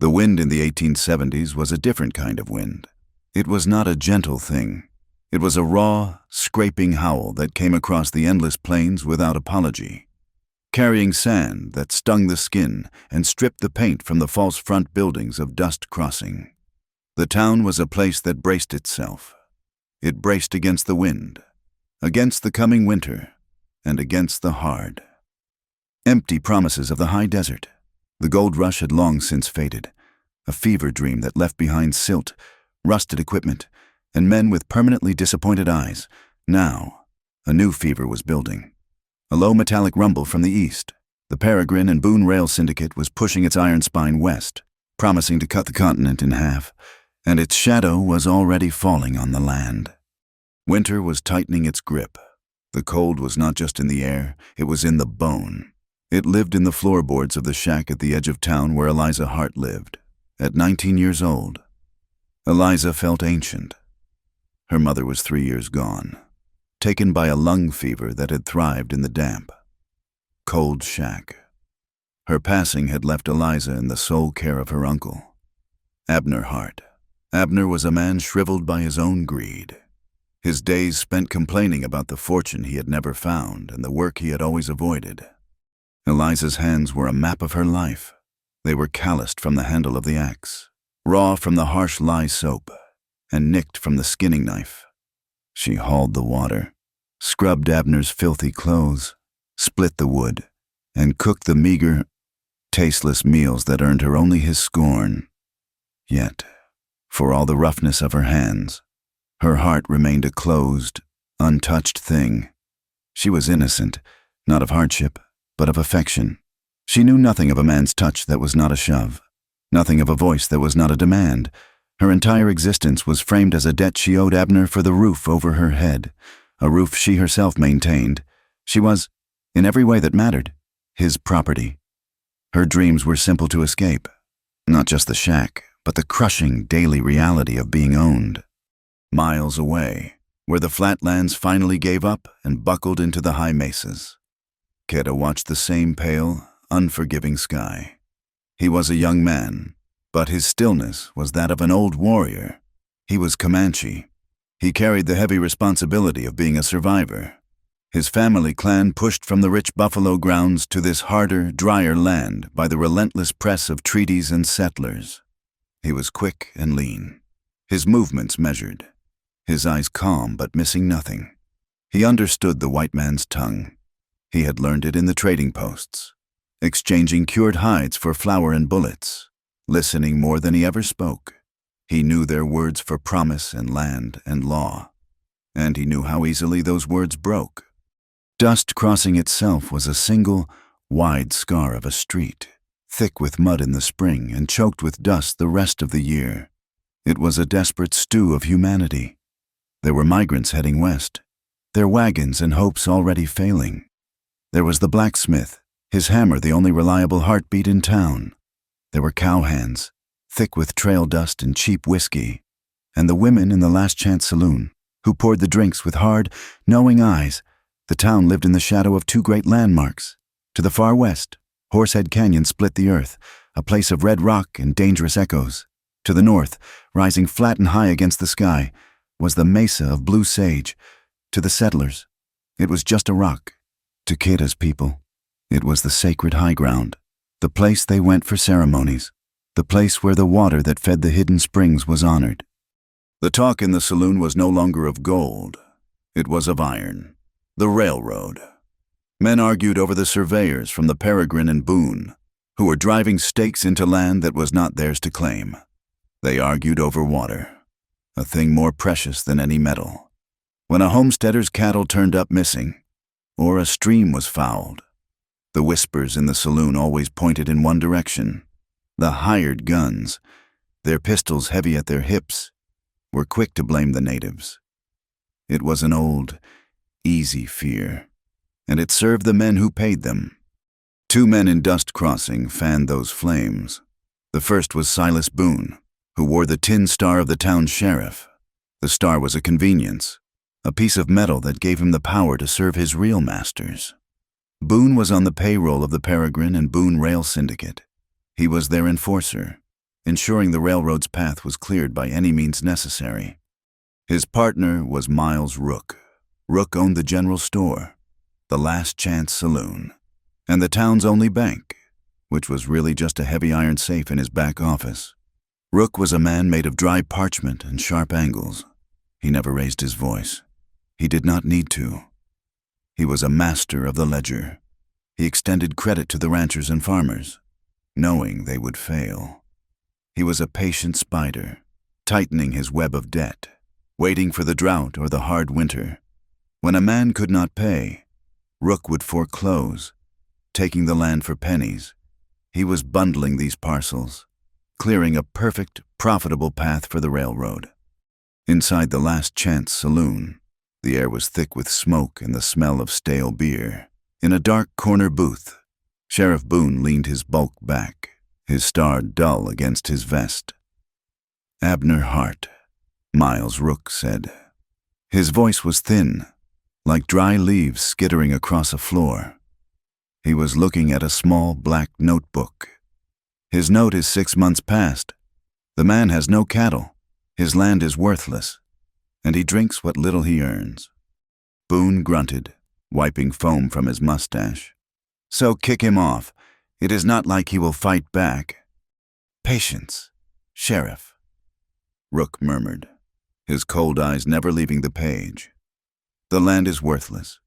The wind in the 1870s was a different kind of wind. It was not a gentle thing. It was a raw, scraping howl that came across the endless plains without apology, carrying sand that stung the skin and stripped the paint from the false front buildings of Dust Crossing. The town was a place that braced itself. It braced against the wind, against the coming winter, and against the hard, empty promises of the high desert. The gold rush had long since faded, a fever dream that left behind silt, rusted equipment, and men with permanently disappointed eyes. Now, a new fever was building. A low metallic rumble from the east. The Peregrine and Boone Rail Syndicate was pushing its iron spine west, promising to cut the continent in half, and its shadow was already falling on the land. Winter was tightening its grip. The cold was not just in the air, it was in the bone. It lived in the floorboards of the shack at the edge of town where Eliza Hart lived. At 19 years old, Eliza felt ancient. Her mother was 3 years gone, taken by a lung fever that had thrived in the damp, cold shack. Her passing had left Eliza in the sole care of her uncle, Abner Hart. Abner was a man shriveled by his own greed. His days spent complaining about the fortune he had never found and the work he had always avoided. Eliza's hands were a map of her life. They were calloused from the handle of the axe, raw from the harsh lye soap, and nicked from the skinning knife. She hauled the water, scrubbed Abner's filthy clothes, split the wood, and cooked the meager, tasteless meals that earned her only his scorn. Yet, for all the roughness of her hands, her heart remained a closed, untouched thing. She was innocent, not of hardship, but of affection. She knew nothing of a man's touch that was not a shove, nothing of a voice that was not a demand. Her entire existence was framed as a debt she owed Abner for the roof over her head, a roof she herself maintained. She was, in every way that mattered, his property. Her dreams were simple to escape, not just the shack, but the crushing daily reality of being owned. Miles away, where the flatlands finally gave up and buckled into the high mesas, Keda watched the same pale, unforgiving sky. He was a young man, but his stillness was that of an old warrior. He was Comanche. He carried the heavy responsibility of being a survivor. His family clan pushed from the rich buffalo grounds to this harder, drier land by the relentless press of treaties and settlers. He was quick and lean, his movements measured, his eyes calm but missing nothing. He understood the white man's tongue. He had learned it in the trading posts, exchanging cured hides for flour and bullets, listening more than he ever spoke. He knew their words for promise and land and law, and he knew how easily those words broke. Dust Crossing itself was a single, wide scar of a street, thick with mud in the spring and choked with dust the rest of the year. It was a desperate stew of humanity. There were migrants heading west, their wagons and hopes already failing. There was the blacksmith, his hammer the only reliable heartbeat in town. There were cowhands, thick with trail dust and cheap whiskey, and the women in the Last Chance Saloon, who poured the drinks with hard, knowing eyes. The town lived in the shadow of two great landmarks. To the far west, Horsehead Canyon split the earth, a place of red rock and dangerous echoes. To the north, rising flat and high against the sky, was the mesa of blue sage. To the settlers, it was just a rock. To Keda's people, it was the sacred high ground, the place they went for ceremonies, the place where the water that fed the hidden springs was honored. The talk in the saloon was no longer of gold. It was of iron, the railroad. Men argued over the surveyors from the Peregrine and Boone, who were driving stakes into land that was not theirs to claim. They argued over water, a thing more precious than any metal. When a homesteader's cattle turned up missing, or a stream was fouled, the whispers in the saloon always pointed in one direction. The hired guns, their pistols heavy at their hips, were quick to blame the natives. It was an old, easy fear, and it served the men who paid them. Two men in Dust Crossing fanned those flames. The first was Silas Boone, who wore the tin star of the town sheriff. The star was a convenience, a piece of metal that gave him the power to serve his real masters. Boone was on the payroll of the Peregrine and Boone Rail Syndicate. He was their enforcer, ensuring the railroad's path was cleared by any means necessary. His partner was Miles Rook. Rook owned the general store, the Last Chance Saloon, and the town's only bank, which was really just a heavy iron safe in his back office. Rook was a man made of dry parchment and sharp angles. He never raised his voice. He did not need to. He was a master of the ledger. He extended credit to the ranchers and farmers, knowing they would fail. He was a patient spider, tightening his web of debt, waiting for the drought or the hard winter. When a man could not pay, Rook would foreclose, taking the land for pennies. He was bundling these parcels, clearing a perfect, profitable path for the railroad. Inside the Last Chance Saloon, the air was thick with smoke and the smell of stale beer. In a dark corner booth, Sheriff Boone leaned his bulk back, his star dull against his vest. "Abner Hart," Miles Rook said. His voice was thin, like dry leaves skittering across a floor. He was looking at a small black notebook. "His note is 6 months past. The man has no cattle. His land is worthless, and he drinks what little he earns." Boone grunted, wiping foam from his mustache. "So kick him off. It is not like he will fight back." "Patience, Sheriff," Rook murmured, his cold eyes never leaving the page. "The land is worthless.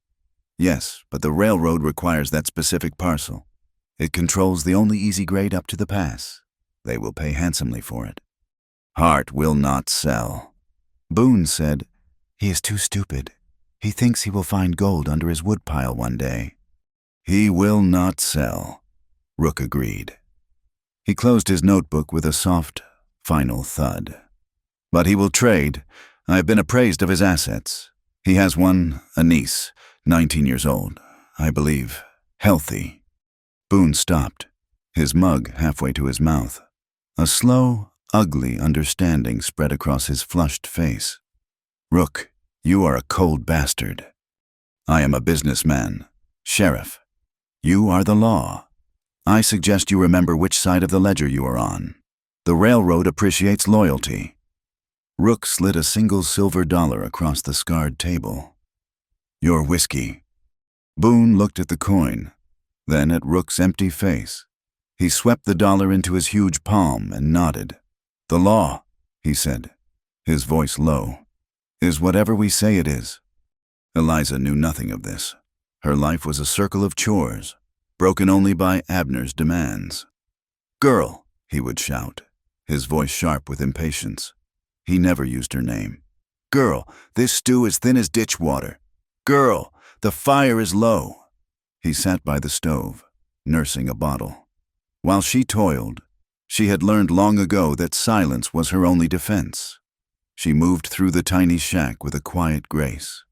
Yes, but the railroad requires that specific parcel. It controls the only easy grade up to the pass. They will pay handsomely for it." "Hart will not sell." Boone said, "He is too stupid. He thinks he will find gold under his woodpile one day." "He will not sell," Rook agreed. He closed his notebook with a soft, final thud. "But he will trade. I have been appraised of his assets. He has one, a niece, 19 years old, I believe, healthy." Boone stopped, his mug halfway to his mouth. A slow, ugly understanding spread across his flushed face. "Rook, you are a cold bastard. I am a businessman, Sheriff. You are the law. I suggest you remember which side of the ledger you are on. The railroad appreciates loyalty." Rook slid a single silver dollar across the scarred table. "Your whiskey." Boone looked at the coin, then at Rook's empty face. He swept the dollar into his huge palm and nodded. "The law," he said, his voice low, "is whatever we say it is." Eliza knew nothing of this. Her life was a circle of chores, broken only by Abner's demands. "Girl," he would shout, his voice sharp with impatience. He never used her name. "Girl, this stew is thin as ditch water. Girl, the fire is low." He sat by the stove, nursing a bottle. While she toiled, she had learned long ago that silence was her only defense. She moved through the tiny shack with a quiet grace,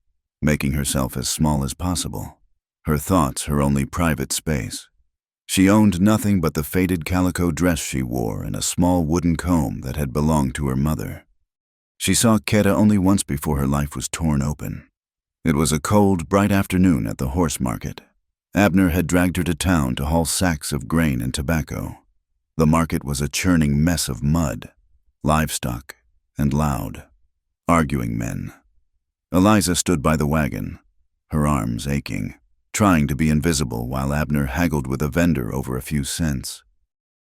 making herself as small as possible, her thoughts her only private space. She owned nothing but the faded calico dress she wore and a small wooden comb that had belonged to her mother. She saw Keta only once before her life was torn open. It was a cold, bright afternoon at the horse market. Abner had dragged her to town to haul sacks of grain and tobacco. The market was a churning mess of mud, livestock, and loud, arguing men. Eliza stood by the wagon, her arms aching, trying to be invisible while Abner haggled with a vendor over a few cents.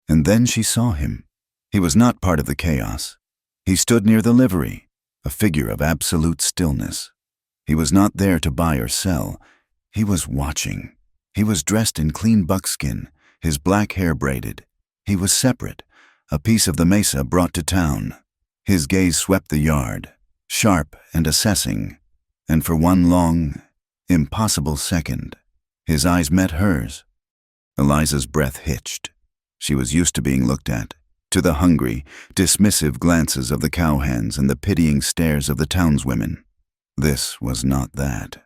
And then she saw him. He was not part of the chaos. He stood near the livery, a figure of absolute stillness. He was not there to buy or sell. He was watching. He was dressed in clean buckskin, his black hair braided. He was separate, a piece of the mesa brought to town. His gaze swept the yard, sharp and assessing, and for one long, impossible second, his eyes met hers. Eliza's breath hitched. She was used to being looked at, to the hungry, dismissive glances of the cowhands and the pitying stares of the townswomen. This was not that.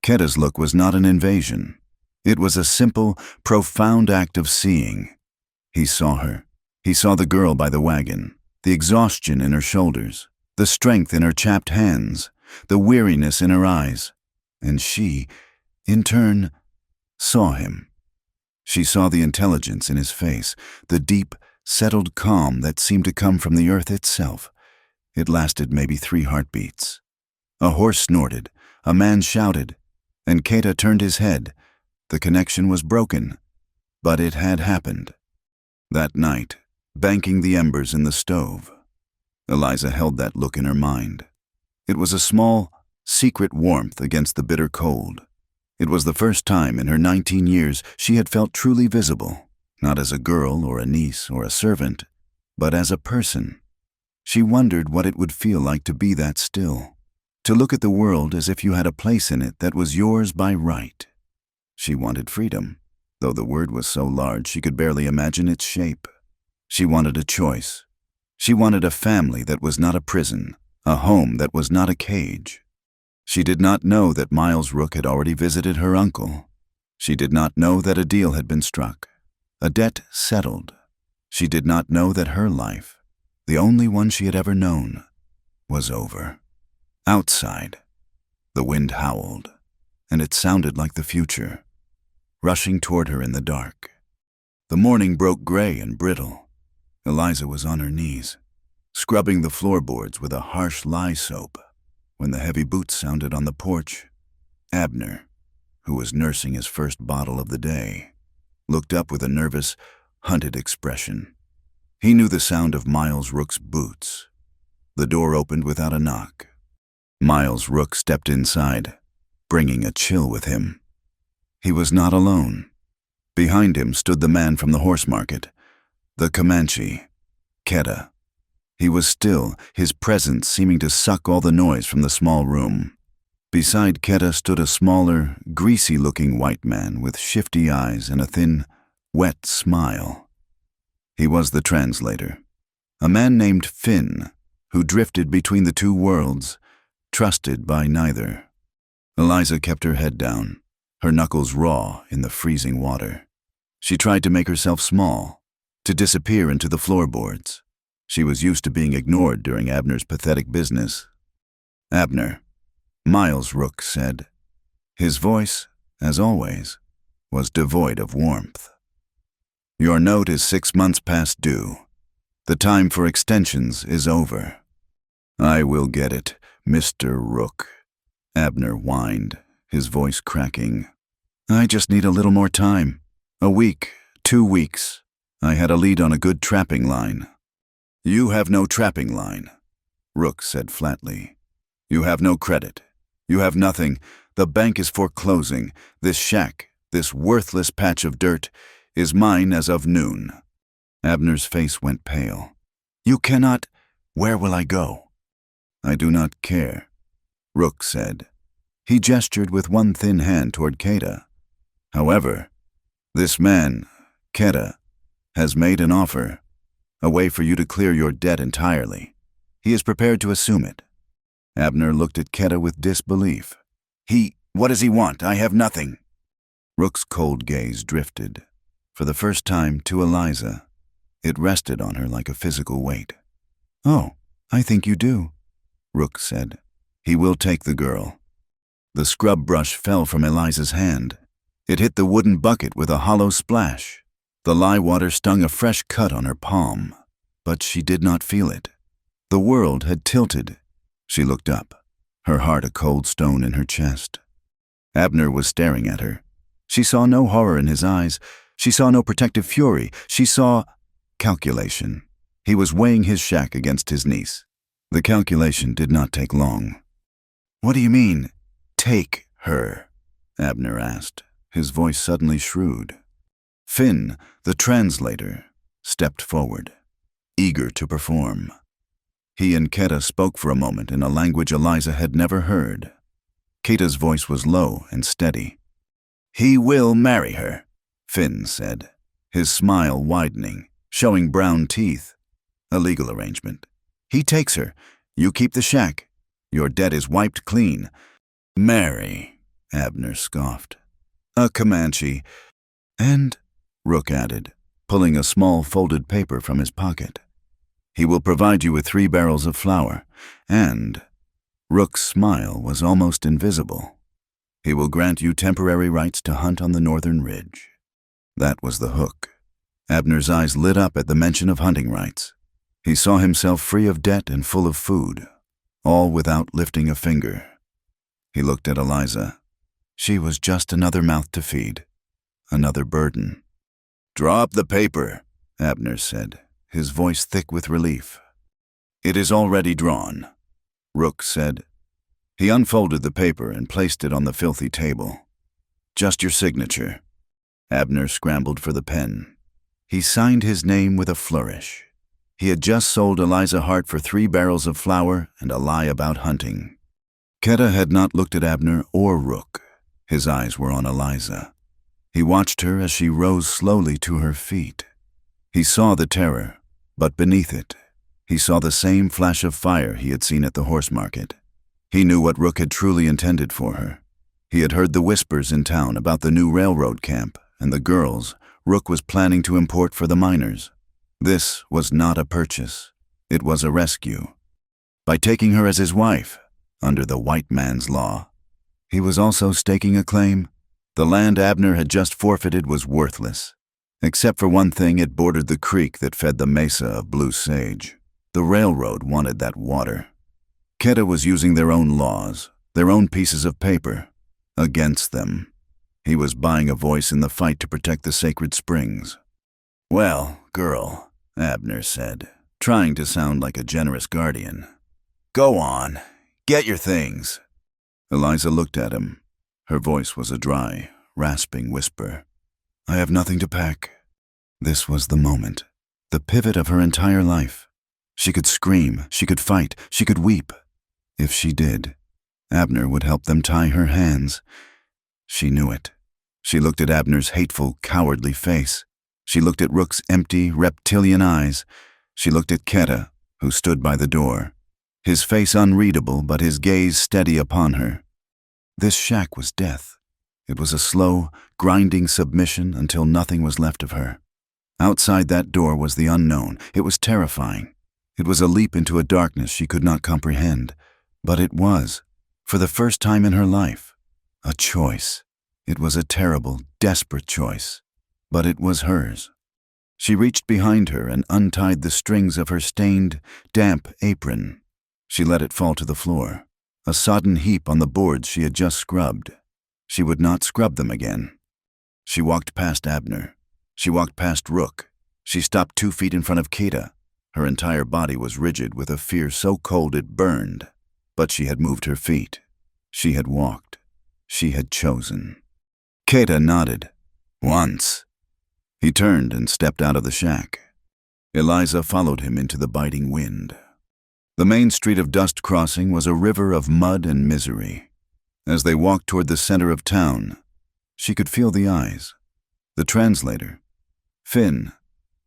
Keta's look was not an invasion. It was a simple, profound act of seeing. He saw her. He saw the girl by the wagon, the exhaustion in her shoulders, the strength in her chapped hands, the weariness in her eyes. And she, in turn, saw him. She saw the intelligence in his face, the deep, settled calm that seemed to come from the earth itself. It lasted maybe 3 heartbeats. A horse snorted, a man shouted, and Keita turned his head. The connection was broken, but it had happened. That night, banking the embers in the stove, Eliza held that look in her mind. It was a small, secret warmth against the bitter cold. It was the first time in her 19 years she had felt truly visible, not as a girl or a niece or a servant, but as a person. She wondered what it would feel like to be that still, to look at the world as if you had a place in it that was yours by right. She wanted freedom, though the word was so large she could barely imagine its shape. She wanted a choice. She wanted a family that was not a prison, a home that was not a cage. She did not know that Miles Rook had already visited her uncle. She did not know that a deal had been struck, a debt settled. She did not know that her life, the only one she had ever known, was over. Outside, the wind howled, and it sounded like the future, rushing toward her in the dark. The morning broke gray and brittle. Eliza was on her knees, scrubbing the floorboards with a harsh lye soap, when the heavy boots sounded on the porch. Abner, who was nursing his first bottle of the day, looked up with a nervous, hunted expression. He knew the sound of Miles Rook's boots. The door opened without a knock. Miles Rook stepped inside, bringing a chill with him. He was not alone. Behind him stood the man from the horse market, the Comanche, Keita. He was still, his presence seeming to suck all the noise from the small room. Beside Keita stood a smaller, greasy-looking white man with shifty eyes and a thin, wet smile. He was the translator, a man named Finn, who drifted between the two worlds, trusted by neither. Eliza kept her head down, her knuckles raw in the freezing water. She tried to make herself small, to disappear into the floorboards. She was used to being ignored during Abner's pathetic business. "Abner," Miles Rook said. His voice, as always, was devoid of warmth. "Your note is 6 months past due. The time for extensions is over." "I will get it, Mr. Rook," Abner whined, his voice cracking. "I just need a little more time. A week, 2 weeks. I had a lead on a good trapping line." "You have no trapping line," Rook said flatly. "You have no credit. You have nothing. The bank is foreclosing. This shack, this worthless patch of dirt, is mine as of noon." Abner's face went pale. "You cannot—" "Where will I go?" "I do not care," Rook said. He gestured with one thin hand toward Keita. "However, this man, Keita, has made an offer, a way for you to clear your debt entirely. He is prepared to assume it." Abner looked at Keita with disbelief. What does he want? I have nothing." Rook's cold gaze drifted, for the first time, to Eliza. It rested on her like a physical weight. "Oh, I think you do," Rook said. "He will take the girl." The scrub brush fell from Eliza's hand. It hit the wooden bucket with a hollow splash. The lye water stung a fresh cut on her palm, but she did not feel it. The world had tilted. She looked up, her heart a cold stone in her chest. Abner was staring at her. She saw no horror in his eyes. She saw no protective fury. She saw calculation. He was weighing his shack against his niece. The calculation did not take long. "What do you mean, take her?" Abner asked, his voice suddenly shrewd. Finn, the translator, stepped forward, eager to perform. He and Keita spoke for a moment in a language Eliza had never heard. Keita's voice was low and steady. "He will marry her," Finn said, his smile widening, showing brown teeth. "A legal arrangement. He takes her. You keep the shack. Your debt is wiped clean." "Marry," Abner scoffed. "A Comanche." "And," Rook added, pulling a small folded paper from his pocket, "he will provide you with 3 barrels of flour, and—" Rook's smile was almost invisible. "He will grant you temporary rights to hunt on the northern ridge." That was the hook. Abner's eyes lit up at the mention of hunting rights. He saw himself free of debt and full of food, all without lifting a finger. He looked at Eliza. She was just another mouth to feed, another burden. "Draw up the paper," Abner said, his voice thick with relief. "It is already drawn," Rook said. He unfolded the paper and placed it on the filthy table. "Just your signature." Abner scrambled for the pen. He signed his name with a flourish. He had just sold Eliza Hart for 3 barrels of flour and a lie about hunting. Keta had not looked at Abner or Rook. His eyes were on Eliza. He watched her as she rose slowly to her feet. He saw the terror, but beneath it, he saw the same flash of fire he had seen at the horse market. He knew what Rook had truly intended for her. He had heard the whispers in town about the new railroad camp and the girls Rook was planning to import for the miners. This was not a purchase. It was a rescue. By taking her as his wife, under the white man's law, he was also staking a claim. The land Abner had just forfeited was worthless. Except for one thing, it bordered the creek that fed the mesa of blue sage. The railroad wanted that water. Keta was using their own laws, their own pieces of paper, against them. He was buying a voice in the fight to protect the sacred springs. "Well, girl," Abner said, trying to sound like a generous guardian. "Go on. Get your things." Eliza looked at him. Her voice was a dry, rasping whisper. "I have nothing to pack." This was the moment, the pivot of her entire life. She could scream, she could fight, she could weep. If she did, Abner would help them tie her hands. She knew it. She looked at Abner's hateful, cowardly face. She looked at Rook's empty, reptilian eyes. She looked at Keta, who stood by the door, his face unreadable but his gaze steady upon her. This shack was death. It was a slow, grinding submission until nothing was left of her. Outside that door was the unknown. It was terrifying. It was a leap into a darkness she could not comprehend. But it was, for the first time in her life, a choice. It was a terrible, desperate choice, but it was hers. She reached behind her and untied the strings of her stained, damp apron. She let it fall to the floor, a sodden heap on the boards she had just scrubbed. She would not scrub them again. She walked past Abner. She walked past Rook. She stopped 2 feet in front of Keta. Her entire body was rigid with a fear so cold it burned. But she had moved her feet. She had walked. She had chosen. Keta nodded. "Once." He turned and stepped out of the shack. Eliza followed him into the biting wind. The main street of Dust Crossing was a river of mud and misery. As they walked toward the center of town, she could feel the eyes. The translator, Finn,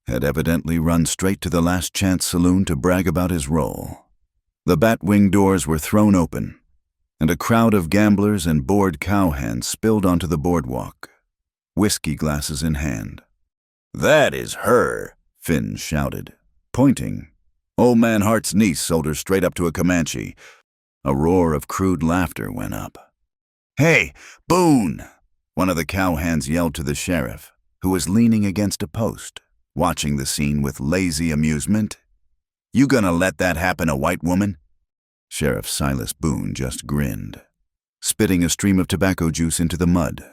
had evidently run straight to the Last Chance saloon to brag about his role. The bat-wing doors were thrown open, and a crowd of gamblers and bored cowhands spilled onto the boardwalk, whiskey glasses in hand. "That is her," Finn shouted, pointing. "Old Man Hart's niece sold her straight up to a Comanche." A roar of crude laughter went up. "Hey, Boone!" one of the cowhands yelled to the sheriff, who was leaning against a post, watching the scene with lazy amusement. "You gonna let that happen, a white woman?" Sheriff Silas Boone just grinned, spitting a stream of tobacco juice into the mud.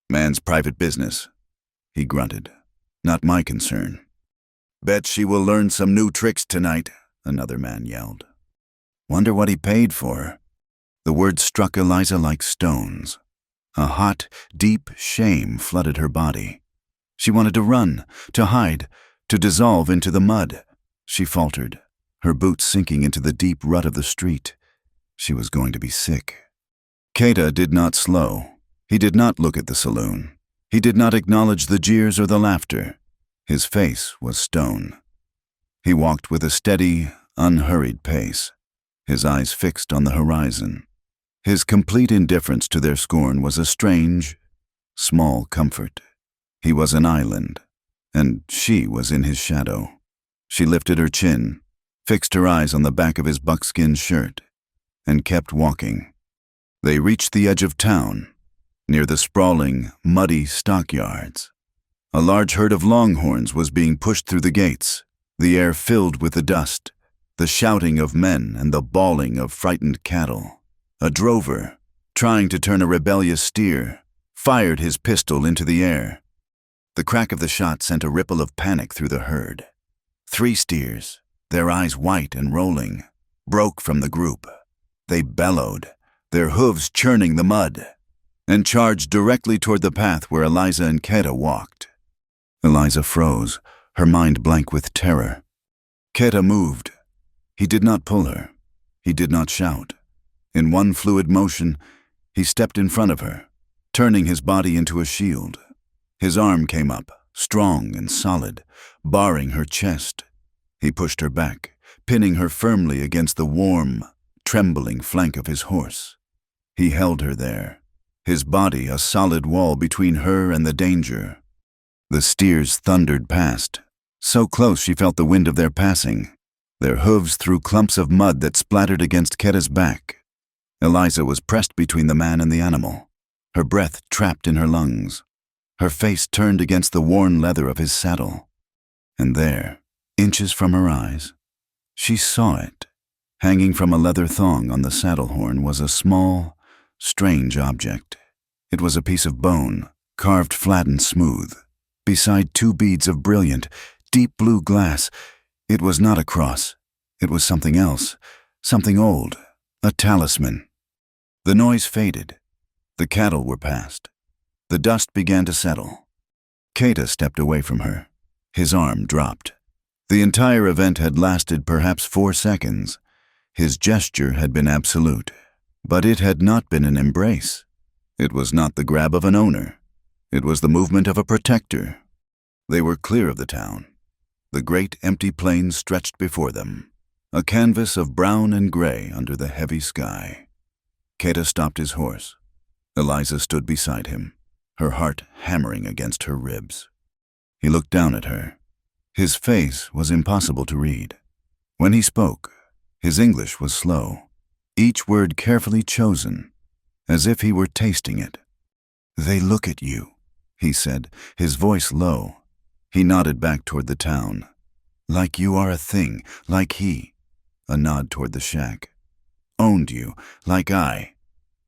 "Man's private business," he grunted. "Not my concern." "Bet she will learn some new tricks tonight," another man yelled. "Wonder what he paid for her." The words struck Eliza like stones. A hot, deep shame flooded her body. She wanted to run, to hide, to dissolve into the mud. She faltered, her boots sinking into the deep rut of the street. She was going to be sick. Keta did not slow. He did not look at the saloon. He did not acknowledge the jeers or the laughter. His face was stone. He walked with a steady, unhurried pace, his eyes fixed on the horizon. His complete indifference to their scorn was a strange, small comfort. He was an island, and she was in his shadow. She lifted her chin, fixed her eyes on the back of his buckskin shirt, and kept walking. They reached the edge of town, near the sprawling, muddy stockyards. A large herd of longhorns was being pushed through the gates, the air filled with the dust, the shouting of men and the bawling of frightened cattle. A drover, trying to turn a rebellious steer, fired his pistol into the air. The crack of the shot sent a ripple of panic through the herd. 3 steers, their eyes white and rolling, broke from the group. They bellowed, their hooves churning the mud, and charged directly toward the path where Eliza and Keta walked. Eliza froze, her mind blank with terror. Keta moved. He did not pull her. He did not shout. In one fluid motion, he stepped in front of her, turning his body into a shield. His arm came up, strong and solid, barring her chest. He pushed her back, pinning her firmly against the warm, trembling flank of his horse. He held her there, his body a solid wall between her and the danger. The steers thundered past, so close she felt the wind of their passing, their hooves through clumps of mud that splattered against Keta's back. Eliza was pressed between the man and the animal, her breath trapped in her lungs, her face turned against the worn leather of his saddle. And there, inches from her eyes, she saw it. Hanging from a leather thong on the saddle horn was a small, strange object. It was a piece of bone, carved flat and smooth, beside 2 beads of brilliant, deep blue glass. It was not a cross. It was something else, something old, a talisman. The noise faded. The cattle were past. The dust began to settle. Keta stepped away from her. His arm dropped. The entire event had lasted perhaps 4 seconds. His gesture had been absolute, but it had not been an embrace. It was not the grab of an owner. It was the movement of a protector. They were clear of the town. The great empty plain stretched before them, a canvas of brown and gray under the heavy sky. Keta stopped his horse. Eliza stood beside him, her heart hammering against her ribs. He looked down at her. His face was impossible to read. When he spoke, his English was slow, each word carefully chosen, as if he were tasting it. "They look at you," he said, his voice low. He nodded back toward the town. "Like you are a thing, like he." A nod toward the shack. "Owned you, like I."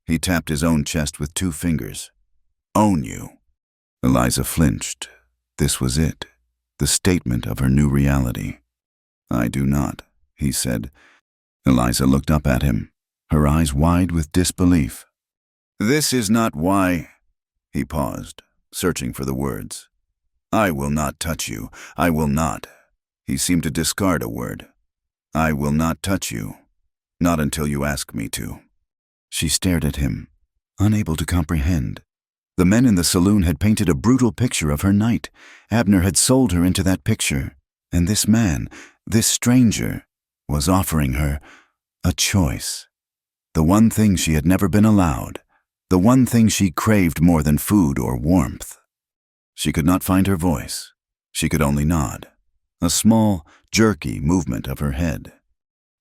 He tapped his own chest with 2 fingers. "Own you." Eliza flinched. This was it, the statement of her new reality. "I do not," he said. Eliza looked up at him, her eyes wide with disbelief. "This is not why—" He paused, searching for the words. "I will not touch you. I will not." He seemed to discard a word. "I will not touch you. Not until you ask me to." She stared at him, unable to comprehend. The men in the saloon had painted a brutal picture of her night. Abner had sold her into that picture. And this man, this stranger, was offering her a choice. The one thing she had never been allowed. The one thing she craved more than food or warmth. She could not find her voice. She could only nod. A small, jerky movement of her head.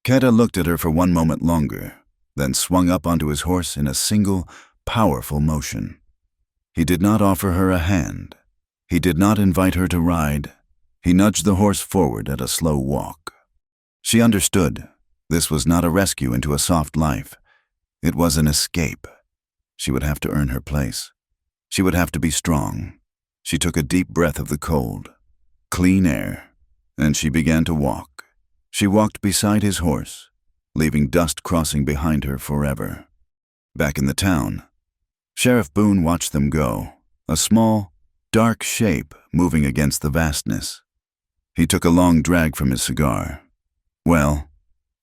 Keta looked at her for 1 moment longer, then swung up onto his horse in a single, powerful motion. He did not offer her a hand. He did not invite her to ride. He nudged the horse forward at a slow walk. She understood. This was not a rescue into a soft life. It was an escape. She would have to earn her place. She would have to be strong. She took a deep breath of the cold, clean air, and she began to walk. She walked beside his horse, leaving dust crossing behind her forever. Back in the town, Sheriff Boone watched them go, a small, dark shape moving against the vastness. He took a long drag from his cigar. "Well,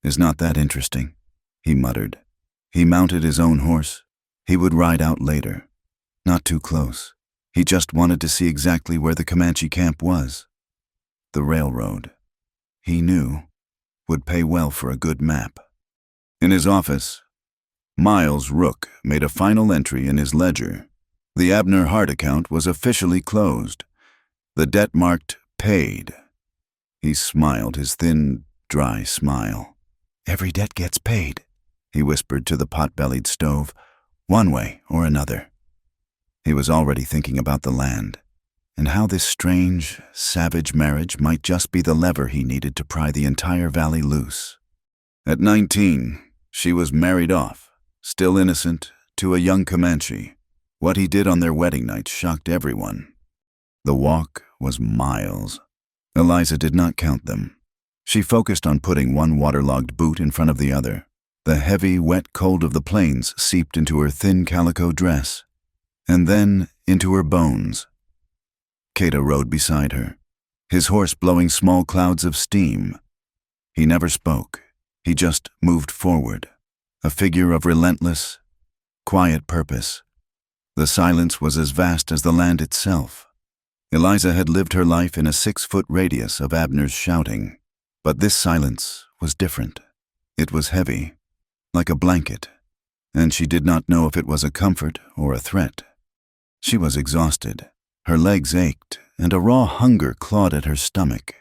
is not that interesting?" he muttered. He mounted his own horse. He would ride out later. Not too close. He just wanted to see exactly where the Comanche camp was. The railroad, he knew, would pay well for a good map. In his office, Miles Rook made a final entry in his ledger. The Abner Hart account was officially closed. The debt marked paid. He smiled his thin, dry smile. "Every debt gets paid," he whispered to the pot-bellied stove, "one way or another." He was already thinking about the land. and how this strange, savage marriage might just be the lever he needed to pry the entire valley loose. At 19, she was married off, still innocent, to a young Comanche. What he did on their wedding night shocked everyone. The walk was miles. Eliza did not count them. She focused on putting one waterlogged boot in front of the other. The heavy, wet cold of the plains seeped into her thin calico dress, and then into her bones. Kata rode beside her, his horse blowing small clouds of steam. He never spoke. He just moved forward, a figure of relentless, quiet purpose. The silence was as vast as the land itself. Eliza had lived her life in a 6-foot radius of Abner's shouting, but this silence was different. It was heavy, like a blanket, and she did not know if it was a comfort or a threat. She was exhausted. Her legs ached, and a raw hunger clawed at her stomach.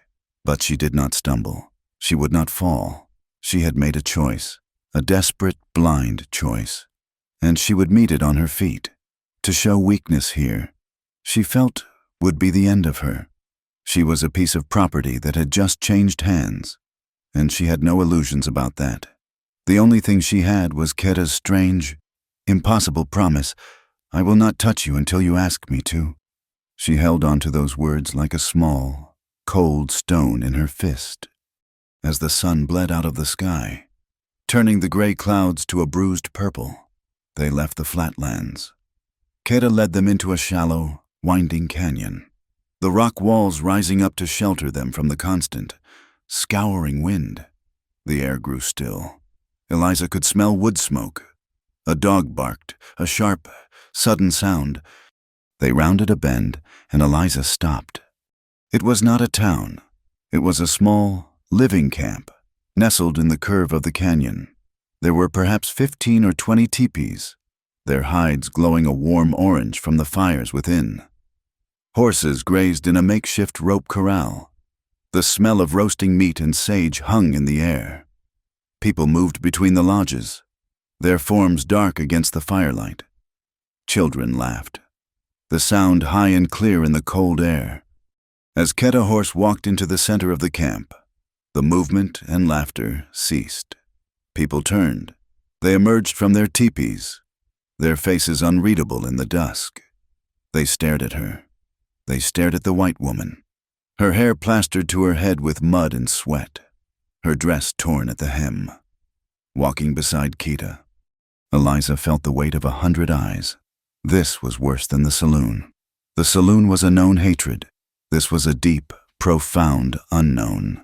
But she did not stumble. She would not fall. She had made a choice, a desperate, blind choice, and she would meet it on her feet. To show weakness here, she felt, would be the end of her. She was a piece of property that had just changed hands, and she had no illusions about that. The only thing she had was Keta's strange, impossible promise, "I will not touch you until you ask me to." She held on to those words like a small, cold stone in her fist, as the sun bled out of the sky, turning the gray clouds to a bruised purple. They left the flatlands. Keta led them into a shallow, winding canyon, the rock walls rising up to shelter them from the constant, scouring wind. The air grew still. Eliza could smell wood smoke. A dog barked, a sharp, sudden sound. They rounded a bend, and Eliza stopped. It was not a town. It was a small, living camp, nestled in the curve of the canyon. There were perhaps 15 or 20 teepees, their hides glowing a warm orange from the fires within. Horses grazed in a makeshift rope corral. The smell of roasting meat and sage hung in the air. People moved between the lodges, their forms dark against the firelight. Children laughed, the sound high and clear in the cold air. As Keta horse walked into the center of the camp, the movement and laughter ceased. People turned. They emerged from their teepees, their faces unreadable in the dusk. They stared at her. They stared at the white woman, her hair plastered to her head with mud and sweat, her dress torn at the hem. Walking beside Keta, Eliza felt the weight of 100 eyes. This was worse than the saloon. The saloon was a known hatred. This was a deep, profound unknown.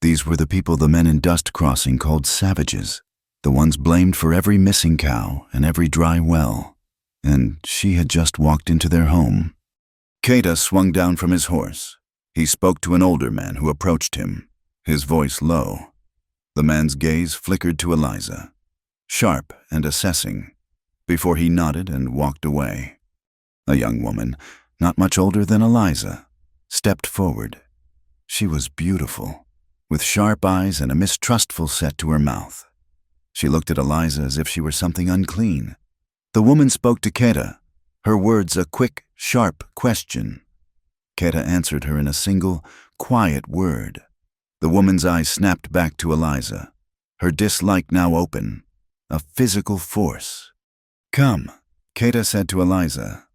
These were the people the men in Dust Crossing called savages, the ones blamed for every missing cow and every dry well. And she had just walked into their home. Keta swung down from his horse. He spoke to an older man who approached him, his voice low. The man's gaze flickered to Eliza, sharp and assessing, before he nodded and walked away. A young woman, not much older than Eliza, stepped forward. She was beautiful, with sharp eyes and a mistrustful set to her mouth. She looked at Eliza as if she were something unclean. The woman spoke to Keta, her words a quick, sharp question. Keta answered her in a single, quiet word. The woman's eyes snapped back to Eliza, her dislike now open, a physical force. "Come," Keta said to Eliza.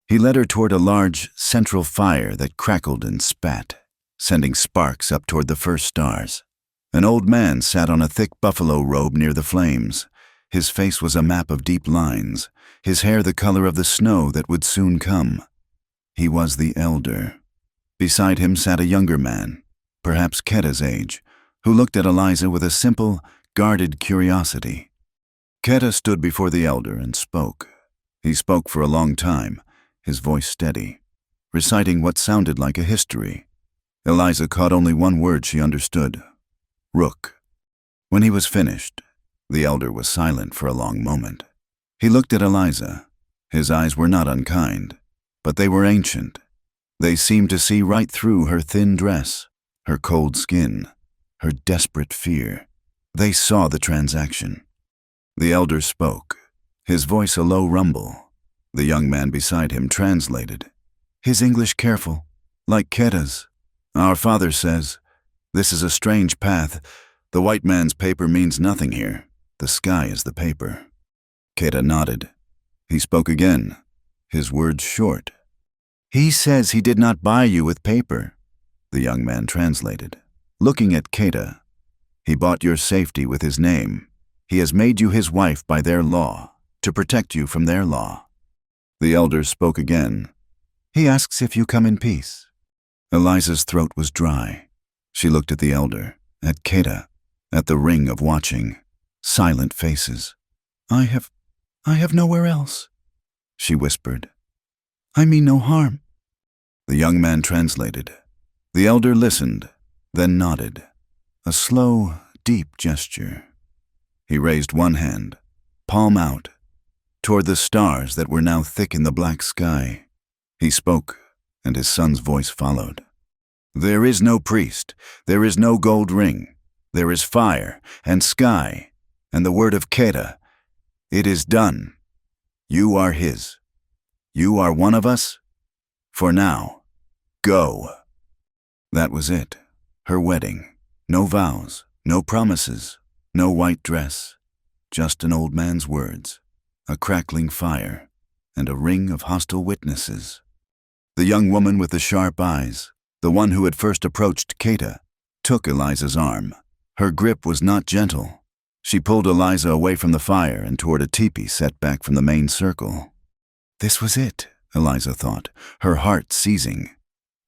He led her toward a large, central fire that crackled and spat, sending sparks up toward the first stars. An old man sat on a thick buffalo robe near the flames. His face was a map of deep lines, his hair the color of the snow that would soon come. He was the elder. Beside him sat a younger man, perhaps Keta's age, who looked at Eliza with a simple, guarded curiosity. Keta stood before the elder and spoke. He spoke for a long time, his voice steady, reciting what sounded like a history. Eliza caught only one word she understood: Rook. When he was finished, the elder was silent for a long moment. He looked at Eliza. His eyes were not unkind, but they were ancient. They seemed to see right through her thin dress, her cold skin, her desperate fear. They saw the transaction. The elder spoke, his voice a low rumble. The young man beside him translated. His English careful, like Keda's. Our father says, this is a strange path. The white man's paper means nothing here. The sky is the paper. Keda nodded. He spoke again, his words short. He says he did not buy you with paper, the young man translated. Looking at Keda, he bought your safety with his name. He has made you his wife by their law, to protect you from their law. The elder spoke again. He asks if you come in peace. Eliza's throat was dry. She looked at the elder, at Keda, at the ring of watching, silent faces. I have nowhere else, she whispered. I mean no harm. The young man translated. The elder listened, then nodded. A slow, deep gesture. He raised one hand, palm out, toward the stars that were now thick in the black sky. He spoke, and his son's voice followed. There is no priest, there is no gold ring. There is fire and sky, and the word of Keda. It is done. You are his. You are one of us. For now, go. That was it. Her wedding. No vows, no promises, no white dress. Just an old man's words, a crackling fire, and a ring of hostile witnesses. The young woman with the sharp eyes, the one who had first approached Keda, took Eliza's arm. Her grip was not gentle. She pulled Eliza away from the fire and toward a teepee set back from the main circle. This was it, Eliza thought, her heart seizing.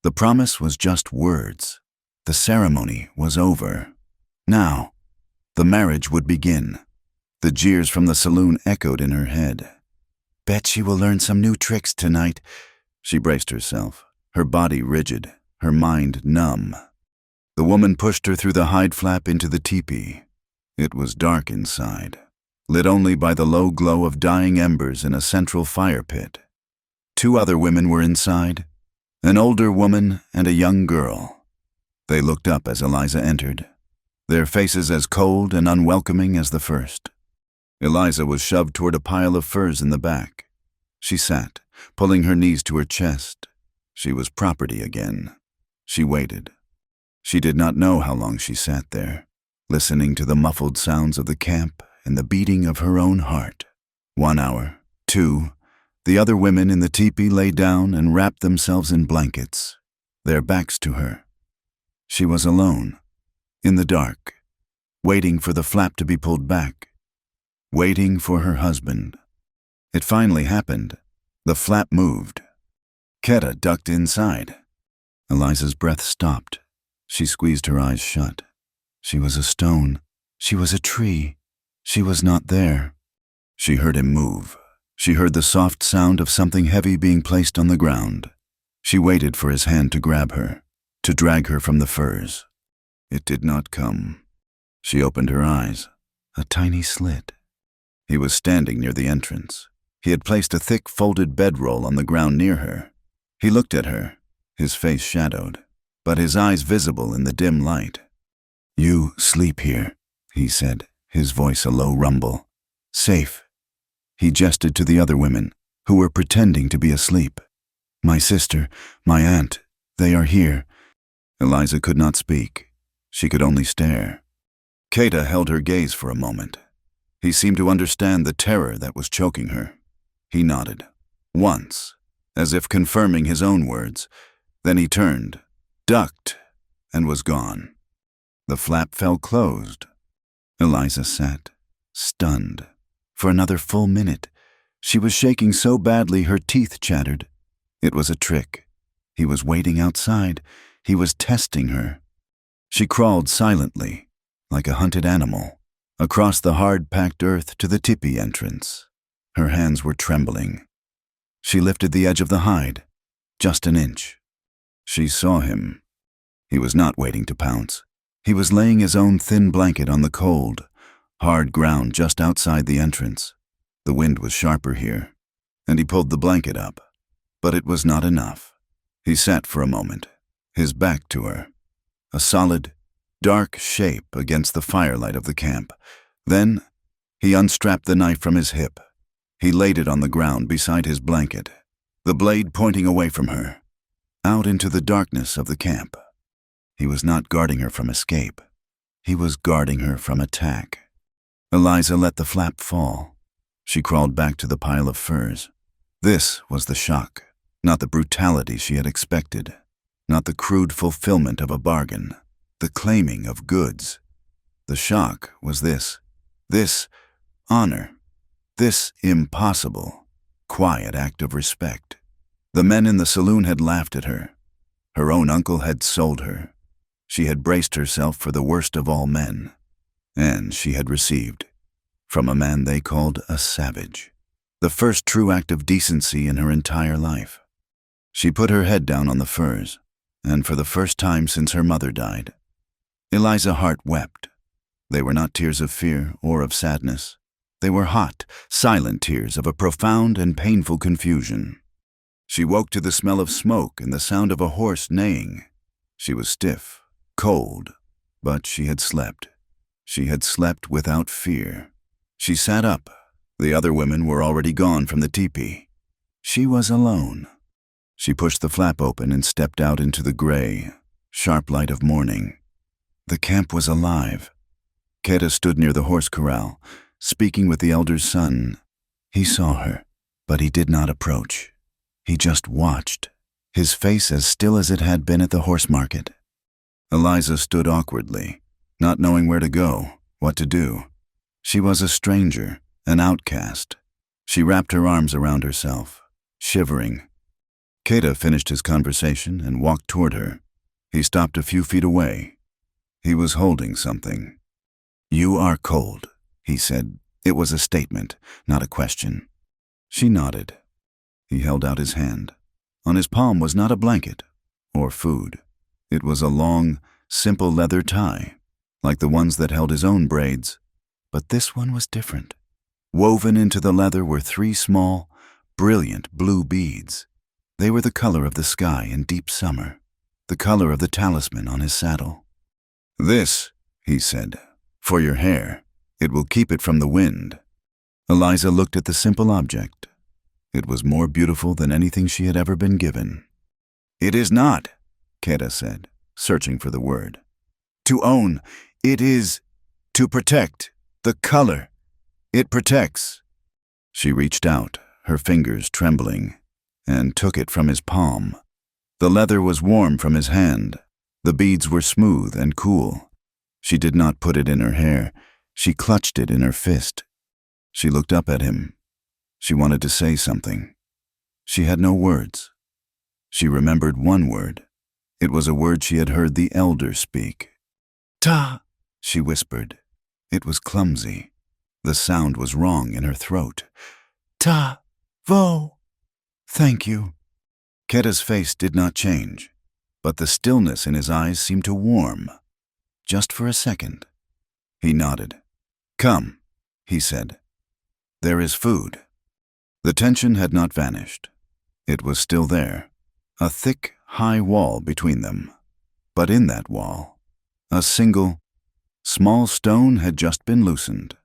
The promise was just words. The ceremony was over. Now, the marriage would begin. The jeers from the saloon echoed in her head. Bet she will learn some new tricks tonight. She braced herself, her body rigid, her mind numb. The woman pushed her through the hide flap into the teepee. It was dark inside, lit only by the low glow of dying embers in a central fire pit. 2 other women were inside, an older woman and a young girl. They looked up as Eliza entered, their faces as cold and unwelcoming as the first. Eliza was shoved toward a pile of furs in the back. She sat, pulling her knees to her chest. She was property again. She waited. She did not know how long she sat there, listening to the muffled sounds of the camp and the beating of her own heart. 1 hour, 2, the other women in the teepee lay down and wrapped themselves in blankets, their backs to her. She was alone, in the dark, waiting for the flap to be pulled back, waiting for her husband. It finally happened. The flap moved. Keda ducked inside. Eliza's breath stopped. She squeezed her eyes shut. She was a stone. She was a tree. She was not there. She heard him move. She heard the soft sound of something heavy being placed on the ground. She waited for his hand to grab her, to drag her from the furs. It did not come. She opened her eyes, a tiny slit. He was standing near the entrance. He had placed a thick folded bedroll on the ground near her. He looked at her, his face shadowed, but his eyes visible in the dim light. You sleep here, he said, his voice a low rumble. Safe. He gestured to the other women, who were pretending to be asleep. My sister, my aunt, they are here. Eliza could not speak. She could only stare. Keda held her gaze for a moment. He seemed to understand the terror that was choking her. He nodded, once, as if confirming his own words. Then he turned, ducked, and was gone. The flap fell closed. Eliza sat, stunned. For another full minute, she was shaking so badly her teeth chattered. It was a trick. He was waiting outside. He was testing her. She crawled silently, like a hunted animal, across the hard-packed earth to the teepee entrance. Her hands were trembling. She lifted the edge of the hide, just an inch. She saw him. He was not waiting to pounce. He was laying his own thin blanket on the cold, hard ground just outside the entrance. The wind was sharper here, and he pulled the blanket up. But it was not enough. He sat for a moment, his back to her, a solid, dark shape against the firelight of the camp. Then he unstrapped the knife from his hip. He laid it on the ground beside his blanket, the blade pointing away from her. out into the darkness of the camp. He was not guarding her from escape. He was guarding her from attack. Eliza let the flap fall. She crawled back to the pile of furs. This was the shock, not the brutality she had expected, not the crude fulfillment of a bargain, the claiming of goods. The shock was this honor, this impossible, quiet act of respect. The men in the saloon had laughed at her. Her own uncle had sold her. She had braced herself for the worst of all men, and she had received, from a man they called a savage, the first true act of decency in her entire life. She put her head down on the furs, and for the first time since her mother died, Eliza's heart wept. They were not tears of fear or of sadness. They were hot, silent tears of a profound and painful confusion. She woke to the smell of smoke and the sound of a horse neighing. She was stiff, cold, but she had slept. She had slept without fear. She sat up. The other women were already gone from the tepee. She was alone. She pushed the flap open and stepped out into the gray, sharp light of morning. The camp was alive. Keta stood near the horse corral, speaking with the elder's son. He saw her, but he did not approach. He just watched, his face as still as it had been at the horse market. Eliza stood awkwardly, not knowing where to go, what to do. She was a stranger, an outcast. She wrapped her arms around herself, shivering. Keta finished his conversation and walked toward her. He stopped a few feet away. He was holding something. "You are cold," he said. It was a statement, not a question. She nodded. He held out his hand. On his palm was not a blanket or food. It was a long, simple leather tie, like the ones that held his own braids. But this one was different. Woven into the leather were 3 small, brilliant blue beads. They were the color of the sky in deep summer, the color of the talisman on his saddle. "This," he said, "for your hair. It will keep it from the wind." Eliza looked at the simple object. It was more beautiful than anything she had ever been given. "It is not," Keta said, searching for the word. "To own. It is to protect. The color. It protects." She reached out, her fingers trembling, and took it from his palm. The leather was warm from his hand. The beads were smooth and cool. She did not put it in her hair. She clutched it in her fist. She looked up at him. She wanted to say something. She had no words. She remembered one word. It was a word she had heard the elder speak. "Ta," she whispered. It was clumsy. The sound was wrong in her throat. "Ta, vo." "Thank you." Keta's face did not change, but the stillness in his eyes seemed to warm. Just for a second. He nodded. "Come," he said. "There is food." The tension had not vanished. It was still there, a thick, high wall between them. But in that wall, a single, small stone had just been loosened.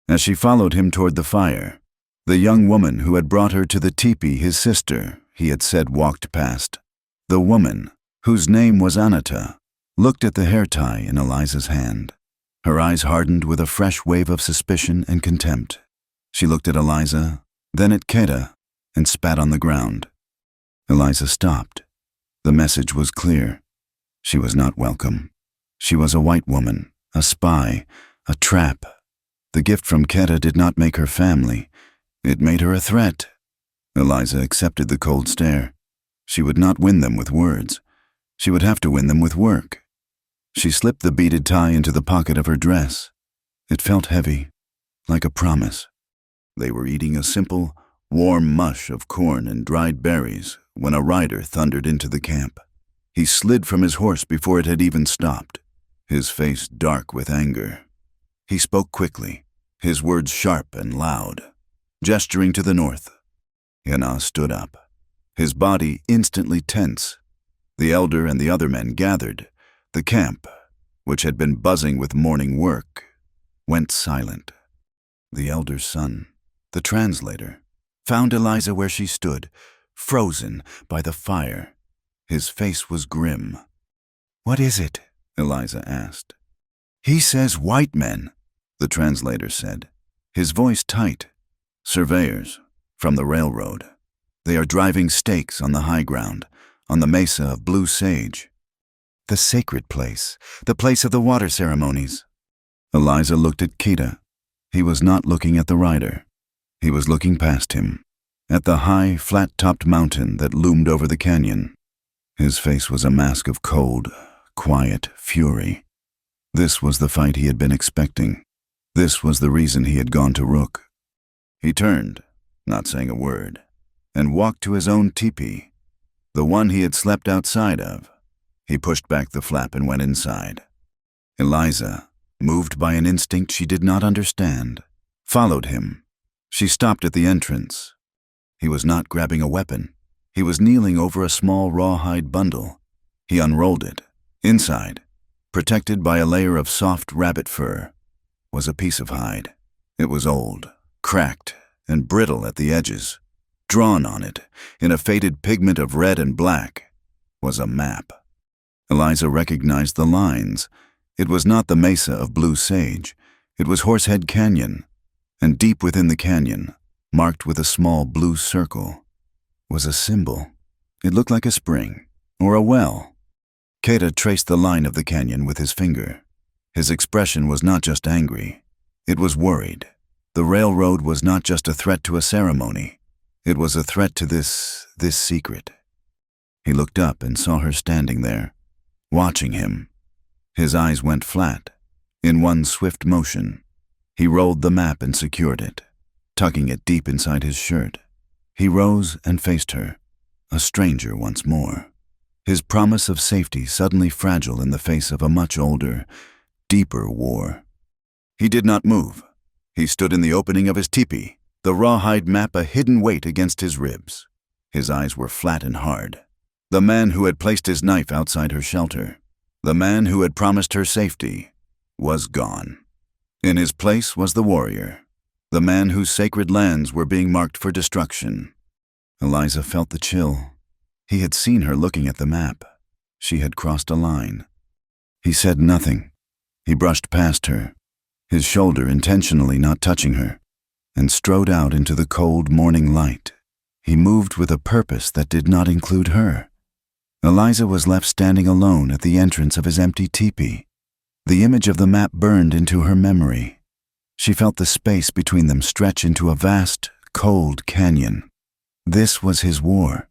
As she followed him toward the fire, the young woman who had brought her to the tepee, his sister, he had said, walked past. The woman, whose name was Anata, looked at the hair tie in Eliza's hand. Her eyes hardened with a fresh wave of suspicion and contempt. She looked at Eliza, then at Keta, and spat on the ground. Eliza stopped. The message was clear. She was not welcome. She was a white woman, a spy, a trap. The gift from Keta did not make her family. It made her a threat. Eliza accepted the cold stare. She would not win them with words. She would have to win them with work. She slipped the beaded tie into the pocket of her dress. It felt heavy, like a promise. They were eating a simple, warm mush of corn and dried berries when a rider thundered into the camp. He slid from his horse before it had even stopped, his face dark with anger. He spoke quickly, his words sharp and loud, gesturing to the north. Yana stood up, his body instantly tense. The elder and the other men gathered. The camp, which had been buzzing with morning work, went silent. The elder's son, the translator, found Eliza where she stood, frozen by the fire. His face was grim. "What is it?" Eliza asked. "He says white men," the translator said, his voice tight. "Surveyors, from the railroad. They are driving stakes on the high ground, on the mesa of blue sage. The sacred place, the place of the water ceremonies." Eliza looked at Keita. He was not looking at the rider. He was looking past him, at the high, flat-topped mountain that loomed over the canyon. His face was a mask of cold, quiet fury. This was the fight he had been expecting. This was the reason he had gone to Rook. He turned, not saying a word, and walked to his own teepee, the one he had slept outside of. He pushed back the flap and went inside. Eliza, moved by an instinct she did not understand, followed him. She stopped at the entrance. He was not grabbing a weapon. He was kneeling over a small rawhide bundle. He unrolled it. Inside, protected by a layer of soft rabbit fur, was a piece of hide. It was old, cracked, and brittle at the edges. Drawn on it, in a faded pigment of red and black, was a map. Eliza recognized the lines. It was not the mesa of blue sage. It was Horsehead Canyon, and deep within the canyon, marked with a small blue circle, was a symbol. It looked like a spring, or a well. Keita traced the line of the canyon with his finger. His expression was not just angry. It was worried. The railroad was not just a threat to a ceremony. It was a threat to this secret. He looked up and saw her standing there, watching him. His eyes went flat. In one swift motion, he rolled the map and secured it, tucking it deep inside his shirt. He rose and faced her, a stranger once more. His promise of safety suddenly fragile in the face of a much older, deeper war. He did not move. He stood in the opening of his teepee, the rawhide map a hidden weight against his ribs. His eyes were flat and hard. The man who had placed his knife outside her shelter, the man who had promised her safety, was gone. In his place was the warrior, the man whose sacred lands were being marked for destruction. Eliza felt the chill. He had seen her looking at the map. She had crossed a line. He said nothing. He brushed past her, his shoulder intentionally not touching her, and strode out into the cold morning light. He moved with a purpose that did not include her. Eliza was left standing alone at the entrance of his empty teepee. The image of the map burned into her memory. She felt the space between them stretch into a vast, cold canyon. This was his war,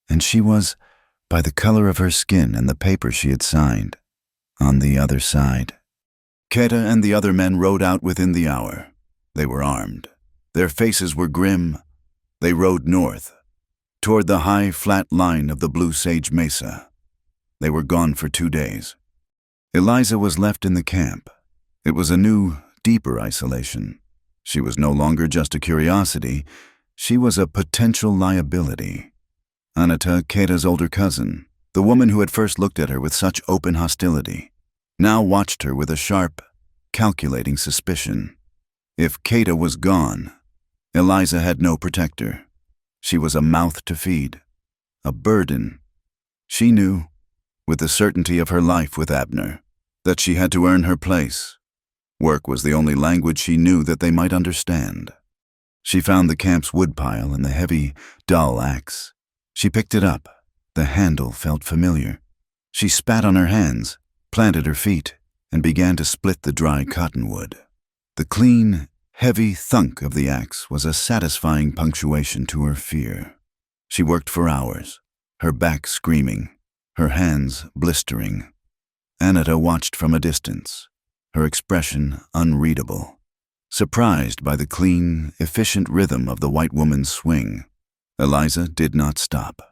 and she was, by the color of her skin and the paper she had signed, on the other side. Keita and the other men rode out within the hour. They were armed. Their faces were grim. They rode north, toward the high, flat line of the Blue Sage Mesa. They were gone for 2 days. Eliza was left in the camp. It was a new, deeper isolation. She was no longer just a curiosity. She was a potential liability. Anita, Keita's older cousin, the woman who had first looked at her with such open hostility, now watched her with a sharp, calculating suspicion. If Keita was gone, Eliza had no protector. She was a mouth to feed, a burden. She knew, with the certainty of her life with Abner, that she had to earn her place. Work was the only language she knew that they might understand. She found the camp's woodpile and the heavy, dull axe. She picked it up. The handle felt familiar. She spat on her hands, planted her feet, and began to split the dry cottonwood. The clean, heavy thunk of the axe was a satisfying punctuation to her fear. She worked for hours, her back screaming, her hands blistering. Anita watched from a distance, her expression unreadable, surprised by the clean, efficient rhythm of the white woman's swing. Eliza did not stop.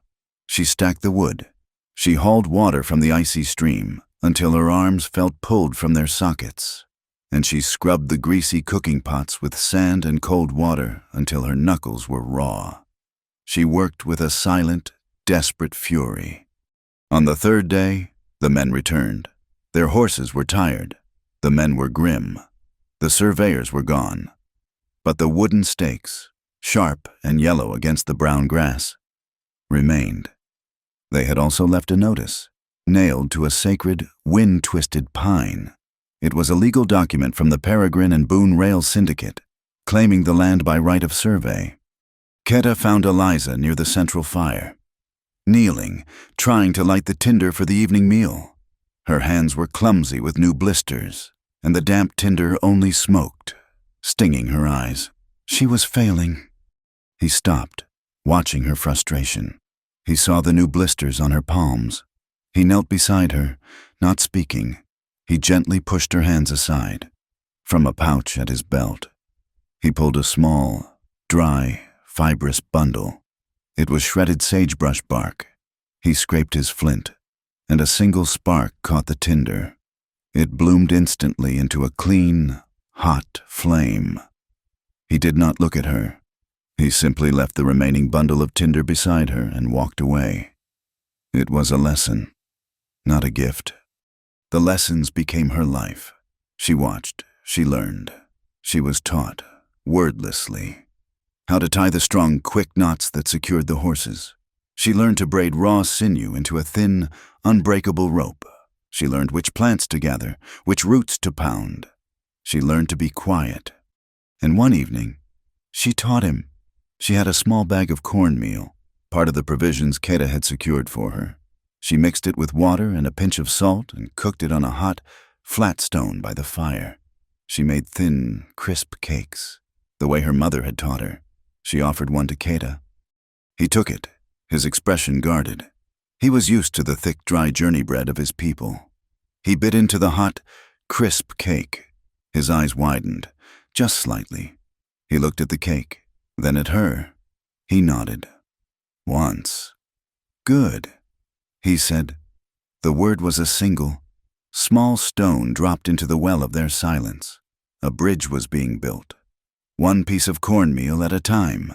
She stacked the wood. She hauled water from the icy stream until her arms felt pulled from their sockets, and she scrubbed the greasy cooking pots with sand and cold water until her knuckles were raw. She worked with a silent, desperate fury. On the 3rd day, the men returned. Their horses were tired. The men were grim. The surveyors were gone. But the wooden stakes, sharp and yellow against the brown grass, remained. They had also left a notice, nailed to a sacred, wind-twisted pine. It was a legal document from the Peregrine and Boone Rail Syndicate, claiming the land by right of survey. Keta found Eliza near the central fire, kneeling, trying to light the tinder for the evening meal. Her hands were clumsy with new blisters, and the damp tinder only smoked, stinging her eyes. She was failing. He stopped, watching her frustration. He saw the new blisters on her palms. He knelt beside her, not speaking. He gently pushed her hands aside. From a pouch at his belt, he pulled a small, dry, fibrous bundle. It was shredded sagebrush bark. He scraped his flint, and a single spark caught the tinder. It bloomed instantly into a clean, hot flame. He did not look at her. He simply left the remaining bundle of tinder beside her and walked away. It was a lesson, not a gift. The lessons became her life. She watched, she learned. She was taught, wordlessly, how to tie the strong, quick knots that secured the horses. She learned to braid raw sinew into a thin, unbreakable rope. She learned which plants to gather, which roots to pound. She learned to be quiet. And one evening, she taught him. She had a small bag of cornmeal, part of the provisions Keta had secured for her. She mixed it with water and a pinch of salt and cooked it on a hot, flat stone by the fire. She made thin, crisp cakes, the way her mother had taught her. She offered one to Keta. He took it, his expression guarded. He was used to the thick, dry journey bread of his people. He bit into the hot, crisp cake. His eyes widened, just slightly. He looked at the cake, then at her. He nodded. Once. Good, he said. The word was a single, small stone dropped into the well of their silence. A bridge was being built, one piece of cornmeal at a time.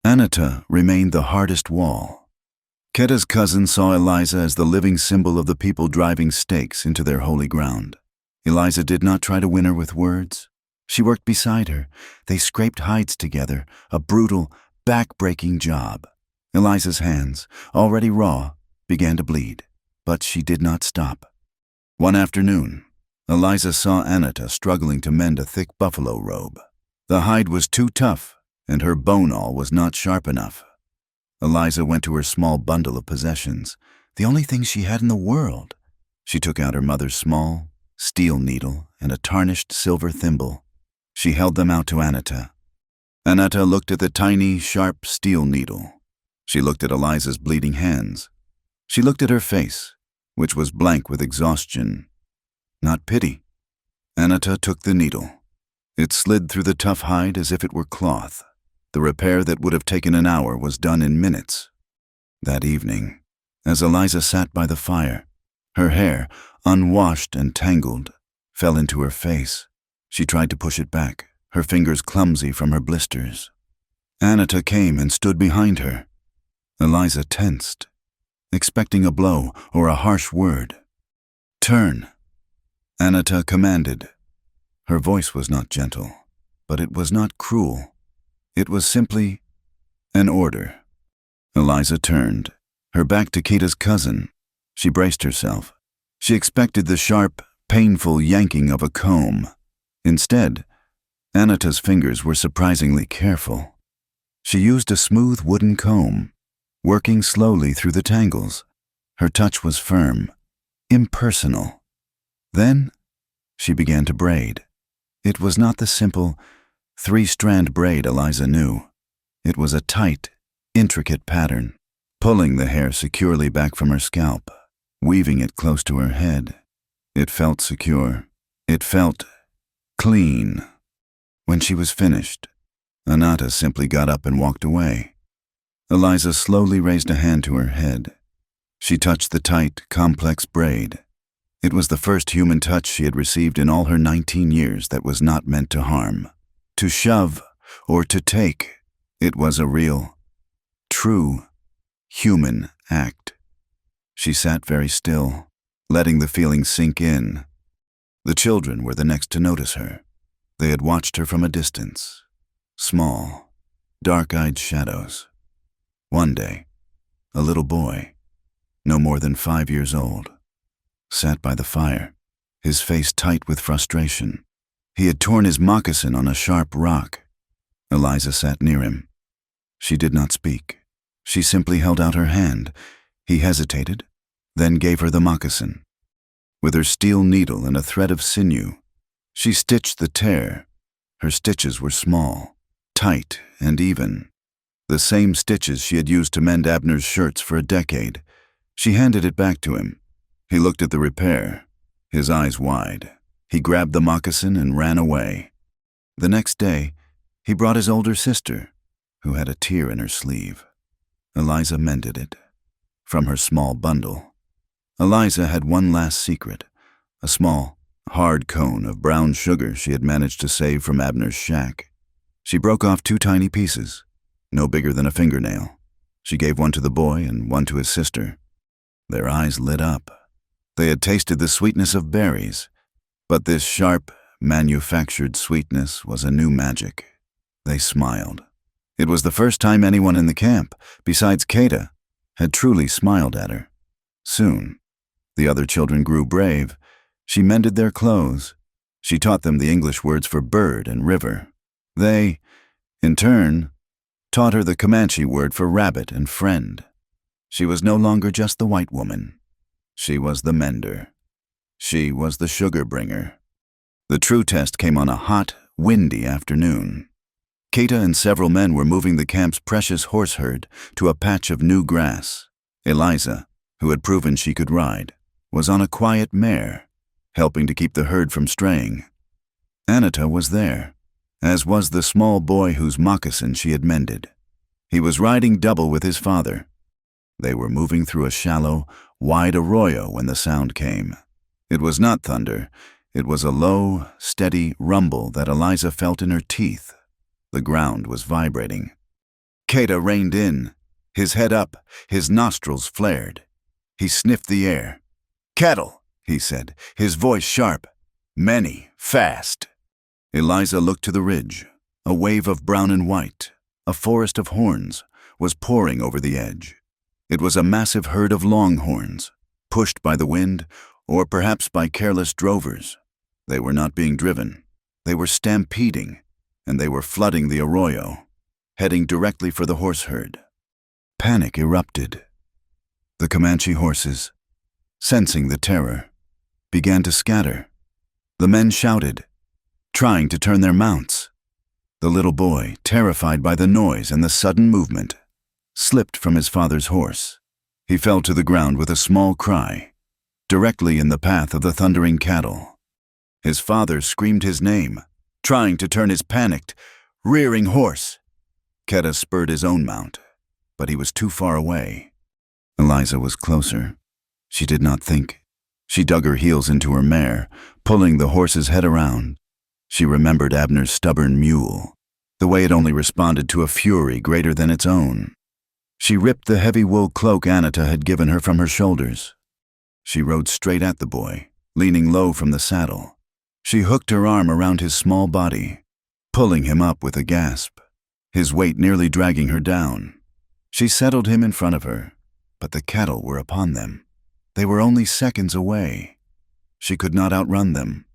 Anata remained the hardest wall. Keta's cousin saw Eliza as the living symbol of the people driving stakes into their holy ground. Eliza did not try to win her with words. She worked beside her. They scraped hides together, a brutal, back-breaking job. Eliza's hands, already raw, began to bleed, but she did not stop. One afternoon, Eliza saw Anata struggling to mend a thick buffalo robe. The hide was too tough, and her bone awl was not sharp enough. Eliza went to her small bundle of possessions, the only thing she had in the world. She took out her mother's small, steel needle and a tarnished silver thimble. She held them out to Anata. Anata looked at the tiny, sharp steel needle. She looked at Eliza's bleeding hands. She looked at her face, which was blank with exhaustion, not pity. Anata took the needle. It slid through the tough hide as if it were cloth. The repair that would have taken an hour was done in minutes. That evening, as Eliza sat by the fire, her hair, unwashed and tangled, fell into her face. She tried to push it back, her fingers clumsy from her blisters. Anata came and stood behind her. Eliza tensed, expecting a blow or a harsh word. "Turn," Anata commanded. Her voice was not gentle, but it was not cruel. It was simply an order. Eliza turned, her back to Keta's cousin. She braced herself. She expected the sharp, painful yanking of a comb. Instead, Anata's fingers were surprisingly careful. She used a smooth wooden comb, working slowly through the tangles. Her touch was firm, impersonal. Then, she began to braid. It was not the simple, three-strand braid Eliza knew. It was a tight, intricate pattern, pulling the hair securely back from her scalp, weaving it close to her head. It felt secure. It felt clean. When she was finished, Anata simply got up and walked away. Eliza slowly raised a hand to her head. She touched the tight, complex braid. It was the first human touch she had received in all her 19 years that was not meant to harm, to shove, or to take. It was a real, true, human act. She sat very still, letting the feeling sink in. The children were the next to notice her. They had watched her from a distance, small, dark-eyed shadows. One day, a little boy, no more than 5 years old, sat by the fire, his face tight with frustration. He had torn his moccasin on a sharp rock. Eliza sat near him. She did not speak. She simply held out her hand. He hesitated, then gave her the moccasin. With her steel needle and a thread of sinew, she stitched the tear. Her stitches were small, tight, and even. The same stitches she had used to mend Abner's shirts for a decade. She handed it back to him. He looked at the repair, his eyes wide. He grabbed the moccasin and ran away. The next day, he brought his older sister, who had a tear in her sleeve. Eliza mended it, from her small bundle. Eliza had one last secret, a small, hard cone of brown sugar she had managed to save from Abner's shack. She broke off 2 tiny pieces, no bigger than a fingernail. She gave one to the boy and one to his sister. Their eyes lit up. They had tasted the sweetness of berries, but this sharp, manufactured sweetness was a new magic. They smiled. It was the first time anyone in the camp, besides Kata, had truly smiled at her. Soon, the other children grew brave. She mended their clothes. She taught them the English words for bird and river. They, in turn, taught her the Comanche word for rabbit and friend. She was no longer just the white woman. She was the mender. She was the sugar bringer. The true test came on a hot, windy afternoon. Kata and several men were moving the camp's precious horse herd to a patch of new grass. Eliza, who had proven she could ride, was on a quiet mare, helping to keep the herd from straying. Anita was there, as was the small boy whose moccasin she had mended. He was riding double with his father. They were moving through a shallow, wide arroyo when the sound came. It was not thunder. It was a low, steady rumble that Eliza felt in her teeth. The ground was vibrating. Kata reined in, his head up, his nostrils flared. He sniffed the air. "Cattle," he said, his voice sharp. "Many, fast." Eliza looked to the ridge. A wave of brown and white, a forest of horns, was pouring over the edge. It was a massive herd of longhorns, pushed by the wind or perhaps by careless drovers. They were not being driven. They were stampeding, and they were flooding the arroyo, heading directly for the horse herd. Panic erupted. The Comanche horses, sensing the terror, began to scatter. The men shouted, trying to turn their mounts. The little boy, terrified by the noise and the sudden movement, slipped from his father's horse. He fell to the ground with a small cry, directly in the path of the thundering cattle. His father screamed his name, trying to turn his panicked, rearing horse. Kata spurred his own mount, but he was too far away. Eliza was closer. She did not think. She dug her heels into her mare, pulling the horse's head around. She remembered Abner's stubborn mule, the way it only responded to a fury greater than its own. She ripped the heavy wool cloak Anita had given her from her shoulders. She rode straight at the boy, leaning low from the saddle. She hooked her arm around his small body, pulling him up with a gasp, his weight nearly dragging her down. She settled him in front of her, but the cattle were upon them. They were only seconds away. She could not outrun them.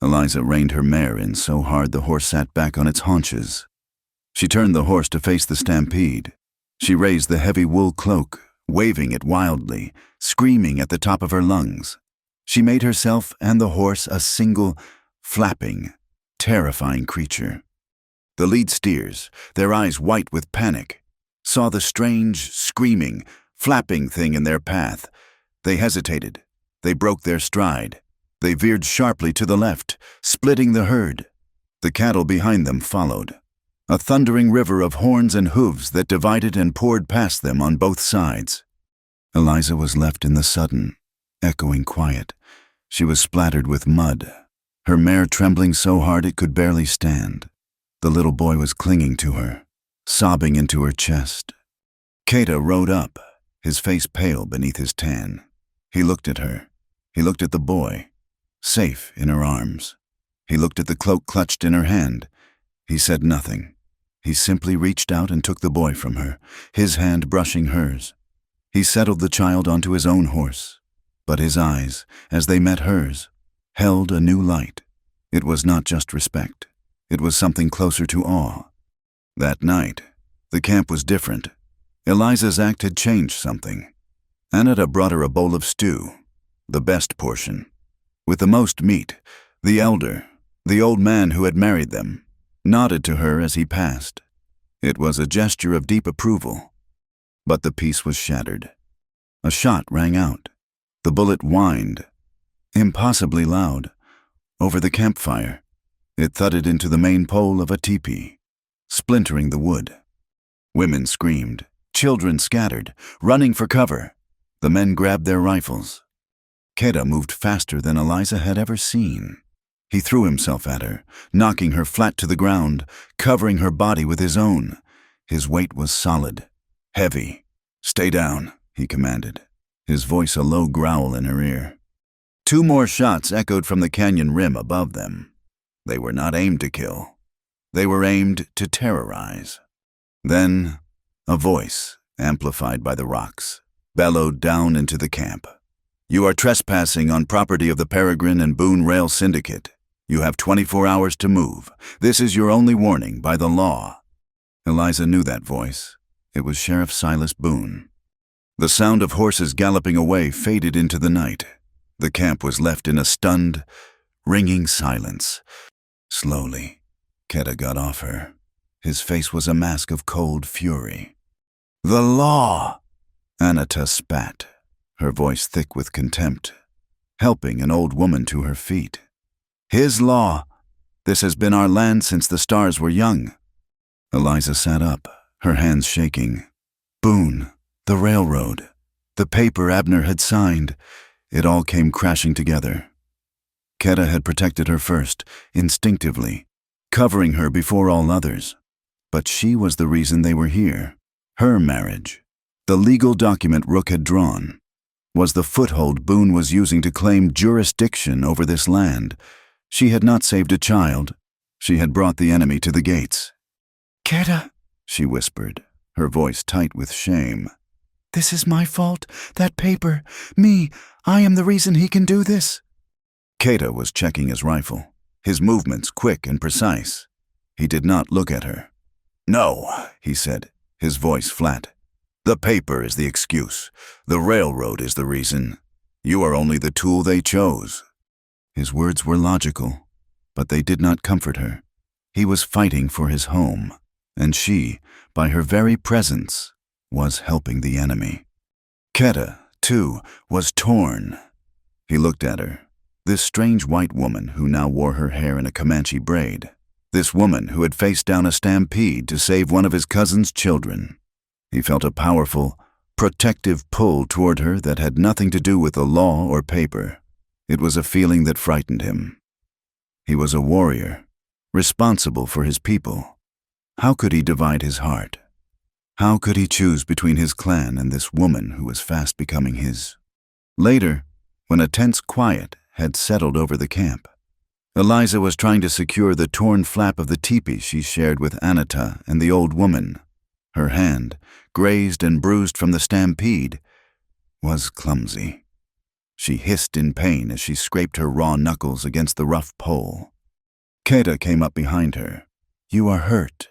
Eliza reined her mare in so hard the horse sat back on its haunches. She turned the horse to face the stampede. She raised the heavy wool cloak, waving it wildly, screaming at the top of her lungs. She made herself and the horse a single, flapping, terrifying creature. The lead steers, their eyes white with panic, saw the strange, screaming, flapping thing in their path. They hesitated. They broke their stride. They veered sharply to the left, splitting the herd. The cattle behind them followed, a thundering river of horns and hooves that divided and poured past them on both sides. Eliza was left in the sudden, echoing quiet. She was splattered with mud, her mare trembling so hard it could barely stand. The little boy was clinging to her, sobbing into her chest. Kata rode up, his face pale beneath his tan. He looked at her. He looked at the boy, safe in her arms. He looked at the cloak clutched in her hand. He said nothing. He simply reached out and took the boy from her, his hand brushing hers. He settled the child onto his own horse, but his eyes, as they met hers, held a new light. It was not just respect. It was something closer to awe. That night, the camp was different. Eliza's act had changed something. Anita brought her a bowl of stew, the best portion. With the most meat, the elder, the old man who had married them, nodded to her as he passed. It was a gesture of deep approval. But the peace was shattered. A shot rang out. The bullet whined, impossibly loud, over the campfire. It thudded into the main pole of a teepee, splintering the wood. Women screamed. Children scattered, running for cover. The men grabbed their rifles. Keda moved faster than Eliza had ever seen. He threw himself at her, knocking her flat to the ground, covering her body with his own. His weight was solid, heavy. "Stay down," he commanded, his voice a low growl in her ear. 2 more shots echoed from the canyon rim above them. They were not aimed to kill. They were aimed to terrorize. Then, a voice, amplified by the rocks, bellowed down into the camp. "You are trespassing on property of the Peregrine and Boone Rail Syndicate. You have 24 hours to move. This is your only warning by the law." Eliza knew that voice. It was Sheriff Silas Boone. The sound of horses galloping away faded into the night. The camp was left in a stunned, ringing silence. Slowly, Keda got off her. His face was a mask of cold fury. "The law!" Anita spat, her voice thick with contempt, helping an old woman to her feet. "His law. This has been our land since the stars were young." Eliza sat up, her hands shaking. Boone, the railroad, the paper Abner had signed, it all came crashing together. Keda had protected her first, instinctively, covering her before all others. But she was the reason they were here. Her marriage, the legal document Rook had drawn, was the foothold Boone was using to claim jurisdiction over this land. She had not saved a child. She had brought the enemy to the gates. "Keda," she whispered, her voice tight with shame. "This is my fault. That paper. Me. I am the reason he can do this." Keda was checking his rifle, his movements quick and precise. He did not look at her. "No," he said, his voice flat. "The paper is the excuse. The railroad is the reason. You are only the tool they chose." His words were logical, but they did not comfort her. He was fighting for his home, and she, by her very presence, was helping the enemy. Keda, too, was torn. He looked at her, this strange white woman who now wore her hair in a Comanche braid, this woman who had faced down a stampede to save one of his cousin's children. He felt a powerful, protective pull toward her that had nothing to do with the law or paper. It was a feeling that frightened him. He was a warrior, responsible for his people. How could he divide his heart? How could he choose between his clan and this woman who was fast becoming his? Later, when a tense quiet had settled over the camp, Eliza was trying to secure the torn flap of the teepee she shared with Anita and the old woman. Her hand, grazed and bruised from the stampede, was clumsy. She hissed in pain as she scraped her raw knuckles against the rough pole. Keda came up behind her. "You are hurt."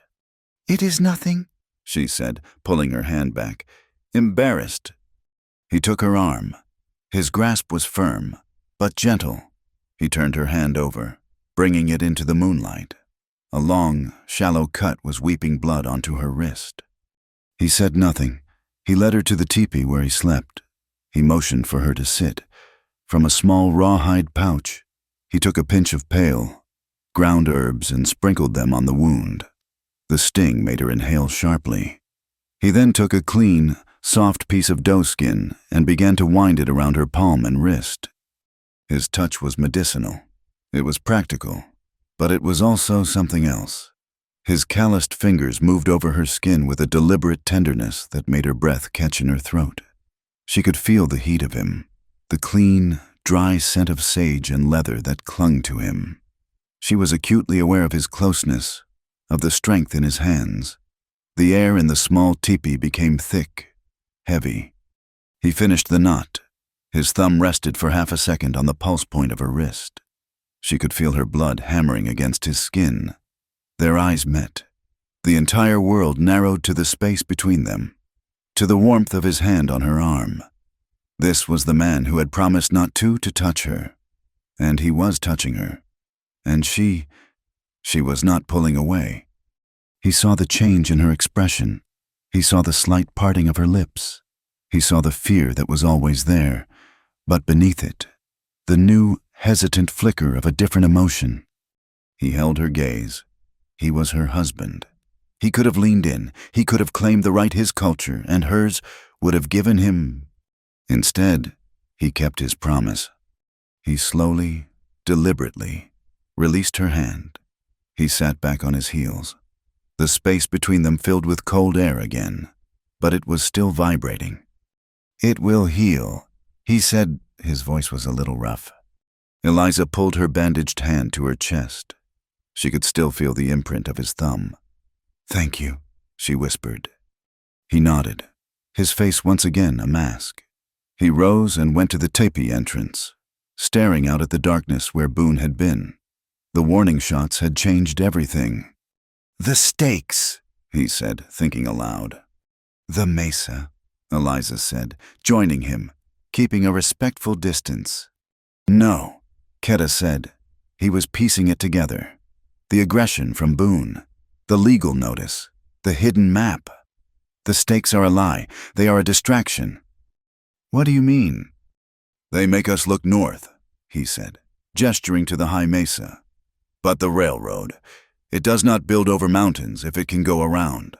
"It is nothing," she said, pulling her hand back, embarrassed. He took her arm. His grasp was firm, but gentle. He turned her hand over, bringing it into the moonlight. A long, shallow cut was weeping blood onto her wrist. He said nothing. He led her to the teepee where he slept. He motioned for her to sit. From a small rawhide pouch, he took a pinch of pale, ground herbs, and sprinkled them on the wound. The sting made her inhale sharply. He then took a clean, soft piece of doe skin and began to wind it around her palm and wrist. His touch was medicinal. It was practical, but it was also something else. His calloused fingers moved over her skin with a deliberate tenderness that made her breath catch in her throat. She could feel the heat of him, the clean, dry scent of sage and leather that clung to him. She was acutely aware of his closeness, of the strength in his hands. The air in the small teepee became thick, heavy. He finished the knot. His thumb rested for half a second on the pulse point of her wrist. She could feel her blood hammering against his skin. Their eyes met. The entire world narrowed to the space between them, to the warmth of his hand on her arm. This was the man who had promised not to touch her. And he was touching her. And she was not pulling away. He saw the change in her expression. He saw the slight parting of her lips. He saw the fear that was always there, but beneath it, the new, hesitant flicker of a different emotion. He held her gaze. He was her husband. He could have leaned in. He could have claimed the right his culture and hers would have given him. Instead, he kept his promise. He slowly, deliberately, released her hand. He sat back on his heels. The space between them filled with cold air again, but it was still vibrating. "It will heal," he said. His voice was a little rough. Eliza pulled her bandaged hand to her chest. She could still feel the imprint of his thumb. "Thank you," she whispered. He nodded, his face once again a mask. He rose and went to the teepee entrance, staring out at the darkness where Boone had been. The warning shots had changed everything. "The stakes," he said, thinking aloud. "The mesa," Eliza said, joining him, keeping a respectful distance. "No," Keta said. He was piecing it together. The aggression from Boone, the legal notice, the hidden map. The stakes are a lie. They are a distraction. "What do you mean?" "They make us look north," he said, gesturing to the high mesa. "But the railroad, it does not build over mountains if it can go around.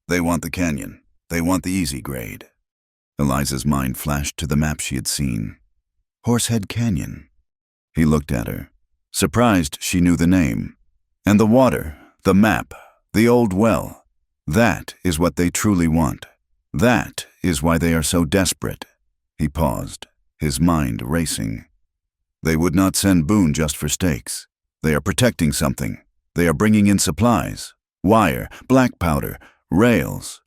They want the canyon. They want the easy grade." Eliza's mind flashed to the map she had seen. Horsehead Canyon. He looked at her, surprised she knew the name. And the water, the map, the old well, that is what they truly want. That is why they are so desperate. He paused, his mind racing. They would not send Boone just for stakes. They are protecting something. They are bringing in supplies, wire, black powder, rails.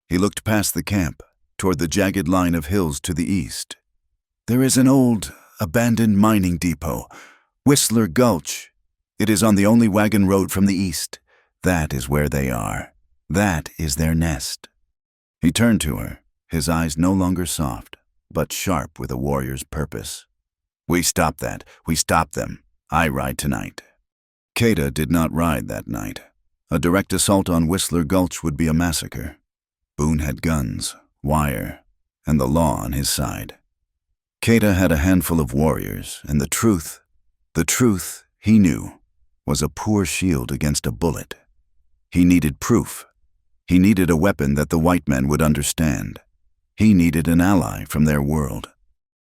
He looked past the camp, toward the jagged line of hills to the east. "There is an old, abandoned mining depot, Whistler Gulch. It is on the only wagon road from the east. That is where they are. That is their nest." He turned to her, his eyes no longer soft, but sharp with a warrior's purpose. "We stop that. We stop them. I ride tonight." Keta did not ride that night. A direct assault on Whistler Gulch would be a massacre. Boone had guns, wire, and the law on his side. Keta had a handful of warriors, and the truth, he knew, was a poor shield against a bullet. He needed proof. He needed a weapon that the white men would understand. He needed an ally from their world.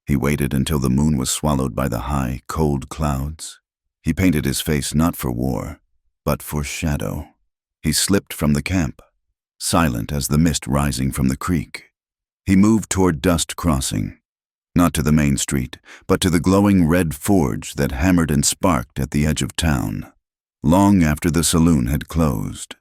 He waited until the moon was swallowed by the high, cold clouds. He painted his face not for war, but for shadow. He slipped from the camp, silent as the mist rising from the creek. He moved toward Dust Crossing, not to the main street, but to the glowing red forge that hammered and sparked at the edge of town, long after the saloon had closed.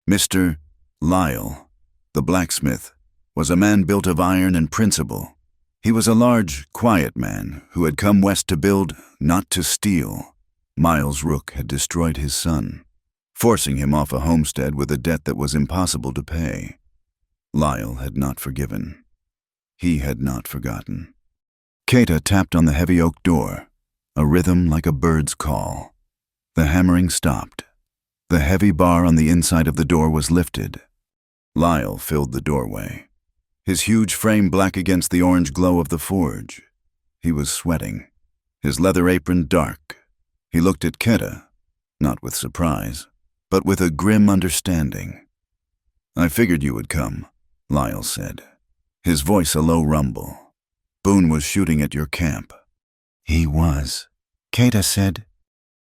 Mr. Lyle, the blacksmith, was a man built of iron and principle. He was a large, quiet man who had come west to build, not to steal. Miles Rook had destroyed his son, forcing him off a homestead with a debt that was impossible to pay. Lyle had not forgiven. He had not forgotten. Keta tapped on the heavy oak door, a rhythm like a bird's call. The hammering stopped. The heavy bar on the inside of the door was lifted. Lyle filled the doorway, his huge frame black against the orange glow of the forge. He was sweating, his leather apron dark. He looked at Keta, not with surprise, but with a grim understanding. "I figured you would come," Lyle said, his voice a low rumble. "Boone was shooting at your camp." "He was," Keta said.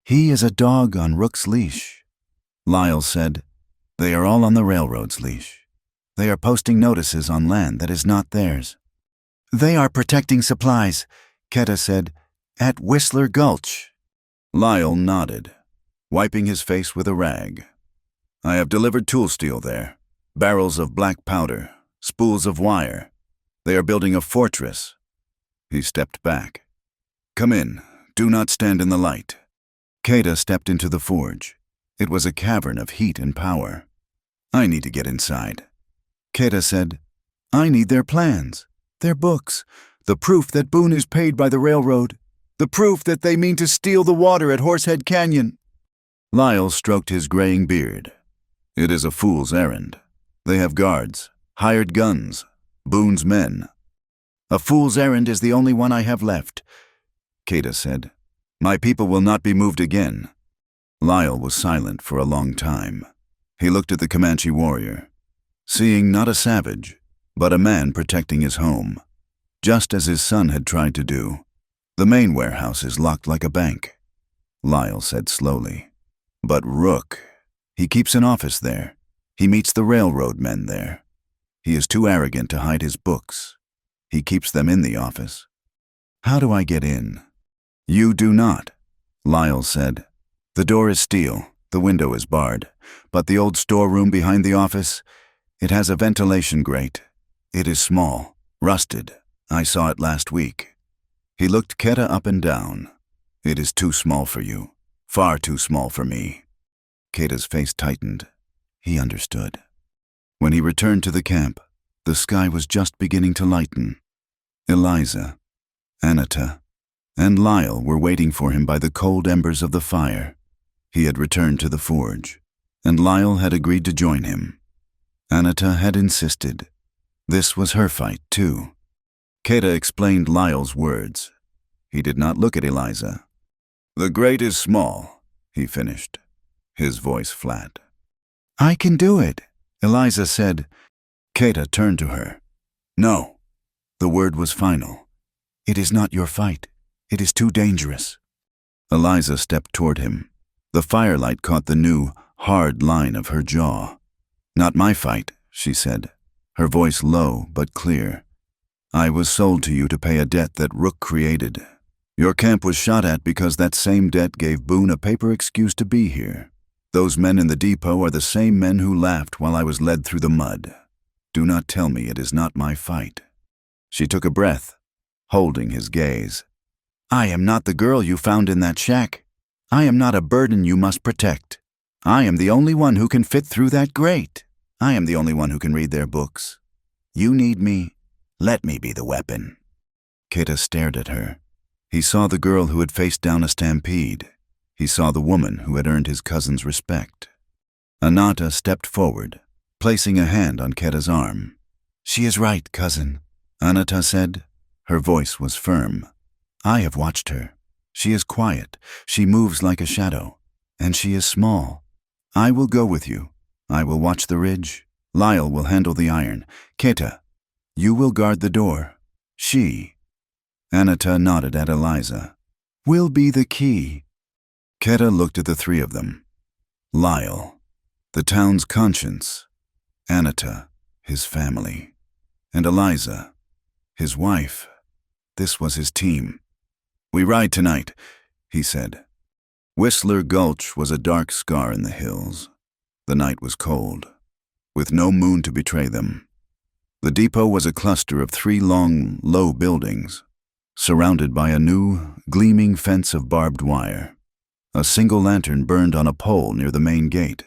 "He is a dog on Rook's leash." Lyle said, "They are all on the railroad's leash. They are posting notices on land that is not theirs." "They are protecting supplies," Keta said, "at Whistler Gulch." Lyle nodded, wiping his face with a rag. "I have delivered tool steel there, barrels of black powder, spools of wire. They are building a fortress. He stepped back. Come in. Do not stand in the light. Kata stepped into the forge. It was a cavern of heat and power. I need to get inside. Kata said, I need their plans, their books, the proof that Boone is paid by the railroad, the proof that they mean to steal the water at Horsehead Canyon. Lyle stroked his graying beard. It is a fool's errand. They have guards, hired guns, Boone's men. A fool's errand is the only one I have left, Kata said. My people will not be moved again. Lyle was silent for a long time. He looked at the Comanche warrior, seeing not a savage, but a man protecting his home, just as his son had tried to do. The main warehouse is locked like a bank, Lyle said slowly. But Rook, he keeps an office there. He meets the railroad men there. He is too arrogant to hide his books. He keeps them in the office. How do I get in? You do not, Lyle said. The door is steel, the window is barred, but the old storeroom behind the office, it has a ventilation grate. It is small, rusted. I saw it last week. He looked Keta up and down. It is too small for you, far too small for me. Keta's face tightened. He understood. When he returned to the camp, the sky was just beginning to lighten. Eliza, Anata, and Lyle were waiting for him by the cold embers of the fire. He had returned to the forge, and Lyle had agreed to join him. Anata had insisted. This was her fight, too. Keta explained Lyle's words. He did not look at Eliza. The grate is small, he finished, his voice flat. I can do it, Eliza said. Keta turned to her. No. The word was final. It is not your fight. It is too dangerous. Eliza stepped toward him. The firelight caught the new, hard line of her jaw. Not my fight, she said, her voice low but clear. I was sold to you to pay a debt that Rook created. Your camp was shot at because that same debt gave Boone a paper excuse to be here. Those men in the depot are the same men who laughed while I was led through the mud. Do not tell me it is not my fight. She took a breath, holding his gaze. I am not the girl you found in that shack. I am not a burden you must protect. I am the only one who can fit through that grate. I am the only one who can read their books. You need me. Let me be the weapon. Keta stared at her. He saw the girl who had faced down a stampede. He saw the woman who had earned his cousin's respect. Anata stepped forward, placing a hand on Keta's arm. She is right, cousin, Anata said. Her voice was firm. I have watched her. She is quiet. She moves like a shadow. And she is small. I will go with you. I will watch the ridge. Lyle will handle the iron. Keta, you will guard the door. She, Anata nodded at Eliza, will be the key. Keta looked at the three of them. Lyle, the town's conscience. Anata, his family. And Eliza, his wife. This was his team. We ride tonight, he said. Whistler Gulch was a dark scar in the hills. The night was cold, with no moon to betray them. The depot was a cluster of 3 long, low buildings, surrounded by a new, gleaming fence of barbed wire. A single lantern burned on a pole near the main gate.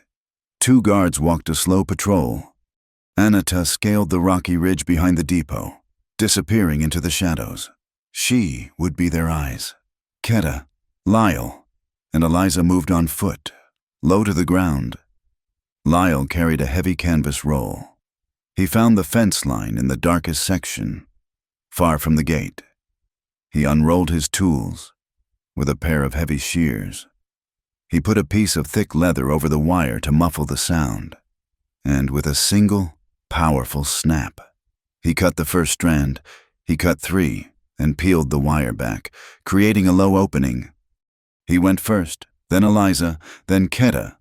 2 guards walked a slow patrol. Anata scaled the rocky ridge behind the depot, disappearing into the shadows. She would be their eyes. Keta, Lyle, and Eliza moved on foot, low to the ground. Lyle carried a heavy canvas roll. He found the fence line in the darkest section, far from the gate. He unrolled his tools with a pair of heavy shears. He put a piece of thick leather over the wire to muffle the sound, and with a single, powerful snap, he cut the first strand. He cut 3 and peeled the wire back, creating a low opening. He went first, then Eliza, then Keta.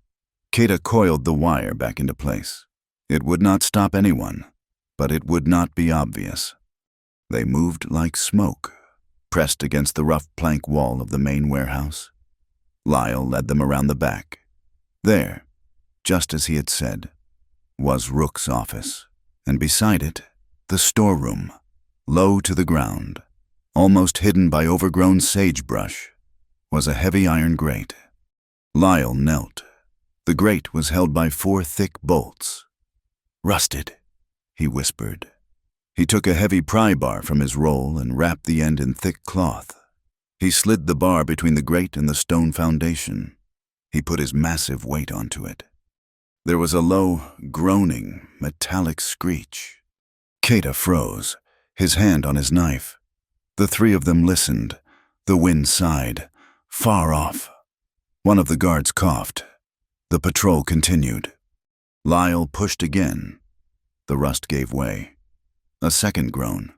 Keta coiled the wire back into place. It would not stop anyone, but it would not be obvious. They moved like smoke, pressed against the rough plank wall of the main warehouse. Lyle led them around the back. There, just as he had said, was Rook's office, and beside it, the storeroom. Low to the ground, almost hidden by overgrown sagebrush, was a heavy iron grate. Lyle knelt. The grate was held by 4 thick bolts. "Rusted," he whispered. He took a heavy pry bar from his roll and wrapped the end in thick cloth. He slid the bar between the grate and the stone foundation. He put his massive weight onto it. There was a low, groaning, metallic screech. Kata froze, his hand on his knife. The 3 of them listened. The wind sighed, far off. One of the guards coughed. The patrol continued. Lyle pushed again. The rust gave way. A second groan,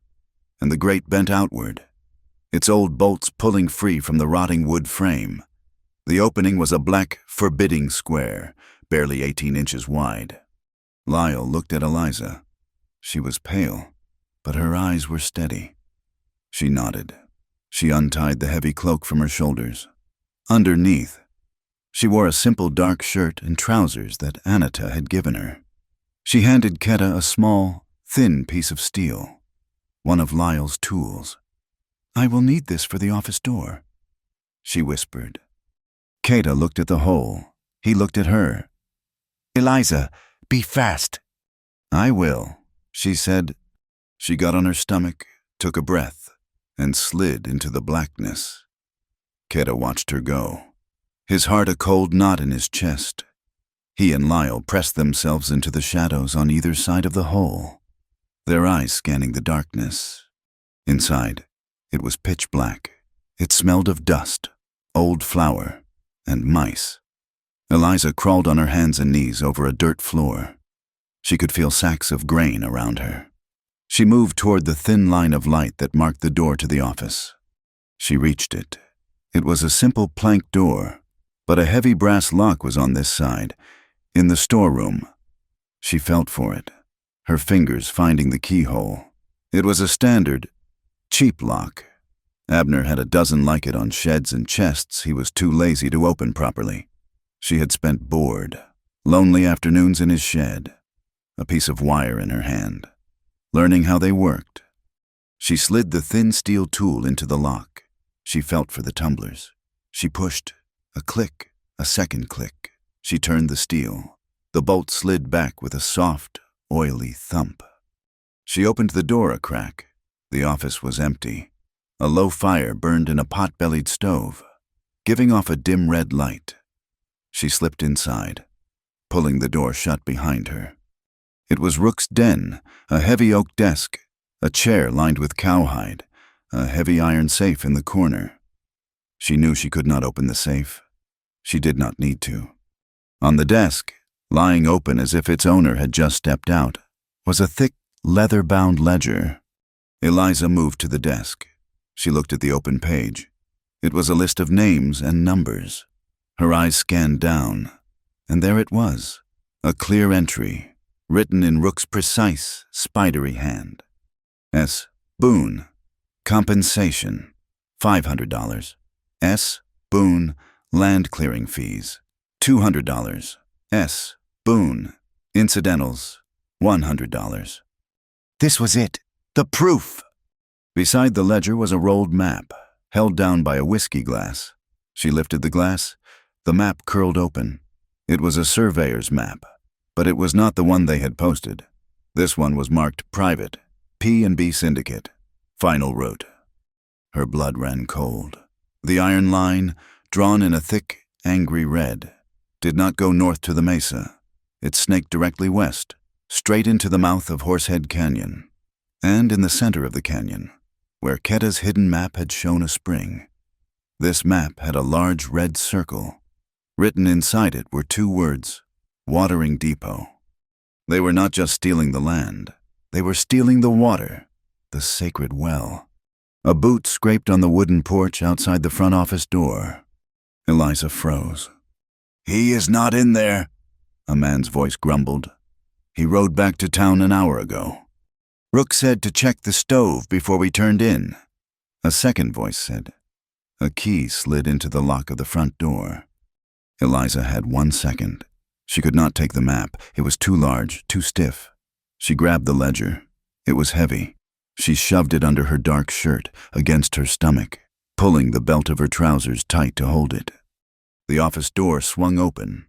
and the grate bent outward, its old bolts pulling free from the rotting wood frame. The opening was a black, forbidding square, barely 18 inches wide. Lyle looked at Eliza. She was pale, but her eyes were steady. She nodded. She untied the heavy cloak from her shoulders. Underneath, she wore a simple dark shirt and trousers that Anita had given her. She handed Keta a small, thin piece of steel, one of Lyle's tools. "I will need this for the office door," she whispered. Keta looked at the hole. He looked at her. "Eliza, be fast." "I will," she said. She got on her stomach, took a breath, and slid into the blackness. Keta watched her go, his heart a cold knot in his chest. He and Lyle pressed themselves into the shadows on either side of the hole, their eyes scanning the darkness. Inside, it was pitch black. It smelled of dust, old flour, and mice. Eliza crawled on her hands and knees over a dirt floor. She could feel sacks of grain around her. She moved toward the thin line of light that marked the door to the office. She reached it. It was a simple plank door, but a heavy brass lock was on this side, in the storeroom. She felt for it, her fingers finding the keyhole. It was a standard, cheap lock. Abner had a dozen like it on sheds and chests he was too lazy to open properly. She had spent bored, lonely afternoons in his shed, a piece of wire in her hand, learning how they worked. She slid the thin steel tool into the lock. She felt for the tumblers. She pushed. A click, a second click. She turned the steel. The bolt slid back with a soft, oily thump. She opened the door a crack. The office was empty. A low fire burned in a pot-bellied stove, giving off a dim red light. She slipped inside, pulling the door shut behind her. It was Rook's den, a heavy oak desk, a chair lined with cowhide, a heavy iron safe in the corner. She knew she could not open the safe. She did not need to. On the desk, lying open as if its owner had just stepped out, was a thick, leather-bound ledger. Eliza moved to the desk. She looked at the open page. It was a list of names and numbers. Her eyes scanned down, and there it was, a clear entry, written in Rook's precise, spidery hand. S. Boone. Compensation, $500. S. Boone. Land clearing fees, $200. S. Boone. Incidentals, $100. This was it. The proof! Beside the ledger was a rolled map, held down by a whiskey glass. She lifted the glass. The map curled open. It was a surveyor's map, but it was not the one they had posted. This one was marked Private, P&B Syndicate, Final Route. Her blood ran cold. The iron line, drawn in a thick, angry red, did not go north to the mesa. It snaked directly west, straight into the mouth of Horsehead Canyon. And in the center of the canyon, where Keta's hidden map had shown a spring, this map had a large red circle. Written inside it were 2 words, Watering Depot. They were not just stealing the land. They were stealing the water, the sacred well. A boot scraped on the wooden porch outside the front office door. Eliza froze. "He is not in there," a man's voice grumbled. "He rode back to town an hour ago. Rook said to check the stove before we turned in," a second voice said. A key slid into the lock of the front door. Eliza had 1 second. She could not take the map. It was too large, too stiff. She grabbed the ledger. It was heavy. She shoved it under her dark shirt, against her stomach, pulling the belt of her trousers tight to hold it. The office door swung open.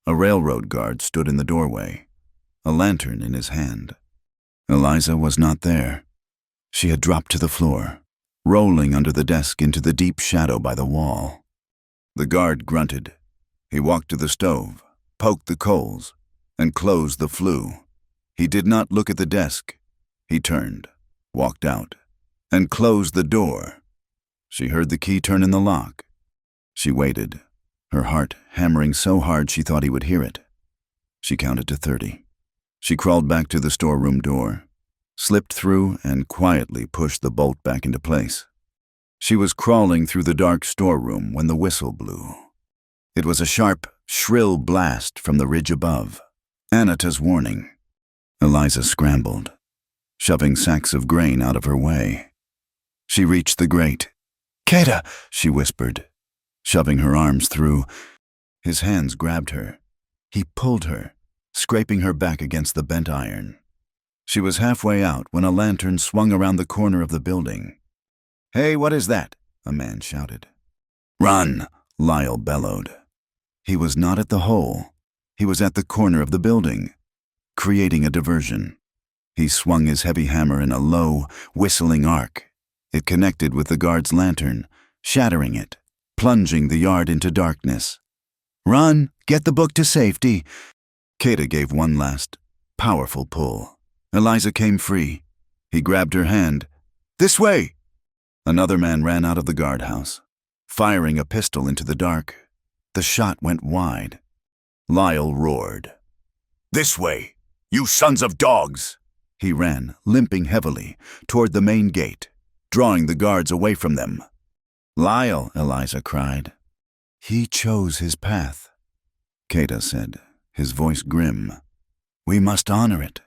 A railroad guard stood in the doorway, a lantern in his hand. Eliza was not there. She had dropped to the floor, rolling under the desk into the deep shadow by the wall. The guard grunted. He walked to the stove, poked the coals, and closed the flue. He did not look at the desk. He turned, walked out, and closed the door. She heard the key turn in the lock. She waited, her heart hammering so hard she thought he would hear it. She counted to 30. She crawled back to the storeroom door, slipped through, and quietly pushed the bolt back into place. She was crawling through the dark storeroom when the whistle blew. It was a sharp, shrill blast from the ridge above, Anata's warning. Eliza scrambled, shoving sacks of grain out of her way. She reached the grate. "Kata," she whispered, shoving her arms through. His hands grabbed her. He pulled her, scraping her back against the bent iron. She was halfway out when a lantern swung around the corner of the building. "Hey, what is that?" a man shouted. "Run!" Lyle bellowed. He was not at the hole. He was at the corner of the building, creating a diversion. He swung his heavy hammer in a low, whistling arc. It connected with the guard's lantern, shattering it, plunging the yard into darkness. "Run! Get the book to safety!" Kata gave one last, powerful pull. Eliza came free. He grabbed her hand. "This way!" Another man ran out of the guardhouse, firing a pistol into the dark. The shot went wide. Lyle roared. "This way, you sons of dogs!" He ran, limping heavily, toward the main gate, drawing the guards away from them. "Lyle," Eliza cried. "He chose his path," Kata said, his voice grim. "We must honor it."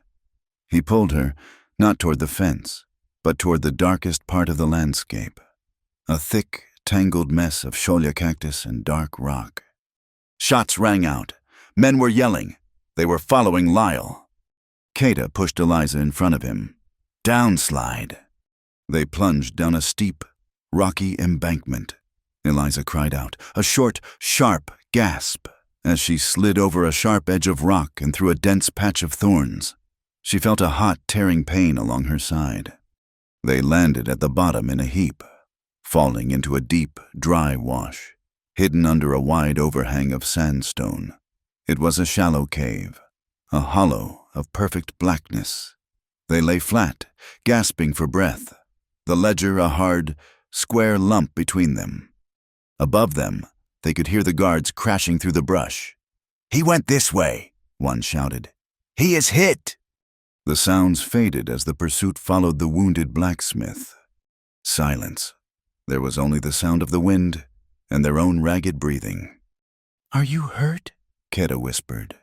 He pulled her, not toward the fence, but toward the darkest part of the landscape, a thick, tangled mess of shoya cactus and dark rock. Shots rang out. Men were yelling. They were following Lyle. Kata pushed Eliza in front of him. "Downslide." They plunged down a steep, rocky embankment. Eliza cried out, a short, sharp gasp, as she slid over a sharp edge of rock and through a dense patch of thorns. She felt a hot, tearing pain along her side. They landed at the bottom in a heap, falling into a deep, dry wash, hidden under a wide overhang of sandstone. It was a shallow cave, a hollow of perfect blackness. They lay flat, gasping for breath, the ledger a hard, square lump between them. Above them, they could hear the guards crashing through the brush. "He went this way," one shouted. "He is hit!" The sounds faded as the pursuit followed the wounded blacksmith. Silence. There was only the sound of the wind and their own ragged breathing. "Are you hurt?" Kata whispered.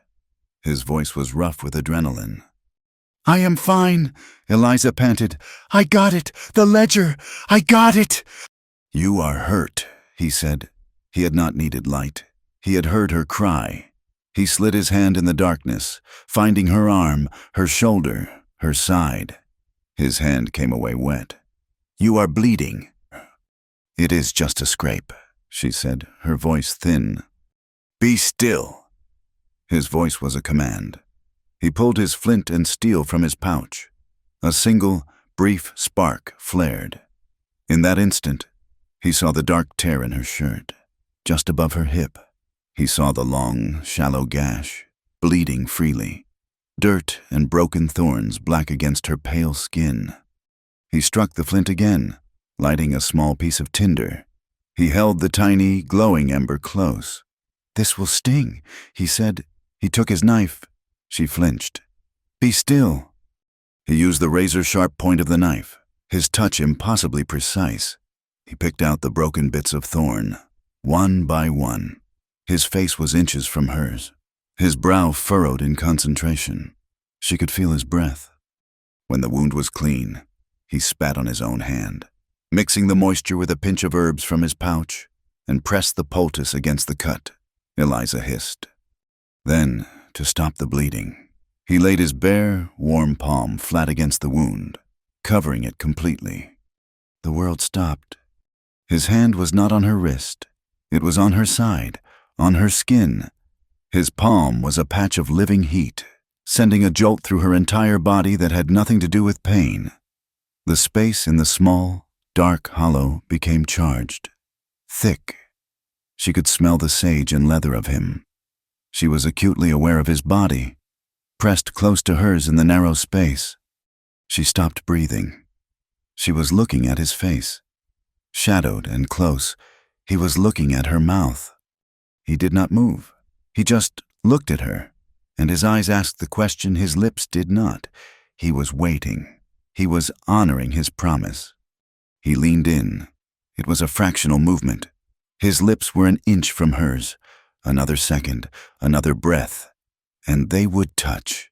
His voice was rough with adrenaline. "I am fine," Eliza panted. "I got it! The ledger! I got it!" "You are hurt," he said. He had not needed light. He had heard her cry. He slid his hand in the darkness, finding her arm, her shoulder, her side. His hand came away wet. "You are bleeding." "It is just a scrape," she said, her voice thin. "Be still." His voice was a command. He pulled his flint and steel from his pouch. A single, brief spark flared. In that instant, he saw the dark tear in her shirt, just above her hip. He saw the long, shallow gash, bleeding freely, dirt and broken thorns black against her pale skin. He struck the flint again, lighting a small piece of tinder. He held the tiny, glowing ember close. "This will sting," he said. He took his knife. She flinched. "Be still." He used the razor-sharp point of the knife, his touch impossibly precise. He picked out the broken bits of thorn, one by one. His face was inches from hers, his brow furrowed in concentration. She could feel his breath. When the wound was clean, he spat on his own hand, mixing the moisture with a pinch of herbs from his pouch, and pressed the poultice against the cut. Eliza hissed. Then, to stop the bleeding, he laid his bare, warm palm flat against the wound, covering it completely. The world stopped. His hand was not on her wrist. It was on her side, on her skin. His palm was a patch of living heat, sending a jolt through her entire body that had nothing to do with pain. The space in the small, dark hollow became charged, thick. She could smell the sage and leather of him. She was acutely aware of his body, pressed close to hers in the narrow space. She stopped breathing. She was looking at his face. Shadowed and close, he was looking at her mouth. He did not move. He just looked at her, and his eyes asked the question his lips did not. He was waiting. He was honoring his promise. He leaned in. It was a fractional movement. His lips were an inch from hers. Another second, another breath, and they would touch.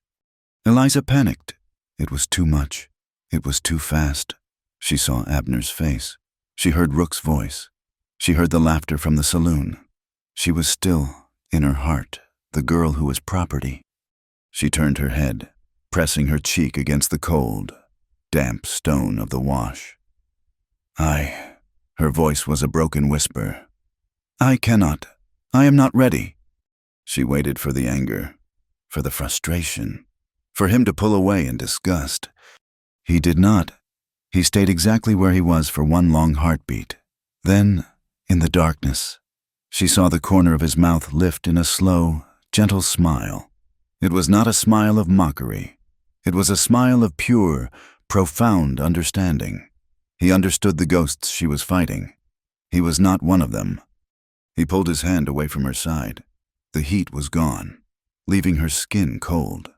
Eliza panicked. It was too much. It was too fast. She saw Abner's face. She heard Rook's voice. She heard the laughter from the saloon. She was still, in her heart, the girl who was property. She turned her head, pressing her cheek against the cold, damp stone of the wash. Her voice was a broken whisper. I cannot. I am not ready. She waited for the anger, for the frustration, for him to pull away in disgust. He did not. He stayed exactly where he was for one long heartbeat. Then, in the darkness, she saw the corner of his mouth lift in a slow, gentle smile. It was not a smile of mockery. It was a smile of pure, profound understanding. He understood the ghosts she was fighting. He was not one of them. He pulled his hand away from her side. The heat was gone, leaving her skin cold.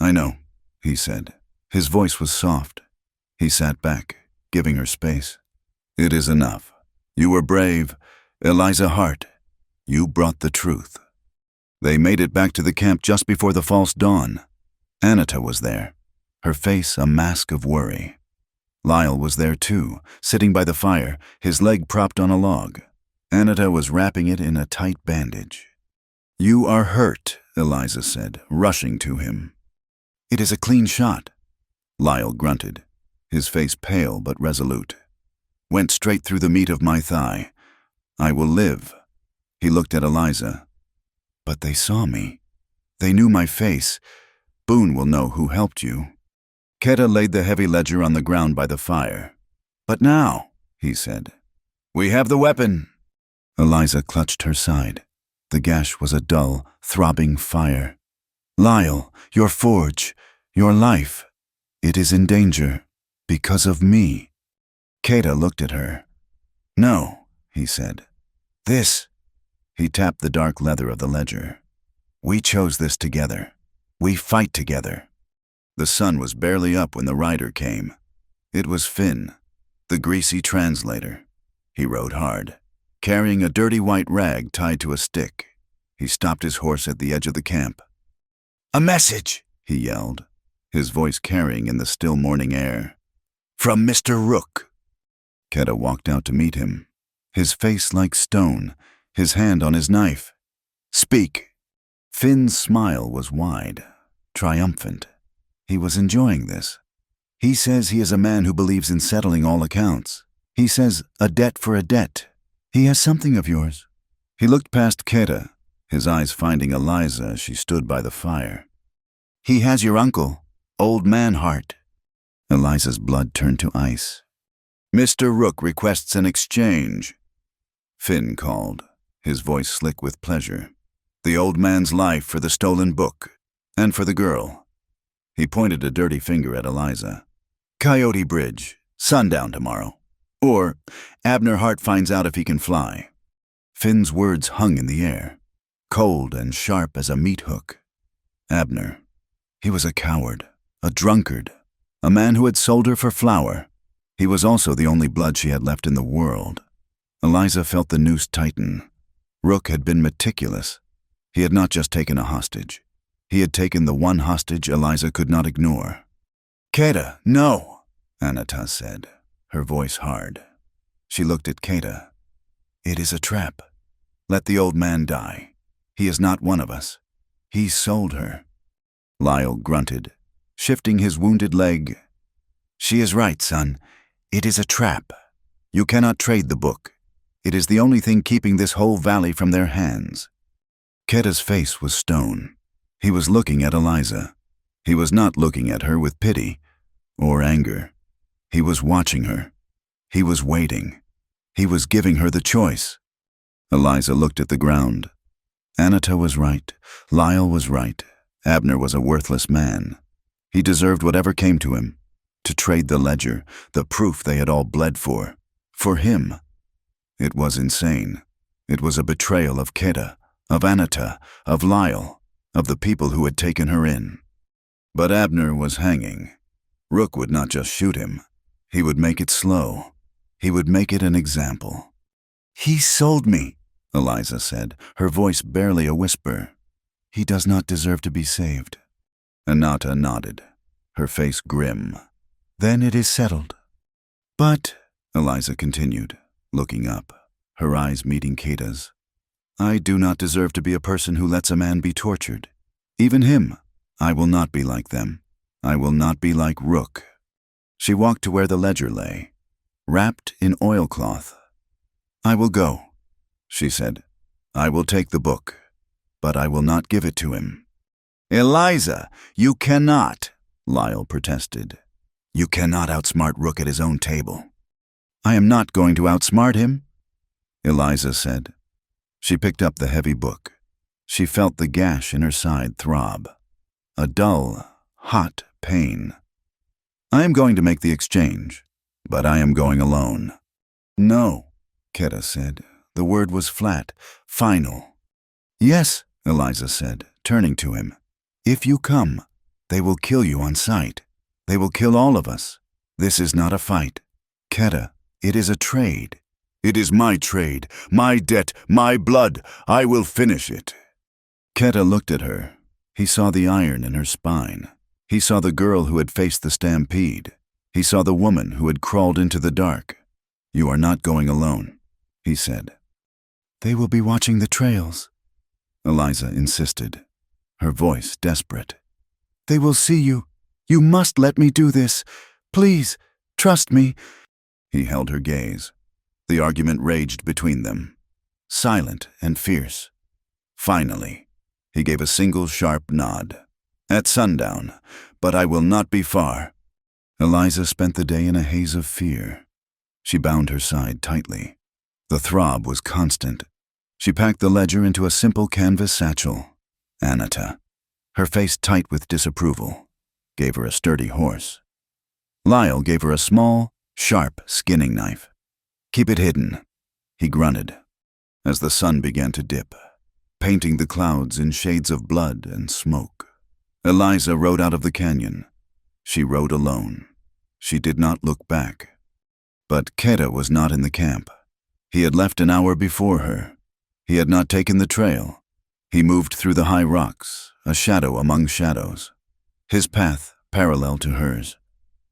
I know, he said. His voice was soft. He sat back, giving her space. It is enough. You were brave, Eliza Hart. You brought the truth. They made it back to the camp just before the false dawn. Anita was there, her face a mask of worry. Lyle was there too, sitting by the fire, his leg propped on a log. Anita was wrapping it in a tight bandage. You are hurt, Eliza said, rushing to him. It is a clean shot. Lyle grunted, his face pale but resolute. Went straight through the meat of my thigh. I will live. He looked at Eliza. But they saw me. They knew my face. Boone will know who helped you. Keta laid the heavy ledger on the ground by the fire. But now, he said, we have the weapon. Eliza clutched her side. The gash was a dull, throbbing fire. Lyle, your forge, your life, it is in danger because of me. Keta looked at her. No, he said. This. He tapped the dark leather of the ledger. We chose this together. We fight together. The sun was barely up when the rider came. It was Finn, the greasy translator. He rode hard, carrying a dirty white rag tied to a stick. He stopped his horse at the edge of the camp. A message, he yelled, his voice carrying in the still morning air. From Mr. Rook. Keta walked out to meet him, his face like stone, his hand on his knife. Speak. Finn's smile was wide, triumphant. He was enjoying this. He says he is a man who believes in settling all accounts. He says a debt for a debt. He has something of yours. He looked past Keta, his eyes finding Eliza as she stood by the fire. He has your uncle, Old Man Hart. Eliza's blood turned to ice. Mr. Rook requests an exchange. Finn called, his voice slick with pleasure. The old man's life for the stolen book, and for the girl. He pointed a dirty finger at Eliza. Coyote Bridge, sundown tomorrow. Or, Abner Hart finds out if he can fly. Finn's words hung in the air, cold and sharp as a meat hook. Abner. He was a coward, a drunkard, a man who had sold her for flour. He was also the only blood she had left in the world. Eliza felt the noose tighten. Rook had been meticulous. He had not just taken a hostage. He had taken the one hostage Eliza could not ignore. Keta, no, Anita said, her voice hard. She looked at Keta. It is a trap. Let the old man die. He is not one of us. He sold her. Lyle grunted, shifting his wounded leg. She is right, son. It is a trap. You cannot trade the book. It is the only thing keeping this whole valley from their hands. Keda's face was stone. He was looking at Eliza. He was not looking at her with pity or anger. He was watching her. He was waiting. He was giving her the choice. Eliza looked at the ground. Anata was right. Lyle was right. Abner was a worthless man. He deserved whatever came to him. To trade the ledger, the proof they had all bled for him. It was insane. It was a betrayal of Keda, of Anata, of Lyle, of the people who had taken her in. But Abner was hanging. Rook would not just shoot him. He would make it slow. He would make it an example. "He sold me," Eliza said, her voice barely a whisper. "He does not deserve to be saved." Anata nodded, her face grim. "Then it is settled." "But," Eliza continued, looking up, her eyes meeting Keda's, "I do not deserve to be a person who lets a man be tortured. Even him. I will not be like them. I will not be like Rook." She walked to where the ledger lay, wrapped in oilcloth. "I will go," she said. "I will take the book, but I will not give it to him." "Eliza, you cannot," Lyle protested. "You cannot outsmart Rook at his own table." "I am not going to outsmart him," Eliza said. She picked up the heavy book. She felt the gash in her side throb. A dull, hot pain. "I am going to make the exchange, but I am going alone." "No," Keda said. The word was flat, final. "Yes," Eliza said, turning to him. "If you come, they will kill you on sight. They will kill all of us. This is not a fight. Keda, it is a trade." "It is my trade, my debt, my blood. I will finish it." Keda looked at her. He saw the iron in her spine. He saw the girl who had faced the stampede. He saw the woman who had crawled into the dark. "You are not going alone," he said. "They will be watching the trails," Eliza insisted, her voice desperate. "They will see you. You must let me do this. Please, trust me." He held her gaze. The argument raged between them, silent and fierce. Finally, he gave a single sharp nod. "At sundown, but I will not be far." Eliza spent the day in a haze of fear. She bound her side tightly. The throb was constant. She packed the ledger into a simple canvas satchel. Anata, her face tight with disapproval, gave her a sturdy horse. Lyle gave her a small, sharp skinning knife. "Keep it hidden," he grunted, as the sun began to dip, painting the clouds in shades of blood and smoke. Eliza rode out of the canyon. She rode alone. She did not look back. But Keda was not in the camp. He had left an hour before her. He had not taken the trail. He moved through the high rocks, a shadow among shadows, his path parallel to hers,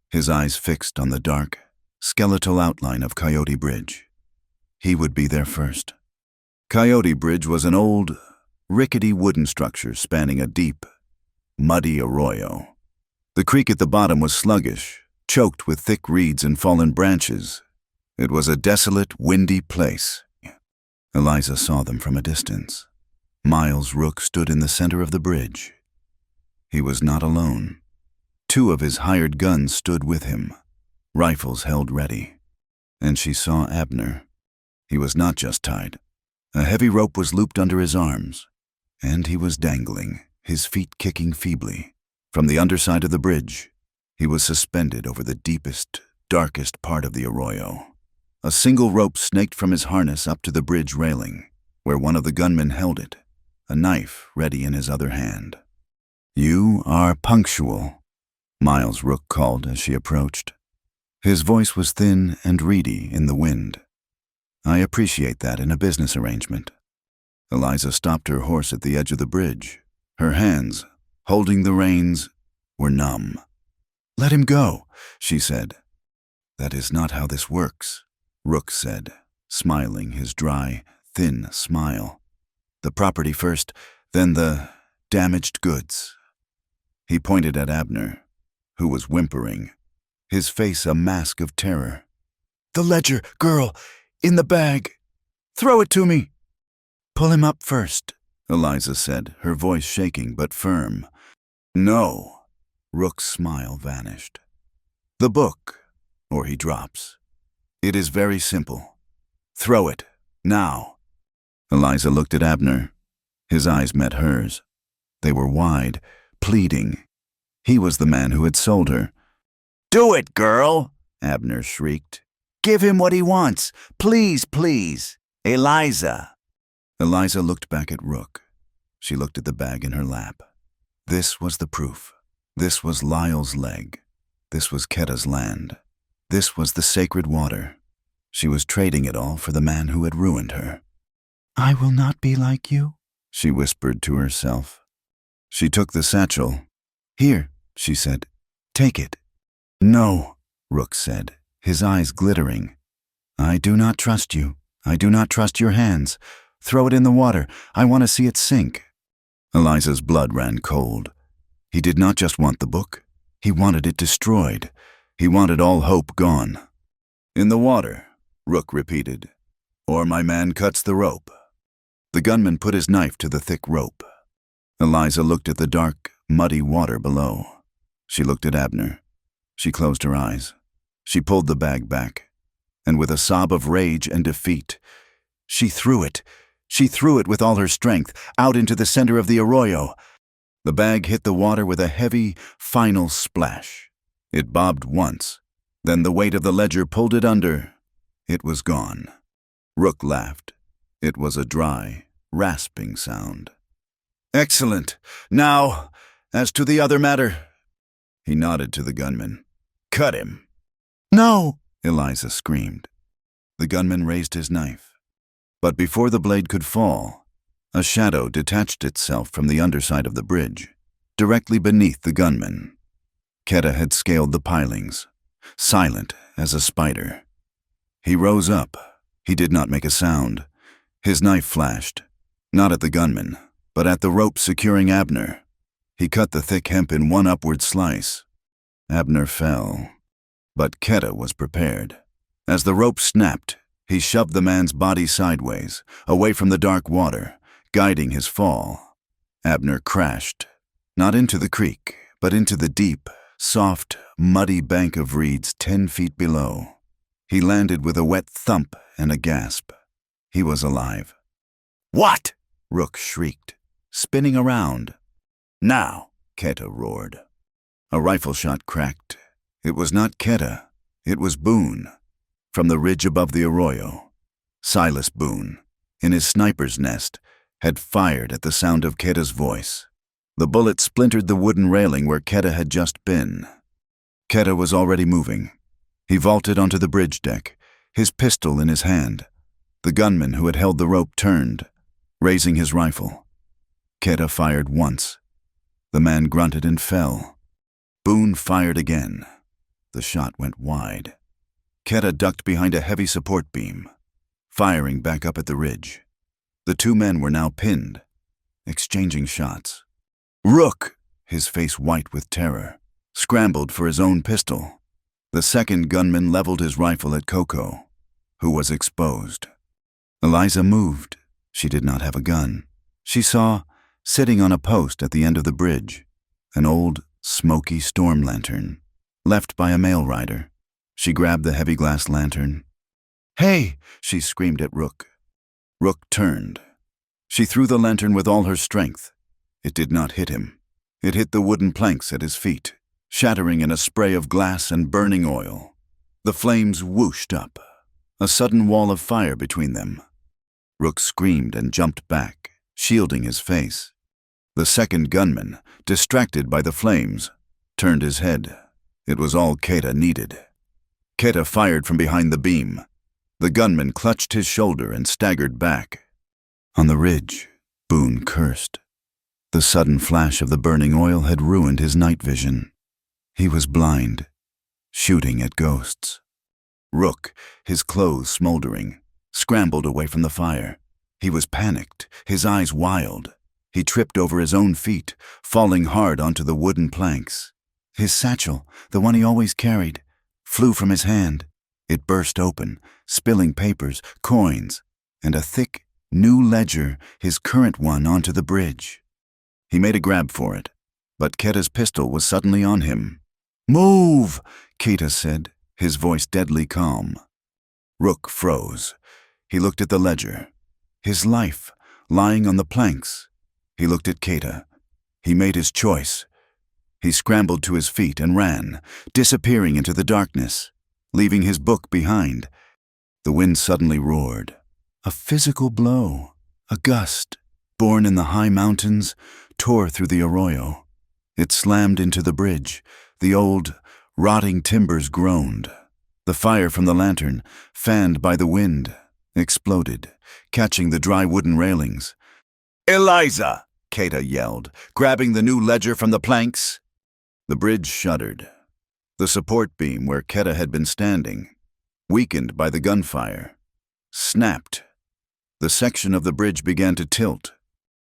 his eyes fixed on the dark, skeletal outline of Coyote Bridge. He would be there first. Coyote Bridge was an old, rickety wooden structure spanning a deep, muddy arroyo. The creek at the bottom was sluggish, choked with thick reeds and fallen branches. It was a desolate, windy place. Eliza saw them from a distance. Miles Rook stood in the center of the bridge. He was not alone. 2 of his hired guns stood with him, rifles held ready. And she saw Abner. He was not just tied. A heavy rope was looped under his arms, and he was dangling, his feet kicking feebly. From the underside of the bridge, he was suspended over the deepest, darkest part of the arroyo. A single rope snaked from his harness up to the bridge railing, where one of the gunmen held it, a knife ready in his other hand. "You are punctual," Miles Rook called as she approached. His voice was thin and reedy in the wind. "I appreciate that in a business arrangement." Eliza stopped her horse at the edge of the bridge. Her hands, holding the reins, were numb. "Let him go," she said. "That is not how this works," Rook said, smiling his dry, thin smile. "The property first, then the damaged goods." He pointed at Abner, who was whimpering. his face a mask of terror. "The ledger, girl, in the bag. Throw it to me." "Pull him up first," Eliza said, her voice shaking but firm. "No." Rook's smile vanished. "The book, or he drops. It is very simple. Throw it, now." Eliza looked at Abner. His eyes met hers. They were wide, pleading. He was the man who had sold her. "Do it, girl," Abner shrieked. "Give him what he wants. Please, please. Eliza." Eliza looked back at Rook. She looked at the bag in her lap. This was the proof. This was Lyle's leg. This was Ketta's land. This was the sacred water. She was trading it all for the man who had ruined her. "I will not be like you," she whispered to herself. She took the satchel. "Here," she said. "Take it." "No," Rook said, his eyes glittering. "I do not trust you. I do not trust your hands. Throw it in the water. I want to see it sink." Eliza's blood ran cold. He did not just want the book. He wanted it destroyed. He wanted all hope gone. "In the water," Rook repeated, "or my man cuts the rope." The gunman put his knife to the thick rope. Eliza looked at the dark, muddy water below. She looked at Abner. She closed her eyes. She pulled the bag back, and with a sob of rage and defeat, she threw it. She threw it with all her strength, out into the center of the arroyo. The bag hit the water with a heavy, final splash. It bobbed once. Then the weight of the ledger pulled it under. It was gone. Rook laughed. It was a dry, rasping sound. "Excellent. Now, as to the other matter." He nodded to the gunman. "Cut him." "No!" Eliza screamed. The gunman raised his knife. But before the blade could fall, a shadow detached itself from the underside of the bridge, directly beneath the gunman. Ketta had scaled the pilings, silent as a spider. He rose up. He did not make a sound. His knife flashed, not at the gunman, but at the rope securing Abner. He cut the thick hemp in one upward slice. Abner fell, but Ketta was prepared. As the rope snapped, he shoved the man's body sideways, away from the dark water, guiding his fall. Abner crashed, not into the creek, but into the deep, soft, muddy bank of reeds 10 feet below. He landed with a wet thump and a gasp. He was alive. "What?" Rook shrieked, spinning around. "Now," Ketta roared. A rifle shot cracked. It was not Ketta. It was Boone. From the ridge above the arroyo, Silas Boone, in his sniper's nest, had fired at the sound of Ketta's voice. The bullet splintered the wooden railing where Ketta had just been. Ketta was already moving. He vaulted onto the bridge deck, his pistol in his hand. The gunman who had held the rope turned, raising his rifle. Ketta fired once. The man grunted and fell. Boone fired again. The shot went wide. Ketta ducked behind a heavy support beam, firing back up at the ridge. The two men were now pinned, exchanging shots. Rook, his face white with terror, scrambled for his own pistol. The second gunman leveled his rifle at Coco, who was exposed. Eliza moved. She did not have a gun. She saw, sitting on a post at the end of the bridge, an old, smoky storm lantern, left by a mail rider. She grabbed the heavy glass lantern. "Hey!" she screamed at Rook. Rook turned. She threw the lantern with all her strength. It did not hit him. It hit the wooden planks at his feet, shattering in a spray of glass and burning oil. The flames whooshed up, a sudden wall of fire between them. Rook screamed and jumped back, shielding his face. The second gunman, distracted by the flames, turned his head. It was all Ketta needed. Ketta fired from behind the beam. The gunman clutched his shoulder and staggered back. On the ridge, Boone cursed. The sudden flash of the burning oil had ruined his night vision. He was blind, shooting at ghosts. Rook, his clothes smoldering, scrambled away from the fire. He was panicked, his eyes wild. He tripped over his own feet, falling hard onto the wooden planks. His satchel, the one he always carried, flew from his hand. It burst open, spilling papers, coins, and a thick, new ledger, his current one, onto the bridge. He made a grab for it, but Keta's pistol was suddenly on him. "Move!" Keta said, his voice deadly calm. Rook froze. He looked at the ledger. His life, lying on the planks. He looked at Keta. He made his choice. He scrambled to his feet and ran, disappearing into the darkness, leaving his book behind. The wind suddenly roared. A physical blow, a gust, born in the high mountains, tore through the arroyo. It slammed into the bridge. The old, rotting timbers groaned. The fire from the lantern, fanned by the wind, exploded, catching the dry wooden railings. "Eliza!" Keta yelled, grabbing the new ledger from the planks. The bridge shuddered. The support beam where Keta had been standing, weakened by the gunfire, snapped. The section of the bridge began to tilt.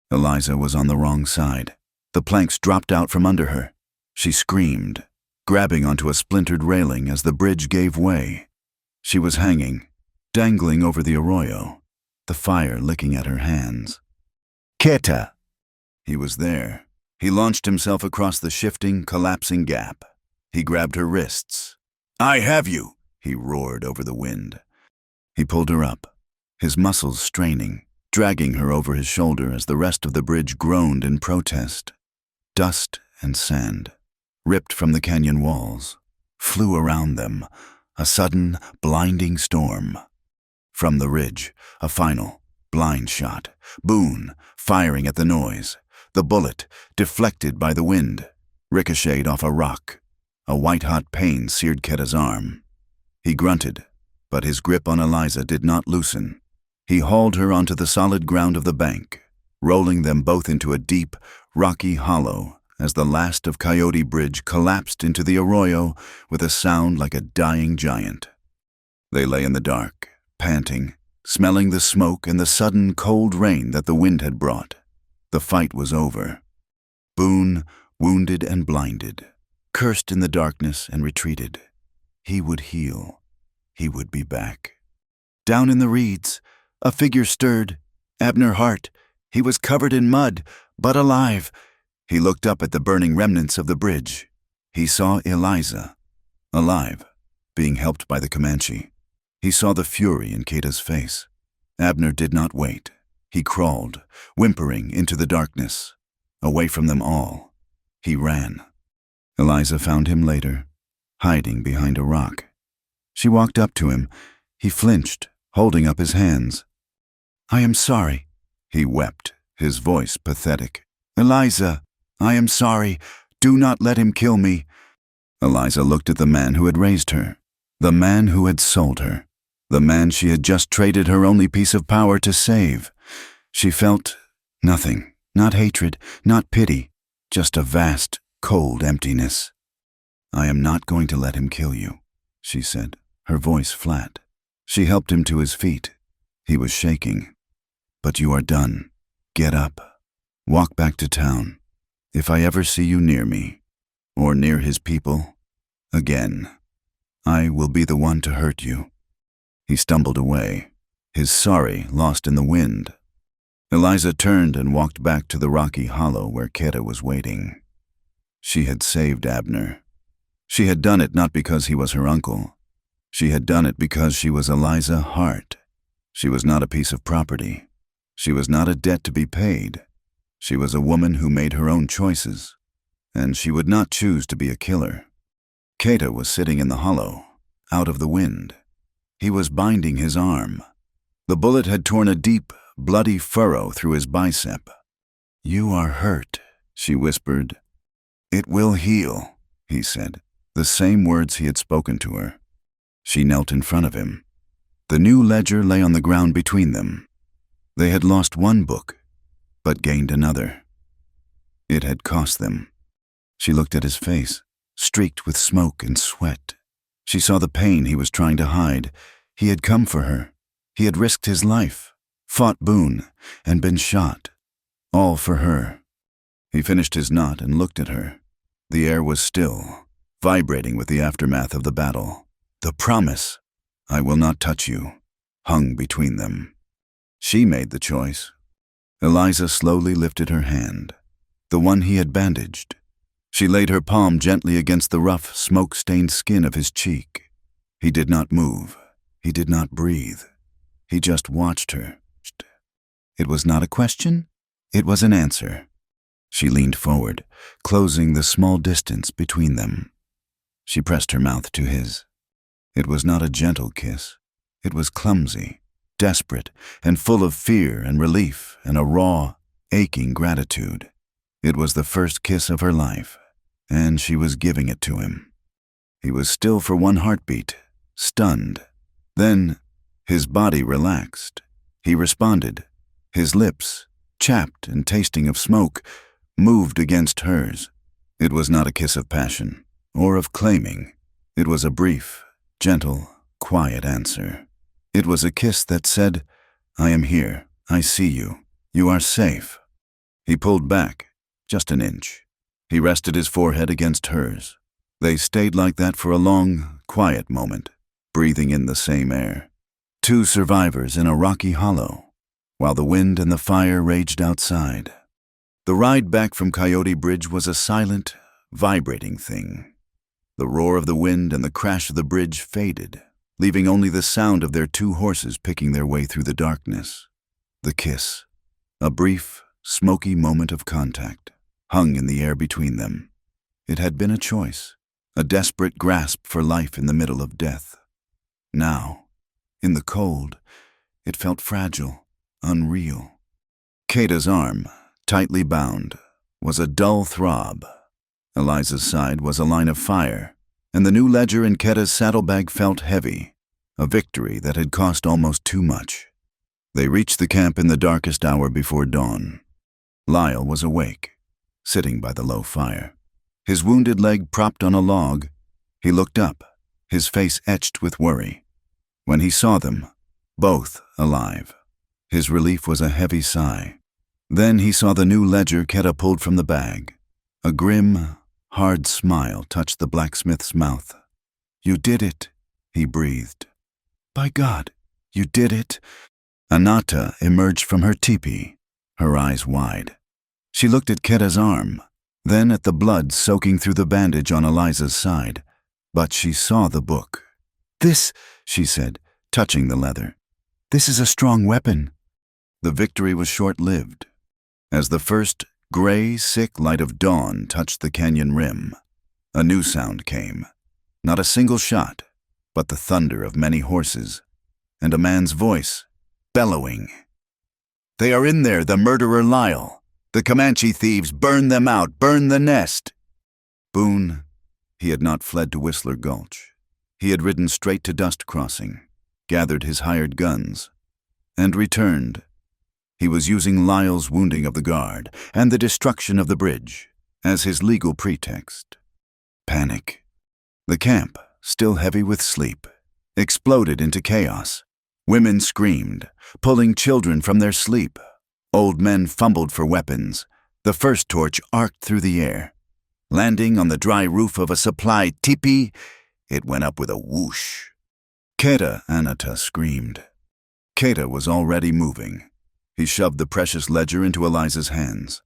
Eliza was on the wrong side. The planks dropped out from under her. She screamed, grabbing onto a splintered railing as the bridge gave way. She was hanging, dangling over the arroyo, the fire licking at her hands. "Keta!" He was there. He launched himself across the shifting, collapsing gap. He grabbed her wrists. "I have you!" he roared over the wind. He pulled her up, his muscles straining, dragging her over his shoulder as the rest of the bridge groaned in protest. Dust and sand, ripped from the canyon walls, flew around them, a sudden, blinding storm. From the ridge, a final, blind shot, Boone firing at the noise. The bullet, deflected by the wind, ricocheted off a rock. A white-hot pain seared Keta's arm. He grunted, but his grip on Eliza did not loosen. He hauled her onto the solid ground of the bank, rolling them both into a deep, rocky hollow as the last of Coyote Bridge collapsed into the arroyo with a sound like a dying giant. They lay in the dark, panting, smelling the smoke and the sudden cold rain that the wind had brought. The fight was over. Boone, wounded and blinded, cursed in the darkness and retreated. He would heal. He would be back. Down in the reeds, a figure stirred. Abner Hart. He was covered in mud, but alive. He looked up at the burning remnants of the bridge. He saw Eliza, alive, being helped by the Comanche. He saw the fury in Keta's face. Abner did not wait. He crawled, whimpering, into the darkness, away from them all. He ran. Eliza found him later, hiding behind a rock. She walked up to him. He flinched, holding up his hands. "I am sorry," he wept, his voice pathetic. "Eliza, I am sorry. Do not let him kill me." Eliza looked at the man who had raised her, the man who had sold her, the man she had just traded her only piece of power to save. She felt nothing, not hatred, not pity, just a vast, cold emptiness. "I am not going to let him kill you," she said, her voice flat. She helped him to his feet. He was shaking. "But you are done. Get up. Walk back to town. If I ever see you near me, or near his people, again, I will be the one to hurt you." He stumbled away, his sorry lost in the wind. Eliza turned and walked back to the rocky hollow where Keta was waiting. She had saved Abner. She had done it not because he was her uncle. She had done it because she was Eliza Hart. She was not a piece of property. She was not a debt to be paid. She was a woman who made her own choices, and she would not choose to be a killer. Keta was sitting in the hollow, out of the wind. He was binding his arm. The bullet had torn a deep, bloody furrow through his bicep. "You are hurt," she whispered. "It will heal," he said, the same words he had spoken to her. She knelt in front of him. The new ledger lay on the ground between them. They had lost one book, but gained another. It had cost them. She looked at his face, streaked with smoke and sweat. She saw the pain he was trying to hide. He had come for her. He had risked his life, fought Boone, and been shot. All for her. He finished his knot and looked at her. The air was still, vibrating with the aftermath of the battle. The promise, "I will not touch you," hung between them. She made the choice. Eliza slowly lifted her hand, the one he had bandaged. She laid her palm gently against the rough, smoke-stained skin of his cheek. He did not move. He did not breathe. He just watched her. It was not a question. It was an answer. She leaned forward, closing the small distance between them. She pressed her mouth to his. It was not a gentle kiss. It was clumsy, desperate, and full of fear and relief and a raw, aching gratitude. It was the first kiss of her life, and she was giving it to him. He was still for one heartbeat, stunned. Then, his body relaxed. He responded. His lips, chapped and tasting of smoke, moved against hers. It was not a kiss of passion, or of claiming. It was a brief, gentle, quiet answer. It was a kiss that said, "I am here. I see you. You are safe." He pulled back, just an inch. He rested his forehead against hers. They stayed like that for a long, quiet moment, breathing in the same air. Two survivors in a rocky hollow, while the wind and the fire raged outside. The ride back from Coyote Bridge was a silent, vibrating thing. The roar of the wind and the crash of the bridge faded, leaving only the sound of their two horses picking their way through the darkness. The kiss, a brief, smoky moment of contact, hung in the air between them. It had been a choice, a desperate grasp for life in the middle of death. Now, in the cold, it felt fragile, unreal. Kata's arm, tightly bound, was a dull throb. Eliza's side was a line of fire, and the new ledger in Keta's saddlebag felt heavy, a victory that had cost almost too much. They reached the camp in the darkest hour before dawn. Lyle was awake, sitting by the low fire. His wounded leg propped on a log, he looked up, his face etched with worry. When he saw them, both alive, his relief was a heavy sigh. Then he saw the new ledger Keta pulled from the bag. A grim, hard smile touched the blacksmith's mouth. "You did it," he breathed. "By God, you did it." Anata emerged from her teepee, her eyes wide. She looked at Keta's arm, then at the blood soaking through the bandage on Eliza's side. But she saw the book. "This," she said, touching the leather. "This is a strong weapon." The victory was short-lived. As the first gray, sick light of dawn touched the canyon rim, a new sound came. Not a single shot, but the thunder of many horses, and a man's voice, bellowing. "They are in there, the murderer Lyle. The Comanche thieves, burn them out, burn the nest." Boone, he had not fled to Whistler Gulch. He had ridden straight to Dust Crossing, gathered his hired guns, and returned. He was using Lyle's wounding of the guard and the destruction of the bridge as his legal pretext. Panic. The camp, still heavy with sleep, exploded into chaos. Women screamed, pulling children from their sleep. Old men fumbled for weapons. The first torch arced through the air. Landing on the dry roof of a supply teepee, it went up with a whoosh. Keta Anata screamed. Keta was already moving. He shoved the precious ledger into Eliza's hands.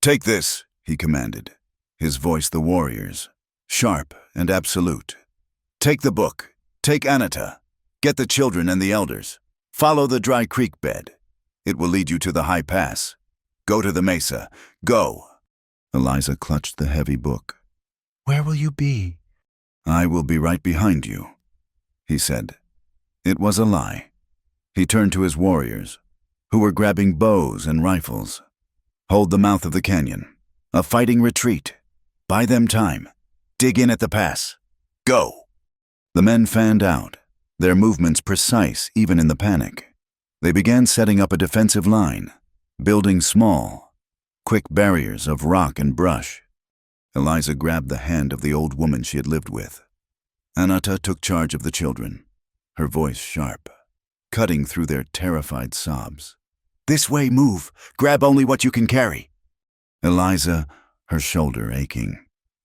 "Take this," he commanded, his voice the warrior's, sharp and absolute. "Take the book. Take Anata. Get the children and the elders. Follow the dry creek bed. It will lead you to the high pass. Go to the mesa. Go." Eliza clutched the heavy book. "Where will you be?" "I will be right behind you," he said. It was a lie. He turned to his warriors, who were grabbing bows and rifles. "Hold the mouth of the canyon. A fighting retreat. Buy them time. Dig in at the pass. Go." The men fanned out, their movements precise even in the panic. They began setting up a defensive line, building small, quick barriers of rock and brush. Eliza grabbed the hand of the old woman she had lived with. Anata took charge of the children, her voice sharp, cutting through their terrified sobs. "This way, move. Grab only what you can carry." Eliza, her shoulder aching,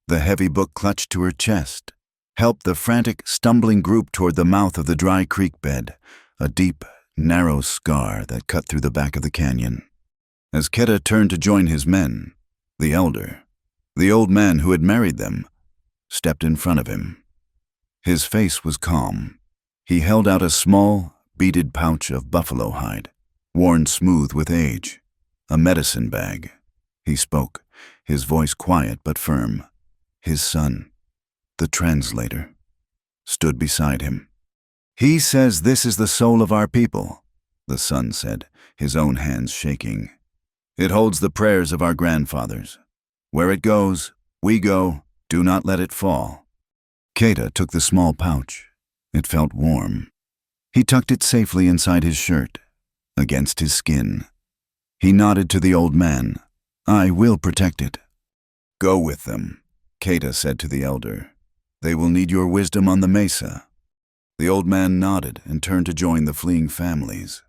The heavy book clutched to her chest, helped the frantic, stumbling group toward the mouth of the dry creek bed, a deep, narrow scar that cut through the back of the canyon. As Keta turned to join his men, the elder, the old man who had married them, stepped in front of him. His face was calm. He held out a small, beaded pouch of buffalo hide, worn smooth with age, a medicine bag. He spoke, his voice quiet but firm. His son, the translator, stood beside him. "He says this is the soul of our people," the son said, his own hands shaking. "It holds the prayers of our grandfathers. Where it goes, we go. Do not let it fall." Keta took the small pouch. It felt warm. He tucked it safely inside his shirt, against his skin. He nodded to the old man. "I will protect it." "Go with them," Keta said to the elder. "They will need your wisdom on the mesa." The old man nodded and turned to join the fleeing families.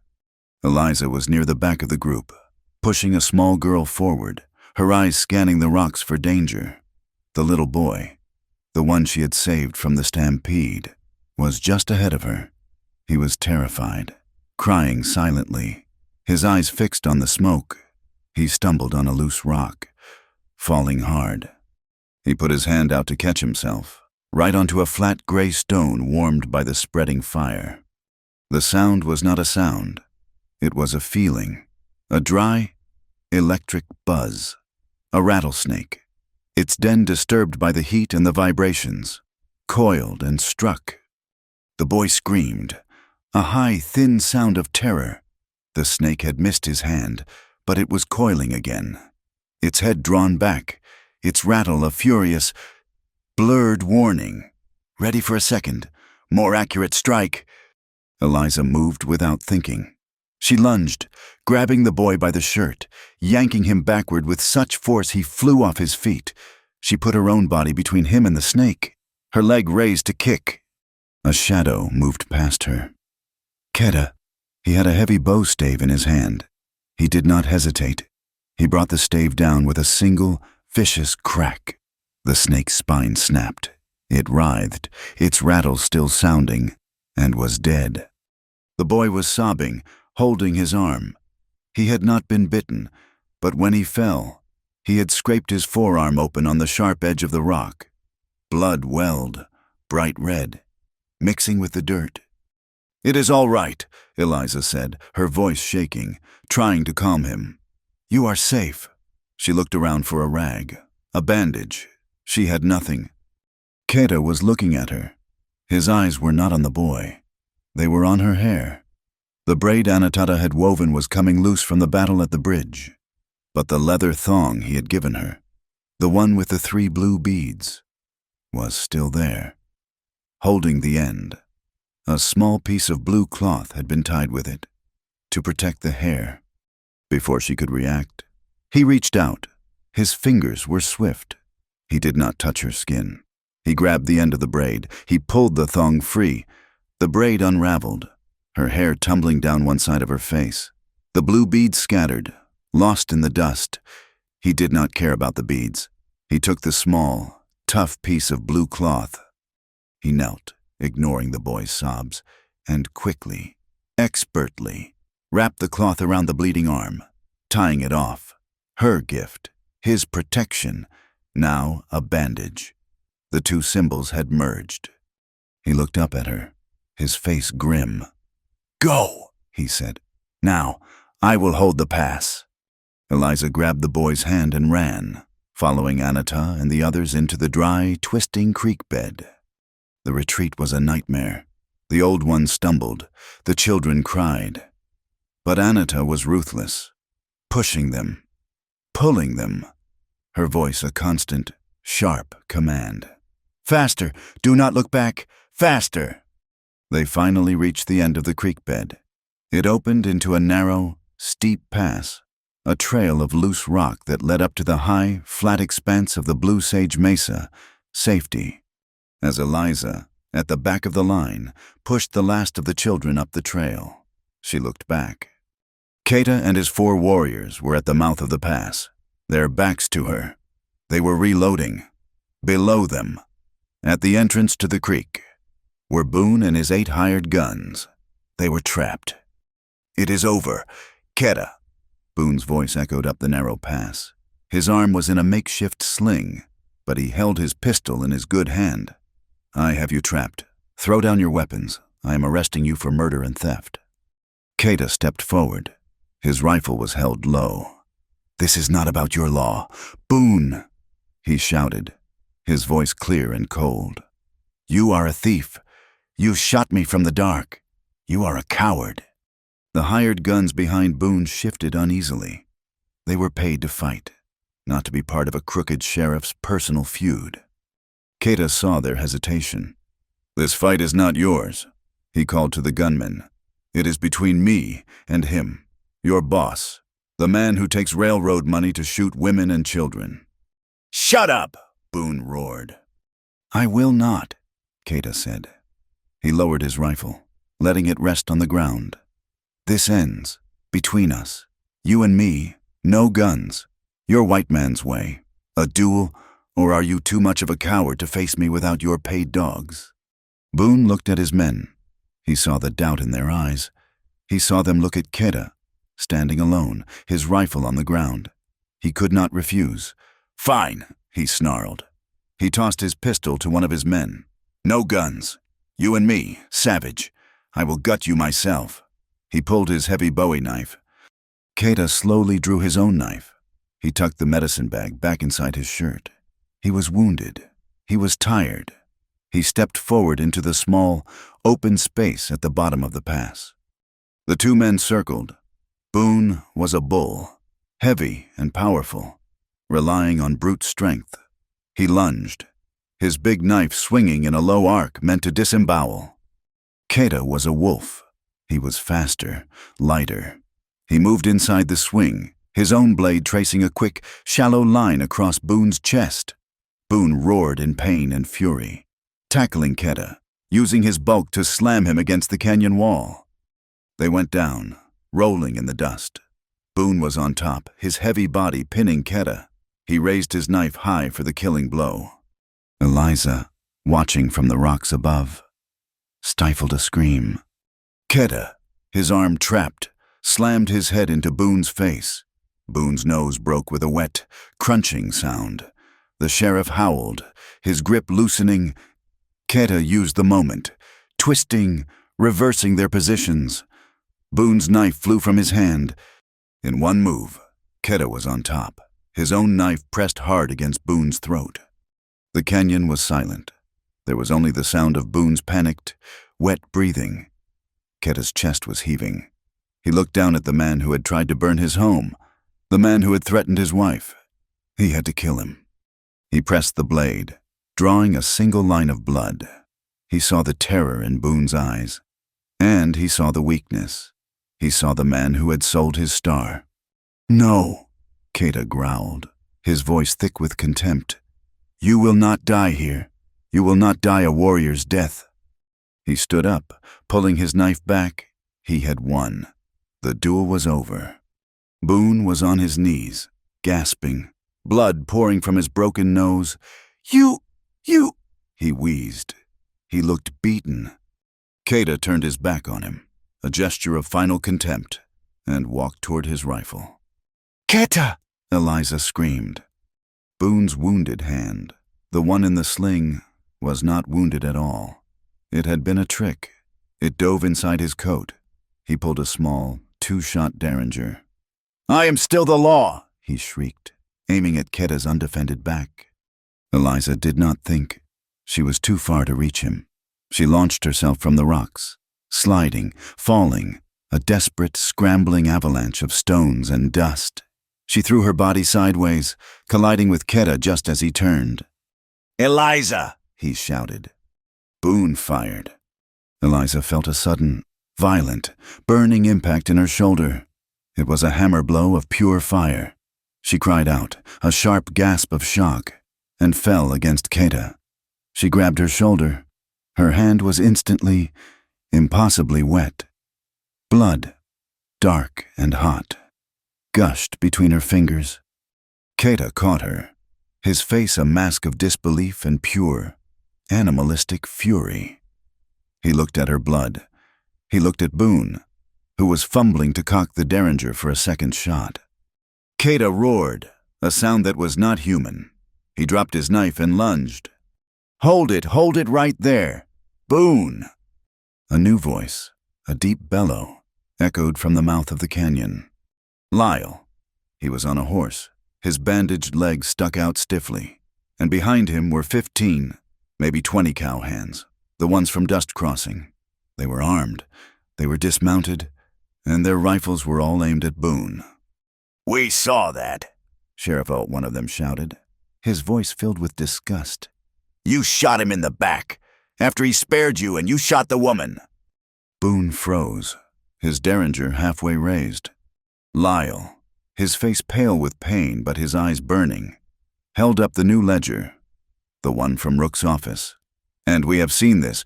Eliza was near the back of the group, pushing a small girl forward, her eyes scanning the rocks for danger. The little boy, the one she had saved from the stampede, was just ahead of her. He was terrified, crying silently, his eyes fixed on the smoke. He stumbled on a loose rock, falling hard. He put his hand out to catch himself, right onto a flat gray stone warmed by the spreading fire. The sound was not a sound. It was a feeling, a dry, electric buzz, a rattlesnake, its den disturbed by the heat and the vibrations, coiled and struck. The boy screamed, a high, thin sound of terror. The snake had missed his hand, but it was coiling again, its head drawn back, its rattle a furious, blurred warning. Ready for a second, more accurate strike. Eliza moved without thinking. She lunged, grabbing the boy by the shirt, yanking him backward with such force he flew off his feet. She put her own body between him and the snake, her leg raised to kick. A shadow moved past her. Keta. He had a heavy bow stave in his hand. He did not hesitate. He brought the stave down with a single, vicious crack. The snake's spine snapped. It writhed, its rattle still sounding, and was dead. The boy was sobbing, holding his arm. He had not been bitten, but when he fell, he had scraped his forearm open on the sharp edge of the rock. Blood welled, bright red, mixing with the dirt. "It is all right," Eliza said, her voice shaking, trying to calm him. "You are safe." She looked around for a rag, a bandage. She had nothing. Keta was looking at her. His eyes were not on the boy. They were on her hair. The braid Anatada had woven was coming loose from the battle at the bridge. But the leather thong he had given her, the one with the 3 blue beads, was still there. Holding the end, a small piece of blue cloth had been tied with it, to protect the hair. Before she could react, he reached out. His fingers were swift. He did not touch her skin. He grabbed the end of the braid. He pulled the thong free. The braid unraveled, her hair tumbling down one side of her face. The blue beads scattered, lost in the dust. He did not care about the beads. He took the small, tough piece of blue cloth. He knelt, ignoring the boy's sobs, and quickly, expertly, wrapped the cloth around the bleeding arm, tying it off. Her gift, his protection, now a bandage. The 2 symbols had merged. He looked up at her, his face grim. "Go," he said. "Now, I will hold the pass." Eliza grabbed the boy's hand and ran, following Anata and the others into the dry, twisting creek bed. The retreat was a nightmare. The old one stumbled. The children cried. But Anata was ruthless, pushing them, pulling them, her voice a constant, sharp command. "Faster! Do not look back! Faster!" They finally reached the end of the creek bed. It opened into a narrow, steep pass, a trail of loose rock that led up to the high, flat expanse of the Blue Sage Mesa, safety. As Eliza, at the back of the line, pushed the last of the children up the trail, she looked back. Keta and his 4 warriors were at the mouth of the pass, their backs to her. They were reloading. Below them, at the entrance to the creek, were Boone and his 8 hired guns. They were trapped. "It is over. Keta." Boone's voice echoed up the narrow pass. His arm was in a makeshift sling, but he held his pistol in his good hand. "I have you trapped. Throw down your weapons. I am arresting you for murder and theft." Keta stepped forward. His rifle was held low. "This is not about your law. Boone!" he shouted, his voice clear and cold. "You are a thief. You shot me from the dark. You are a coward." The hired guns behind Boone shifted uneasily. They were paid to fight, not to be part of a crooked sheriff's personal feud. Keta saw their hesitation. "This fight is not yours," he called to the gunmen. "It is between me and him, your boss, the man who takes railroad money to shoot women and children." "Shut up!" Boone roared. "I will not," Keta said. He lowered his rifle, letting it rest on the ground. "This ends between us. You and me, no guns. Your white man's way. A duel, or are you too much of a coward to face me without your paid dogs?" Boone looked at his men. He saw the doubt in their eyes. He saw them look at Keta, standing alone, his rifle on the ground. He could not refuse. "Fine," he snarled. He tossed his pistol to one of his men. "No guns. You and me, savage. I will gut you myself." He pulled his heavy Bowie knife. Keta slowly drew his own knife. He tucked the medicine bag back inside his shirt. He was wounded. He was tired. He stepped forward into the small, open space at the bottom of the pass. The 2 men circled. Boone was a bull, heavy and powerful, relying on brute strength. He lunged, his big knife swinging in a low arc meant to disembowel. Keta was a wolf. He was faster, lighter. He moved inside the swing, his own blade tracing a quick, shallow line across Boone's chest. Boone roared in pain and fury, tackling Keta, using his bulk to slam him against the canyon wall. They went down, rolling in the dust. Boone was on top, his heavy body pinning Keta. He raised his knife high for the killing blow. Eliza, watching from the rocks above, stifled a scream. Keta, his arm trapped, slammed his head into Boone's face. Boone's nose broke with a wet, crunching sound. The sheriff howled, his grip loosening. Keta used the moment, twisting, reversing their positions. Boone's knife flew from his hand. In one move, Keta was on top, his own knife pressed hard against Boone's throat. The canyon was silent. There was only the sound of Boone's panicked, wet breathing. Keta's chest was heaving. He looked down at the man who had tried to burn his home, the man who had threatened his wife. He had to kill him. He pressed the blade, drawing a single line of blood. He saw the terror in Boone's eyes, and he saw the weakness. He saw the man who had sold his star. "No," Keta growled, his voice thick with contempt. "You will not die here. You will not die a warrior's death." He stood up, pulling his knife back. He had won. The duel was over. Boone was on his knees, gasping, blood pouring from his broken nose. You, he wheezed. He looked beaten. Keta turned his back on him, a gesture of final contempt, and walked toward his rifle. "Keta!" Eliza screamed. Boone's wounded hand, the one in the sling, was not wounded at all. It had been a trick. It dove inside his coat. He pulled a small, 2-shot derringer. "I am still the law!" he shrieked, aiming at Keta's undefended back. Eliza did not think. She was too far to reach him. She launched herself from the rocks, sliding, falling, a desperate, scrambling avalanche of stones and dust. She threw her body sideways, colliding with Keta just as he turned. "Eliza!" he shouted. Boone fired. Eliza felt a sudden, violent, burning impact in her shoulder. It was a hammer blow of pure fire. She cried out, a sharp gasp of shock, and fell against Keta. She grabbed her shoulder. Her hand was instantly, impossibly wet. Blood, dark and hot, gushed between her fingers. Keta caught her. his face a mask of disbelief and pure, animalistic fury. He looked at her blood. He looked at Boone, who was fumbling to cock the derringer for a second shot. Kata roared, a sound that was not human. He dropped his knife and lunged. Hold it right there! Boone! A new voice, a deep bellow, echoed from the mouth of the canyon. Lyle. He was on a horse. His bandaged legs stuck out stiffly, and behind him were 15, maybe 20 cowhands, the ones from Dust Crossing. They were armed, they were dismounted, and their rifles were all aimed at Boone. "We saw that," Sheriff Oat, one of them, shouted, his voice filled with disgust. "You shot him in the back, after he spared you and you shot the woman." Boone froze, his derringer halfway raised. Lyle, his face pale with pain but his eyes burning, held up the new ledger, the one from Rook's office. "And we have seen this.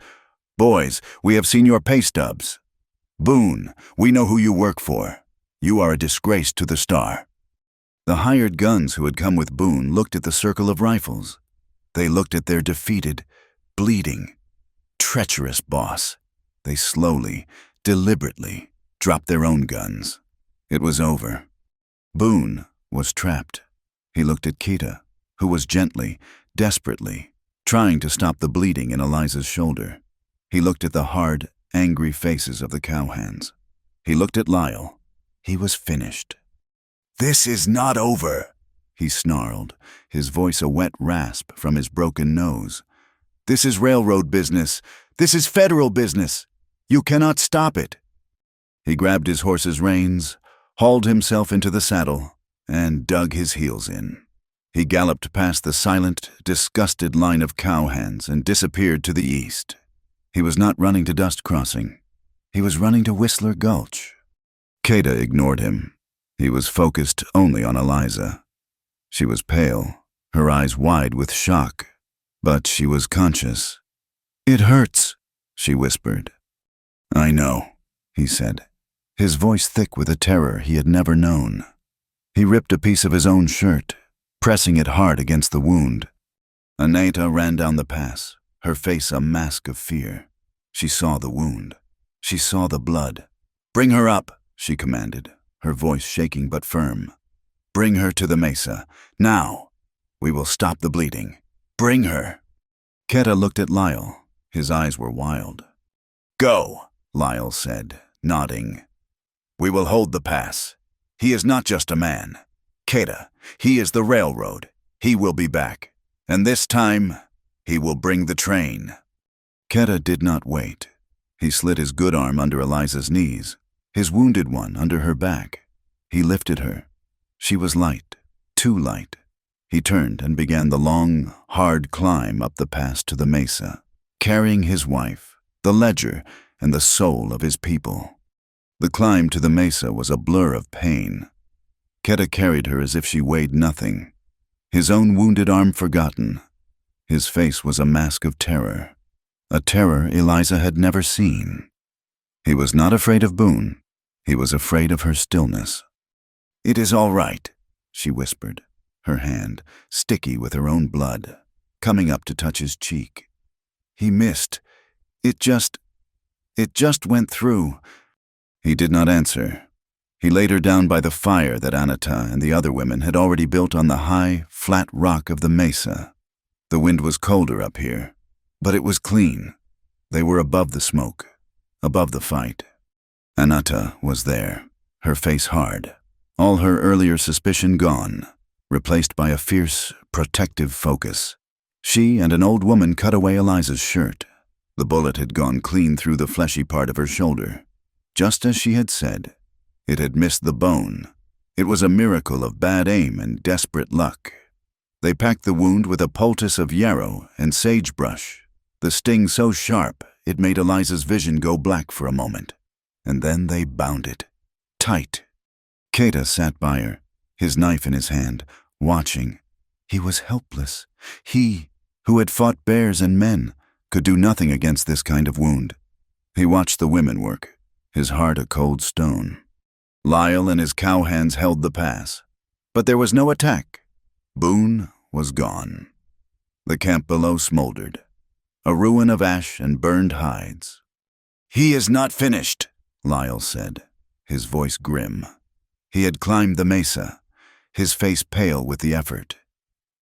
Boys, we have seen your pay stubs. Boone, we know who you work for. You are a disgrace to the Star." The hired guns who had come with Boone looked at the circle of rifles. They looked at their defeated, bleeding, treacherous boss. They slowly, deliberately dropped their own guns. It was over. Boone was trapped. He looked at Kata, who was gently, desperately, trying to stop the bleeding in Eliza's shoulder. He looked at the hard, angry faces of the cowhands. He looked at Lyle. He was finished. "This is not over," he snarled, his voice a wet rasp from his broken nose. "This is railroad business. This is federal business. You cannot stop it." He grabbed his horse's reins, hauled himself into the saddle, and dug his heels in. He galloped past the silent, disgusted line of cowhands and disappeared to the east. He was not running to Dust Crossing. He was running to Whistler Gulch. Kata ignored him. He was focused only on Eliza. She was pale, her eyes wide with shock, but she was conscious. "It hurts," she whispered. "I know," he said, his voice thick with a terror he had never known. He ripped a piece of his own shirt, pressing it hard against the wound. Anita ran down the pass, her face a mask of fear. She saw the wound. She saw the blood. "Bring her up," she commanded, her voice shaking but firm. "Bring her to the mesa. Now. We will stop the bleeding. Bring her." Kata looked at Lyle. His eyes were wild. "Go," Lyle said, nodding. "We will hold the pass. He is not just a man. Kata, he is the railroad. He will be back. And this time, he will bring the train." Kata did not wait. He slid his good arm under Eliza's knees, his wounded one under her back. He lifted her. She was light, too light. He turned and began the long, hard climb up the pass to the mesa, carrying his wife, the ledger, and the soul of his people. The climb to the mesa was a blur of pain. Kata carried her as if she weighed nothing, his own wounded arm forgotten. His face was a mask of terror, a terror Eliza had never seen. He was not afraid of Boone. He was afraid of her stillness. "It is all right," she whispered, her hand, sticky with her own blood, coming up to touch his cheek. "He missed. It just went through." He did not answer. He laid her down by the fire that Anita and the other women had already built on the high, flat rock of the mesa. The wind was colder up here, but it was clean. They were above the smoke, above the fight. Anita was there, her face hard, all her earlier suspicion gone, replaced by a fierce, protective focus. She and an old woman cut away Eliza's shirt. The bullet had gone clean through the fleshy part of her shoulder. Just as she had said, it had missed the bone. It was a miracle of bad aim and desperate luck. They packed the wound with a poultice of yarrow and sagebrush, the sting so sharp it made Eliza's vision go black for a moment. And then they bound it, tight. Kata sat by her, his knife in his hand, watching. He was helpless. He, who had fought bears and men, could do nothing against this kind of wound. He watched the women work, his heart a cold stone. Lyle and his cowhands held the pass, but there was no attack. Boone was gone. The camp below smoldered, a ruin of ash and burned hides. "He is not finished," Lyle said, his voice grim. He had climbed the mesa, his face pale with the effort.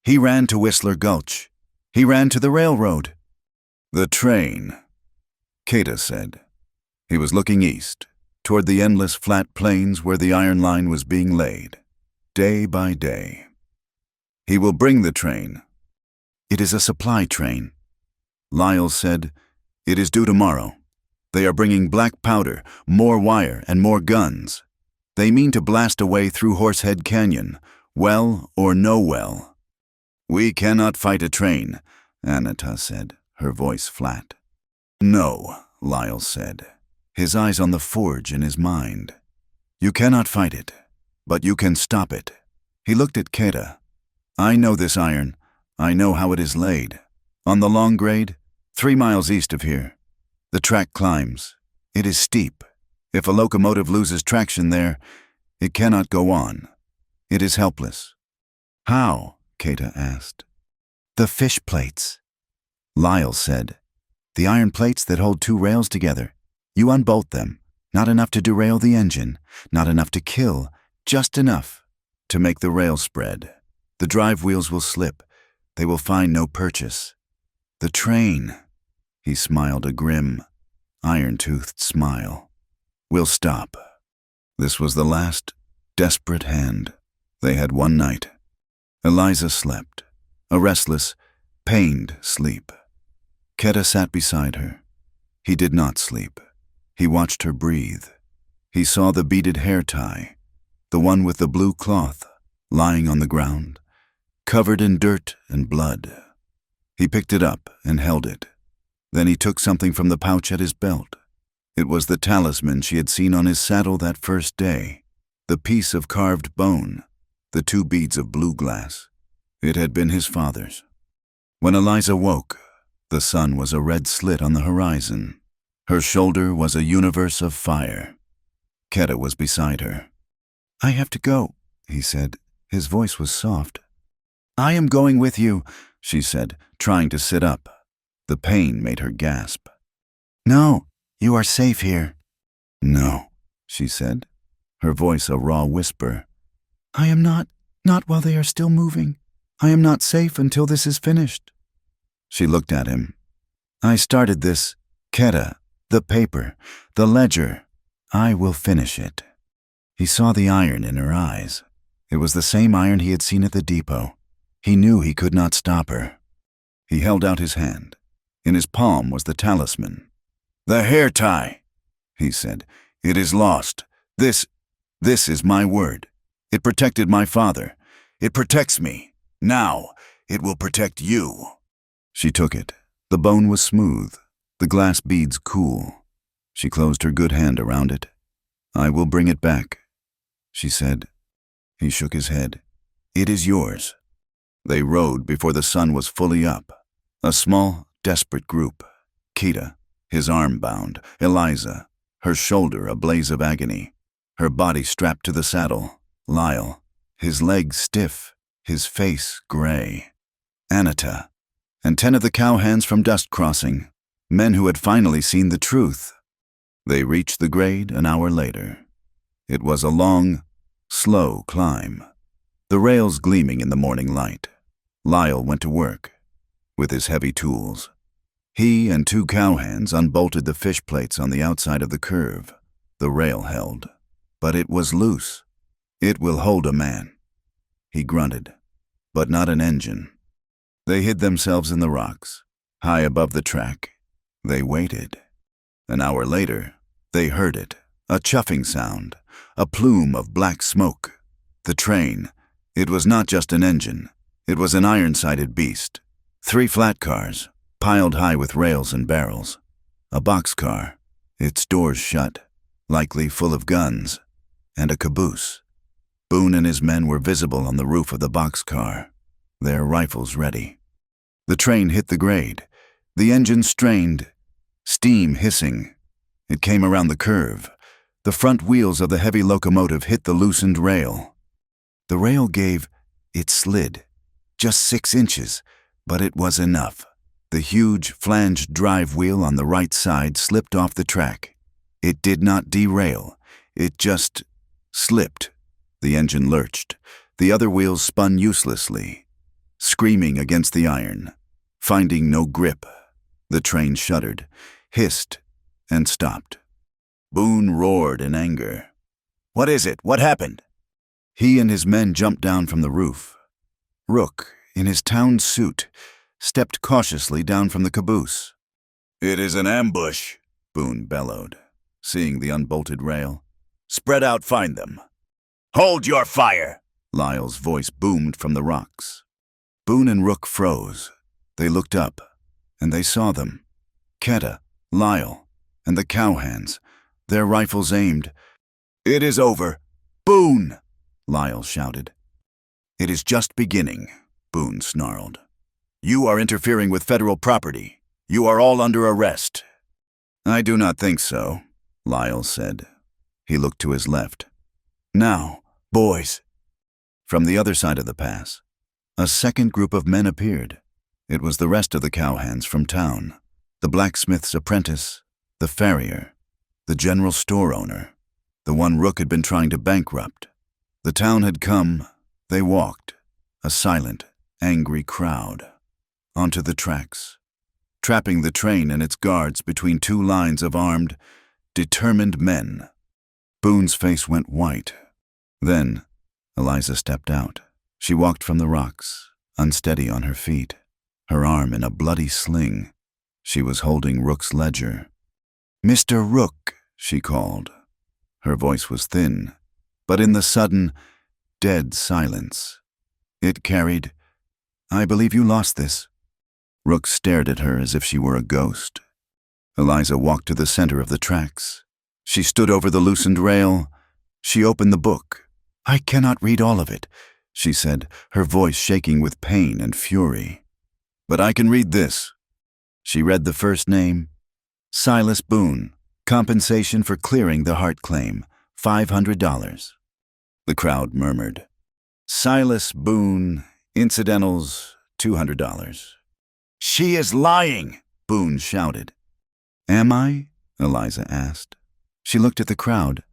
He ran to Whistler Gulch. He ran to the railroad. "The train," Kata said. He was looking east, toward the endless flat plains where the iron line was being laid, day by day. "He will bring the train." "It is a supply train." Lyle said, "It is due tomorrow. They are bringing black powder, more wire, and more guns. They mean to blast a way through Horsehead Canyon, well or no well." "We cannot fight a train," Anita said, her voice flat. "No," Lyle said, his eyes on the forge in his mind. "You cannot fight it, but you can stop it." He looked at Kata. "I know this iron. I know how it is laid. On the long grade, 3 miles east of here. The track climbs. It is steep. If a locomotive loses traction there, it cannot go on. It is helpless." "How?" Kata asked. "The fish plates." Lyle said, "The iron plates that hold 2 rails together. You unbolt them. Not enough to derail the engine, not enough to kill, just enough to make the rail spread. The drive wheels will slip. They will find no purchase. The train," he smiled a grim, iron-toothed smile, "will stop." This was the last, desperate hand they had one night. Eliza slept, a restless, pained sleep. Keta sat beside her. He did not sleep. He watched her breathe. He saw the beaded hair tie, the one with the blue cloth, lying on the ground, covered in dirt and blood. He picked it up and held it. Then he took something from the pouch at his belt. It was the talisman she had seen on his saddle that first day, the piece of carved bone, the 2 beads of blue glass. It had been his father's. When Eliza woke, the sun was a red slit on the horizon. Her shoulder was a universe of fire. Keta was beside her. "I have to go," he said. His voice was soft. "I am going with you," she said, trying to sit up. The pain made her gasp. "No, you are safe here." "No," she said, her voice a raw whisper. "I am not while they are still moving. I am not safe until this is finished." She looked at him. "I started this, Keta, the paper, the ledger. I will finish it." He saw the iron in her eyes. It was the same iron he had seen at the depot. He knew he could not stop her. He held out his hand. In his palm was the talisman. "The hair tie," he said. "It is lost. This is my word. It protected my father. It protects me. Now, it will protect you." She took it. The bone was smooth, the glass beads cool. She closed her good hand around it. "I will bring it back," she said. He shook his head. "It is yours." They rode before the sun was fully up. A small, desperate group. Keta, his arm bound. Eliza, her shoulder a blaze of agony. Her body strapped to the saddle. Lyle, his legs stiff, his face gray. Anita, and 10 of the cowhands from Dust Crossing, men who had finally seen the truth. They reached the grade an hour later. It was a long, slow climb, the rails gleaming in the morning light. Lyle went to work with his heavy tools. He and 2 cowhands unbolted the fish plates on the outside of the curve. The rail held, but it was loose. "It will hold a man," he grunted, "but not an engine." They hid themselves in the rocks, high above the track. They waited. An hour later, they heard it, a chuffing sound, a plume of black smoke. The train. It was not just an engine. It was an iron-sided beast. 3 flat cars, piled high with rails and barrels. A boxcar, its doors shut, likely full of guns, and a caboose. Boone and his men were visible on the roof of the boxcar, their rifles ready. The train hit the grade. The engine strained, steam hissing. It came around the curve. The front wheels of the heavy locomotive hit the loosened rail. The rail gave, it slid. Just 6 inches, but it was enough. The huge flanged drive wheel on the right side slipped off the track. It did not derail. It just slipped. The engine lurched. The other wheels spun uselessly, screaming against the iron, finding no grip. The train shuddered, hissed, and stopped. Boone roared in anger. "What is it? What happened?" He and his men jumped down from the roof. Rook, in his town suit, stepped cautiously down from the caboose. "It is an ambush," Boone bellowed, seeing the unbolted rail. "Spread out, find them." "Hold your fire!" Lyle's voice boomed from the rocks. Boone and Rook froze. They looked up, and they saw them. Ketta, Lyle, and the cowhands, their rifles aimed. "It is over. Boone!" Lyle shouted. "It is just beginning," Boone snarled. "You are interfering with federal property. You are all under arrest." "I do not think so," Lyle said. He looked to his left. "Now, boys." From the other side of the pass, a second group of men appeared. It was the rest of the cowhands from town, the blacksmith's apprentice, the farrier, the general store owner, the one Rook had been trying to bankrupt. The town had come. They walked, a silent, angry crowd, onto the tracks, trapping the train and its guards between 2 lines of armed, determined men. Boone's face went white. Then Eliza stepped out. She walked from the rocks, unsteady on her feet, her arm in a bloody sling. She was holding Rook's ledger. "Mr. Rook," she called. Her voice was thin, but in the sudden, dead silence, it carried, "I believe you lost this." Rook stared at her as if she were a ghost. Eliza walked to the center of the tracks. She stood over the loosened rail. She opened the book. "I cannot read all of it," she said, her voice shaking with pain and fury. "But I can read this." She read the first name, Silas Boone, compensation for clearing the heart claim, $500. The crowd murmured. Silas Boone, incidentals, $200. "She is lying," Boone shouted. "Am I?" Eliza asked. She looked at the crowd.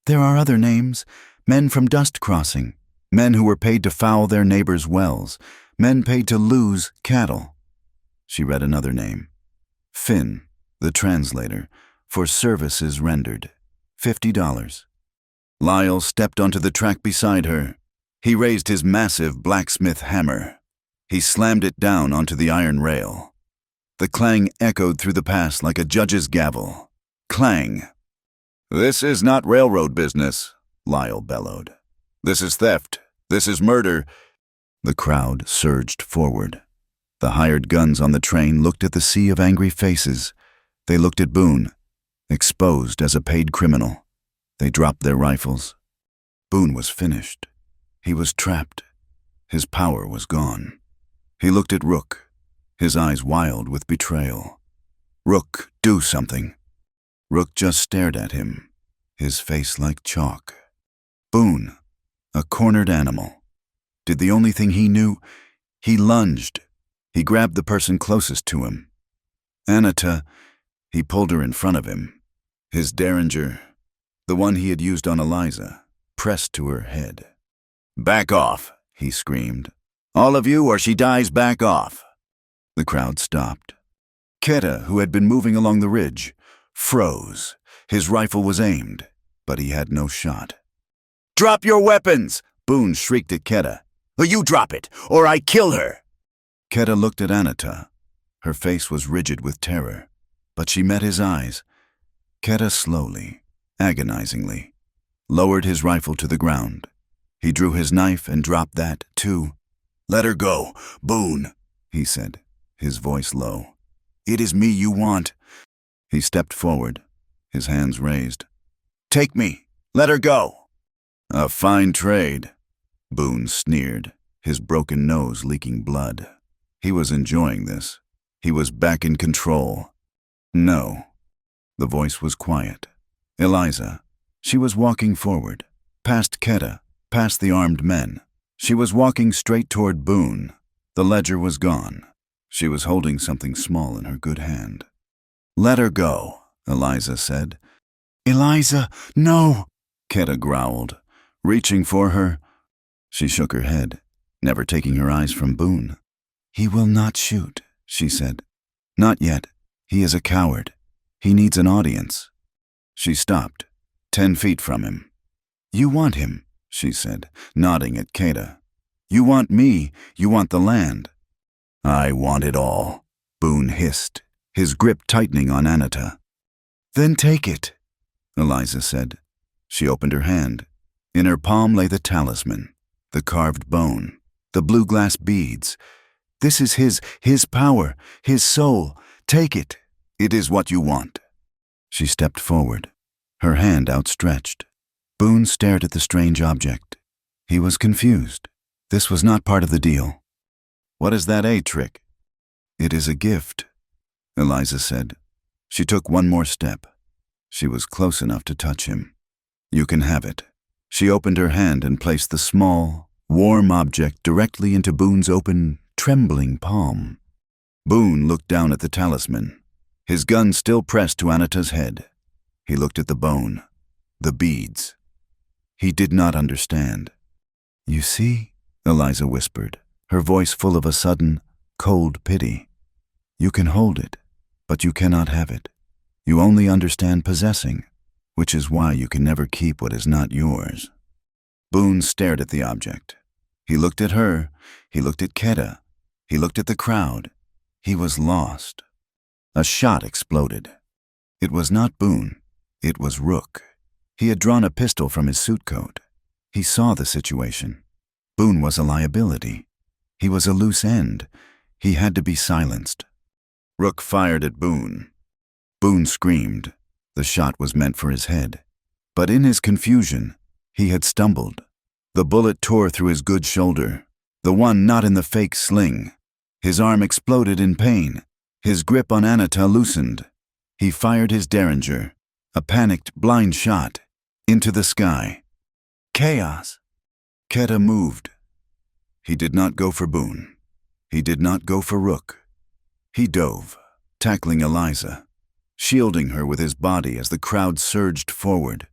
"There are other names, men from Dust Crossing, men who were paid to foul their neighbors' wells, men paid to lose cattle." She read another name, Finn, the translator, for services rendered, $50. Lyle stepped onto the track beside her. He raised his massive blacksmith hammer. He slammed it down onto the iron rail. The clang echoed through the pass like a judge's gavel. Clang. "This is not railroad business," Lyle bellowed. "This is theft. This is murder." The crowd surged forward. The hired guns on the train looked at the sea of angry faces. They looked at Boone, exposed as a paid criminal. They dropped their rifles. Boone was finished. He was trapped. His power was gone. He looked at Rook, his eyes wild with betrayal. "Rook, do something." Rook just stared at him, his face like chalk. Boone, a cornered animal, did the only thing he knew. He lunged. He grabbed the person closest to him. Anita, he pulled her in front of him. His derringer, the one he had used on Eliza, pressed to her head. "Back off," he screamed. "All of you, or she dies, back off." The crowd stopped. Ketta, who had been moving along the ridge, froze. His rifle was aimed, but he had no shot. "Drop your weapons!" Boone shrieked at Ketta. "You drop it, or I kill her!" Ketta looked at Anita. Her face was rigid with terror, but she met his eyes. Ketta slowly, agonizingly, lowered his rifle to the ground. He drew his knife and dropped that, too. "Let her go, Boone," he said, his voice low. "It is me you want." He stepped forward, his hands raised. "Take me. Let her go." "A fine trade," Boone sneered, his broken nose leaking blood. He was enjoying this. He was back in control. "No." The voice was quiet. Eliza. She was walking forward, past Ketta, past the armed men. She was walking straight toward Boone. The ledger was gone. She was holding something small in her good hand. "Let her go," Eliza said. "Eliza, no!" Keta growled, reaching for her. She shook her head, never taking her eyes from Boone. "He will not shoot," she said. "Not yet. He is a coward. He needs an audience." She stopped, 10 feet from him. "You want him," she said, nodding at Keta. "You want me. You want the land." "I want it all," Boone hissed, his grip tightening on Anata. "Then take it," Eliza said. She opened her hand. In her palm lay the talisman, the carved bone, the blue glass beads. "This is his power, his soul. Take it. It is what you want." She stepped forward, her hand outstretched. Boone stared at the strange object. He was confused. This was not part of the deal. "What is that trick?" "It is a gift," Eliza said. She took one more step. She was close enough to touch him. "You can have it." She opened her hand and placed the small, warm object directly into Boone's open, trembling palm. Boone looked down at the talisman, his gun still pressed to Anata's head. He looked at the bone, the beads. He did not understand. "You see," Eliza whispered, her voice full of a sudden, cold pity. "You can hold it, but you cannot have it. You only understand possessing, which is why you can never keep what is not yours." Boone stared at the object. He looked at her. He looked at Keta. He looked at the crowd. He was lost. A shot exploded. It was not Boone. It was Rook. He had drawn a pistol from his suit coat. He saw the situation. Boone was a liability. He was a loose end. He had to be silenced. Rook fired at Boone. Boone screamed. The shot was meant for his head. But in his confusion, he had stumbled. The bullet tore through his good shoulder, the one not in the fake sling. His arm exploded in pain. His grip on Anata loosened. He fired his derringer, a panicked, blind shot, into the sky. Chaos. Keta moved. He did not go for Boone. He did not go for Rook. He dove, tackling Eliza, shielding her with his body as the crowd surged forward.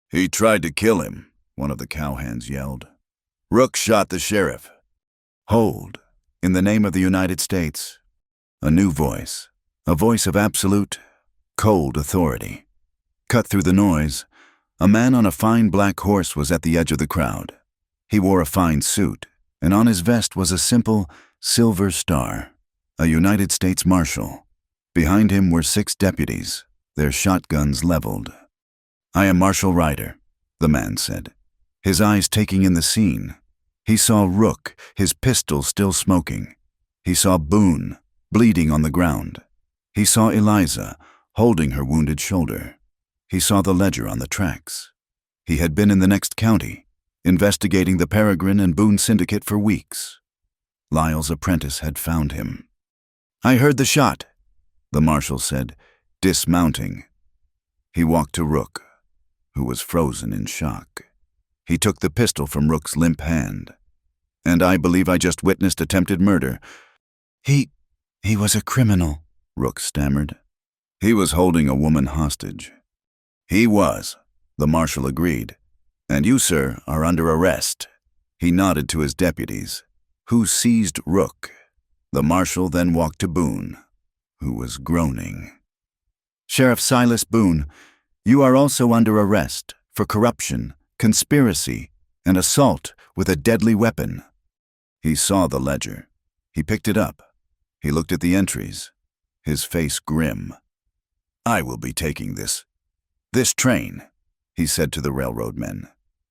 "He tried to kill him," one of the cowhands yelled. "Rook shot the sheriff." "Hold, in the name of the United States." A new voice, a voice of absolute, cold authority. Cut through the noise, a man on a fine black horse was at the edge of the crowd. He wore a fine suit, and on his vest was a simple silver star, a United States Marshal. Behind him were 6 deputies, their shotguns leveled. "I am Marshal Ryder," the man said, his eyes taking in the scene. He saw Rook, his pistol still smoking. He saw Boone, bleeding on the ground. He saw Eliza, holding her wounded shoulder. He saw the ledger on the tracks. He had been in the next county, investigating the Peregrine and Boone syndicate for weeks. Lyle's apprentice had found him. "I heard the shot," the marshal said, dismounting. He walked to Rook, who was frozen in shock. He took the pistol from Rook's limp hand. "And I believe I just witnessed attempted murder." He was a criminal," Rook stammered. "He was holding a woman hostage." "He was," the marshal agreed. "And you, sir, are under arrest." He nodded to his deputies, who seized Rook. The marshal then walked to Boone, who was groaning. "Sheriff Silas Boone, you are also under arrest for corruption, conspiracy, and assault with a deadly weapon." He saw the ledger. He picked it up. He looked at the entries, his face grim. "I will be taking this. This train," he said to the railroad men,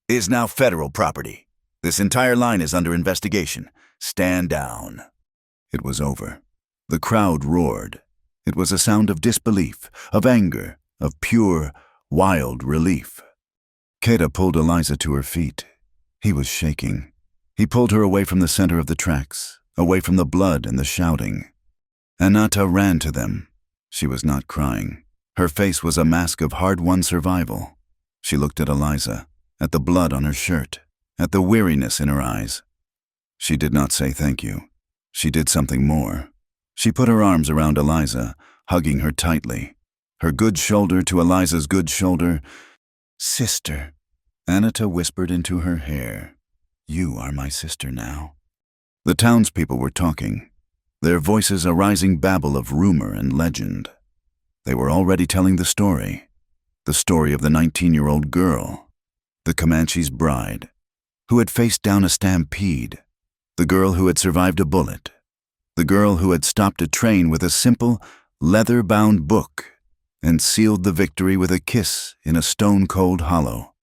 "is now federal property. This entire line is under investigation. Stand down." It was over. The crowd roared. It was a sound of disbelief, of anger, of pure, wild relief. Keta pulled Eliza to her feet. He was shaking. He pulled her away from the center of the tracks, away from the blood and the shouting. Anata ran to them. She was not crying. Her face was a mask of hard-won survival. She looked at Eliza, at the blood on her shirt, at the weariness in her eyes. She did not say thank you. She did something more. She put her arms around Eliza, hugging her tightly. Her good shoulder to Eliza's good shoulder. "Sister," Anata whispered into her hair. "You are my sister now." The townspeople were talking, their voices a rising babble of rumor and legend. They were already telling the story of the 19-year-old girl, the Comanche's bride, who had faced down a stampede, the girl who had survived a bullet, the girl who had stopped a train with a simple, leather-bound book and sealed the victory with a kiss in a stone-cold hollow.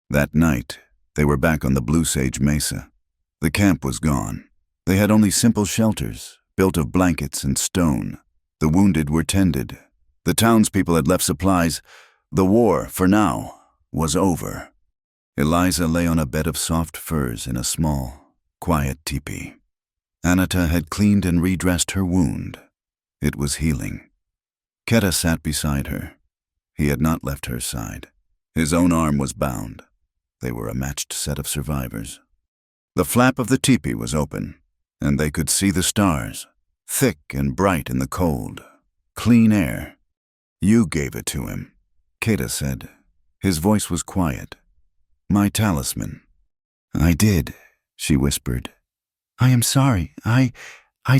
That night, they were back on the Blue Sage Mesa. The camp was gone. They had only simple shelters, built of blankets and stone. The wounded were tended. The townspeople had left supplies. The war, for now, was over. Eliza lay on a bed of soft furs in a small, quiet teepee. Anata had cleaned and redressed her wound. It was healing. Keta sat beside her. He had not left her side. His own arm was bound. They were a matched set of survivors. The flap of the teepee was open, and they could see the stars, thick and bright in the cold, clean air. "You gave it to him," Keta said. His voice was quiet. "My talisman." "I did," she whispered. "I am sorry. I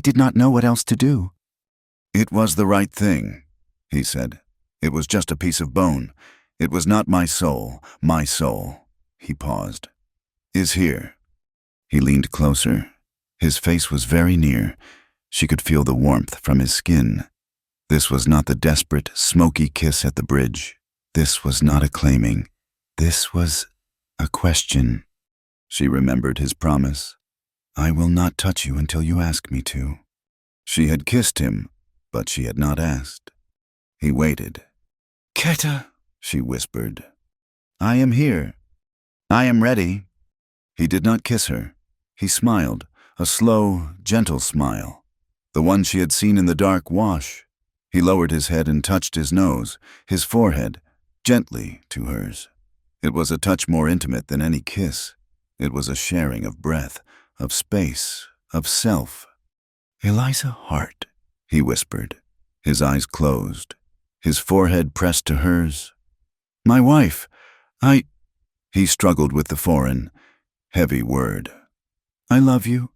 did not know what else to do." "It was the right thing," he said. "It was just a piece of bone. It was not my soul. My soul," he paused, "is here." He leaned closer. His face was very near. She could feel the warmth from his skin. This was not the desperate, smoky kiss at the bridge. This was not a claiming. This was a question. She remembered his promise. "I will not touch you until you ask me to." She had kissed him, but she had not asked. He waited. "Keta," she whispered. "I am here. I am ready." He did not kiss her. He smiled, a slow, gentle smile, the one she had seen in the dark wash. He lowered his head and touched his nose, his forehead, gently to hers. It was a touch more intimate than any kiss. It was a sharing of breath, of space, of self. "Eliza Hart," he whispered, his eyes closed, his forehead pressed to hers. "My wife, He struggled with the foreign, heavy word. "I love you."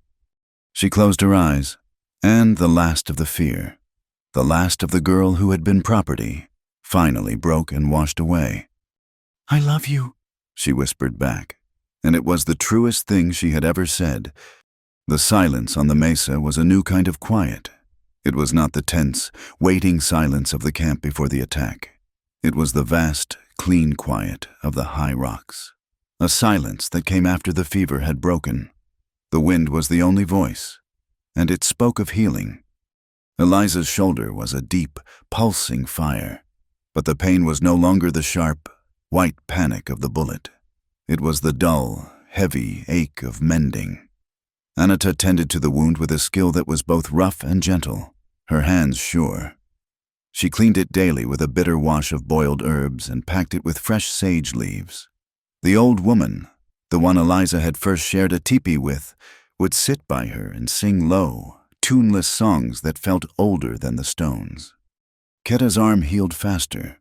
She closed her eyes, and the last of the fear, the last of the girl who had been property, finally broke and washed away. "I love you," she whispered back, and it was the truest thing she had ever said. The silence on the mesa was a new kind of quiet. It was not the tense, waiting silence of the camp before the attack. It was the vast, clean quiet of the high rocks, a silence that came after the fever had broken. The wind was the only voice, and it spoke of healing. Eliza's shoulder was a deep, pulsing fire, but the pain was no longer the sharp, white panic of the bullet. It was the dull, heavy ache of mending. Anata tended to the wound with a skill that was both rough and gentle, her hands sure. She cleaned it daily with a bitter wash of boiled herbs and packed it with fresh sage leaves. The old woman, the one Eliza had first shared a teepee with, would sit by her and sing low, tuneless songs that felt older than the stones. Keta's arm healed faster.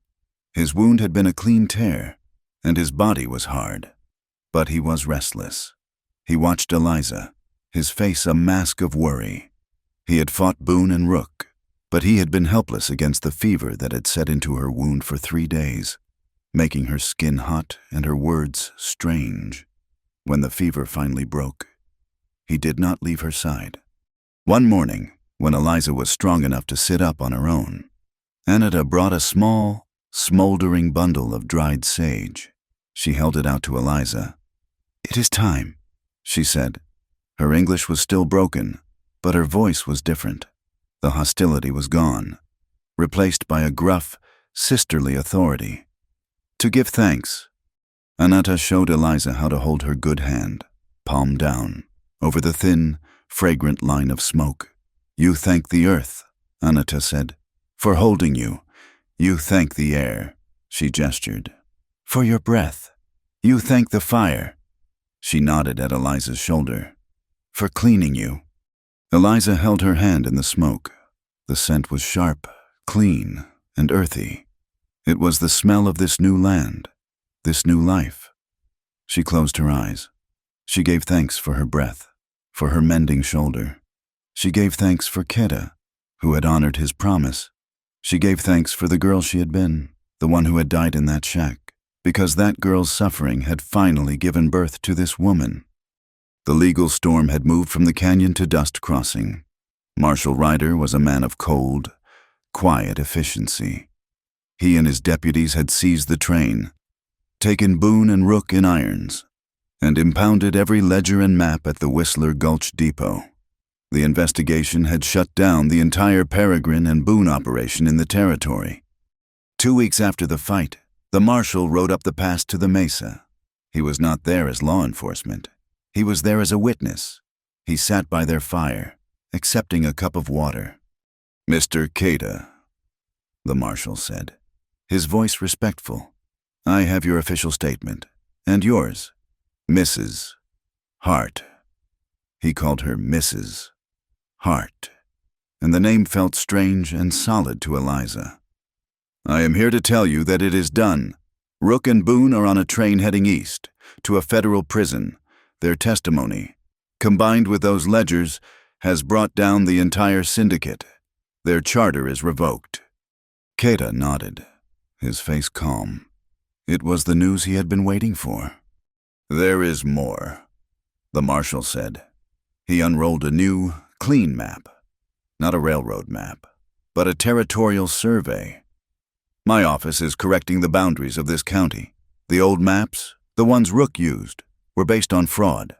His wound had been a clean tear, and his body was hard. But he was restless. He watched Eliza, his face a mask of worry. He had fought Boone and Rook, but he had been helpless against the fever that had set into her wound for 3 days, making her skin hot and her words strange. When the fever finally broke, he did not leave her side. One morning, when Eliza was strong enough to sit up on her own, Anata brought a small, smoldering bundle of dried sage. She held it out to Eliza. "It is time," she said. Her English was still broken, but her voice was different. The hostility was gone, replaced by a gruff, sisterly authority. "To give thanks." Anata showed Eliza how to hold her good hand, palm down, over the thin, fragrant line of smoke. "You thank the earth," Anata said, "for holding you. You thank the air," she gestured, "for your breath. You thank the fire." She nodded at Eliza's shoulder, "for cleaning you." Eliza held her hand in the smoke. The scent was sharp, clean, and earthy. It was the smell of this new land, this new life. She closed her eyes. She gave thanks for her breath, for her mending shoulder. She gave thanks for Keda, who had honored his promise. She gave thanks for the girl she had been, the one who had died in that shack, because that girl's suffering had finally given birth to this woman. The legal storm had moved from the canyon to Dust Crossing. Marshal Ryder was a man of cold, quiet efficiency. He and his deputies had seized the train, taken Boone and Rook in irons, and impounded every ledger and map at the Whistler Gulch Depot. The investigation had shut down the entire Peregrine and Boone operation in the territory. 2 weeks after the fight, the marshal rode up the pass to the mesa. He was not there as law enforcement. He was there as a witness. He sat by their fire, accepting a cup of water. "Mr. Keda," the marshal said, his voice respectful, "I have your official statement, and yours, Mrs. Hart." He called her Mrs. Hart, and the name felt strange and solid to Eliza. "I am here to tell you that it is done. Rook and Boone are on a train heading east, to a federal prison. Their testimony, combined with those ledgers, has brought down the entire syndicate. Their charter is revoked." Keda nodded, his face calm. It was the news he had been waiting for. "There is more," the marshal said. He unrolled a new, clean map. Not a railroad map, but a territorial survey. "My office is correcting the boundaries of this county. The old maps, the ones Rook used, were based on fraud.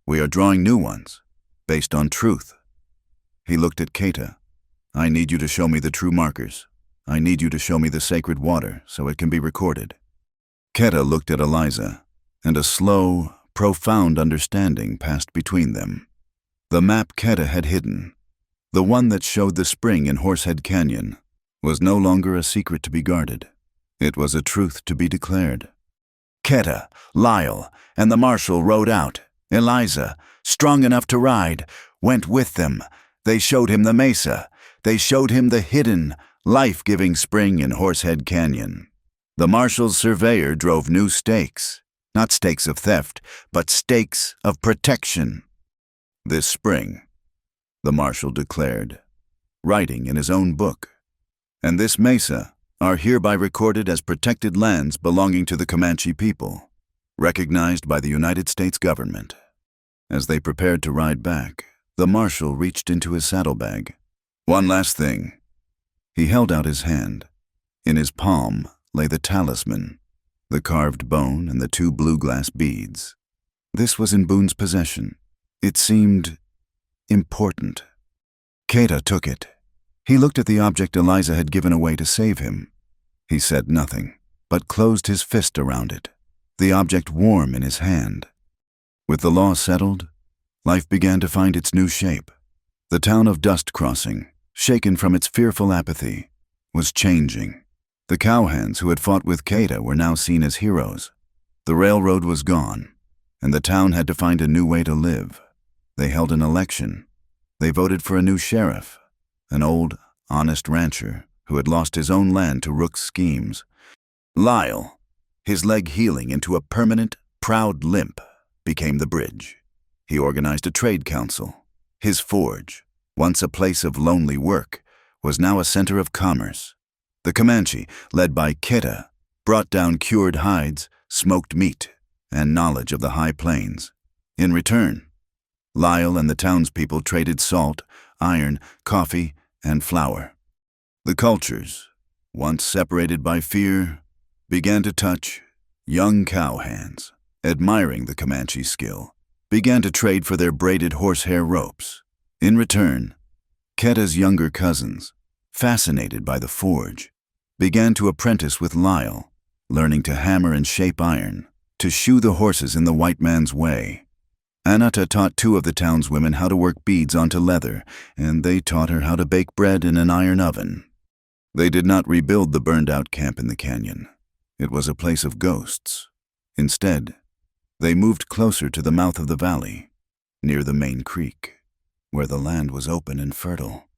We are drawing new ones, based on truth." He looked at Keda. "I need you to show me the true markers. I need you to show me the sacred water so it can be recorded." Keda looked at Eliza, and a slow, profound understanding passed between them. The map Keda had hidden, the one that showed the spring in Horsehead Canyon, was no longer a secret to be guarded. It was a truth to be declared. Keda, Lyle, and the marshal rode out. Eliza, strong enough to ride, went with them. They showed him the mesa. They showed him the hidden, life-giving spring in Horsehead Canyon. The marshal's surveyor drove new stakes, not stakes of theft, but stakes of protection. "This spring," the marshal declared, writing in his own book, "and this mesa are hereby recorded as protected lands belonging to the Comanche people, recognized by the United States government." As they prepared to ride back, the marshal reached into his saddlebag. "One last thing." He held out his hand. In his palm lay the talisman, the carved bone and the 2 blue glass beads. This was in Boone's possession. It seemed important. Keda took it. He looked at the object Eliza had given away to save him. He said nothing, but closed his fist around it, the object warm in his hand. With the law settled, life began to find its new shape. The town of Dust Crossing, shaken from its fearful apathy, was changing. The cowhands who had fought with Keda were now seen as heroes. The railroad was gone, and the town had to find a new way to live. They held an election. They voted for a new sheriff, an old, honest rancher who had lost his own land to Rook's schemes. Lyle, his leg healing into a permanent, proud limp, became the bridge. He organized a trade council. His forge, once a place of lonely work, was now a center of commerce. The Comanche, led by Keda, brought down cured hides, smoked meat, and knowledge of the high plains. In return, Lyle and the townspeople traded salt, iron, coffee, and flour. The cultures, once separated by fear, began to touch. Young cowhands, admiring the Comanche skill, began to trade for their braided horsehair ropes. In return, Keda's younger cousins, fascinated by the forge, began to apprentice with Lyle, learning to hammer and shape iron, to shoe the horses in the white man's way. Anata taught 2 of the townswomen how to work beads onto leather, and they taught her how to bake bread in an iron oven. They did not rebuild the burned-out camp in the canyon. It was a place of ghosts. Instead, they moved closer to the mouth of the valley, near the main creek. where the land was open and fertile.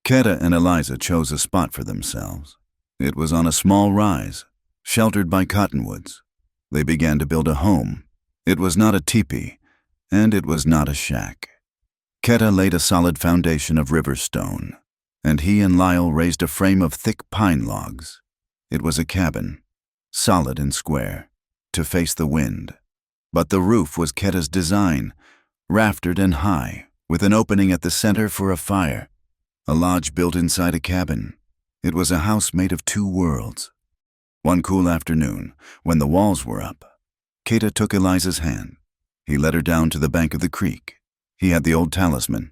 Keta and Eliza chose a spot for themselves. It was on a small rise, sheltered by cottonwoods. They began to build a home. It was not a teepee, and it was not a shack. Keta laid a solid foundation of river stone, and he and Lyle raised a frame of thick pine logs. It was a cabin, solid and square, to face the wind. But the roof was Keta's design, raftered and high, with an opening at the center for a fire. A lodge built inside a cabin. It was a house made of two worlds. One cool afternoon, when the walls were up, Keta took Eliza's hand. He led her down to the bank of the creek. He had the old talisman.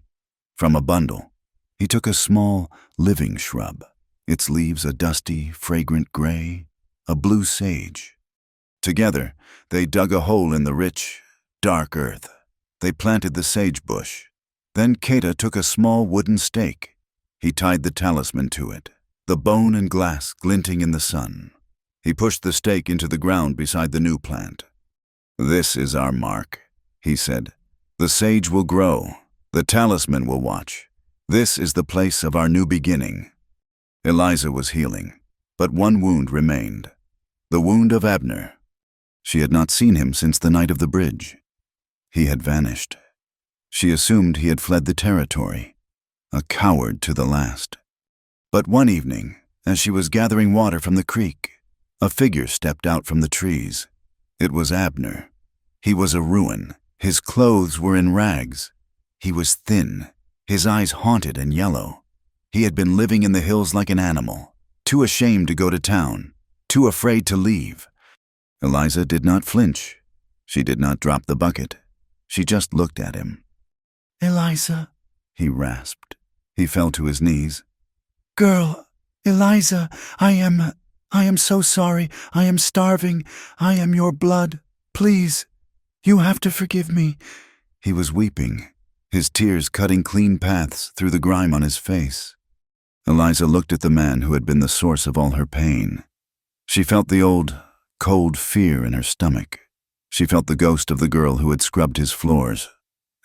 From a bundle, he took a small, living shrub, its leaves a dusty, fragrant gray, a blue sage. Together, they dug a hole in the rich, dark earth. They planted the sage bush. Then Keta took a small wooden stake. He tied the talisman to it, the bone and glass glinting in the sun. He pushed the stake into the ground beside the new plant. "This is our mark," he said. "The sage will grow. The talisman will watch. This is the place of our new beginning." Eliza was healing, but one wound remained. The wound of Abner. She had not seen him since the night of the bridge. He had vanished. She assumed he had fled the territory, a coward to the last. But one evening, as she was gathering water from the creek, a figure stepped out from the trees. It was Abner. He was a ruin. His clothes were in rags. He was thin, his eyes haunted and yellow. He had been living in the hills like an animal, too ashamed to go to town, too afraid to leave. Eliza did not flinch. She did not drop the bucket. She just looked at him. "Eliza," he rasped. He fell to his knees. "Girl, Eliza, I am so sorry. I am starving. I am your blood. Please, you have to forgive me." He was weeping, his tears cutting clean paths through the grime on his face. Eliza looked at the man who had been the source of all her pain. She felt the old, cold fear in her stomach. She felt the ghost of the girl who had scrubbed his floors.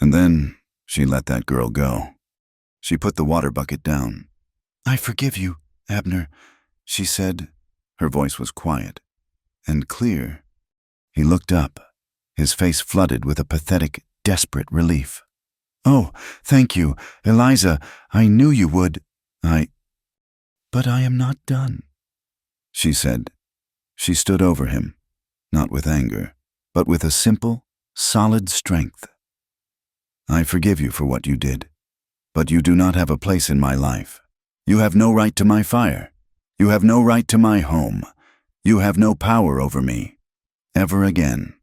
And then she let that girl go. She put the water bucket down. "I forgive you, Abner," she said. Her voice was quiet and clear. He looked up, his face flooded with a pathetic, desperate relief. "Oh, thank you, Eliza. I knew you would. But I am not done," she said. She stood over him, not with anger, but with a simple, solid strength. "I forgive you for what you did, but you do not have a place in my life. You have no right to my fire. You have no right to my home. You have no power over me. Ever again."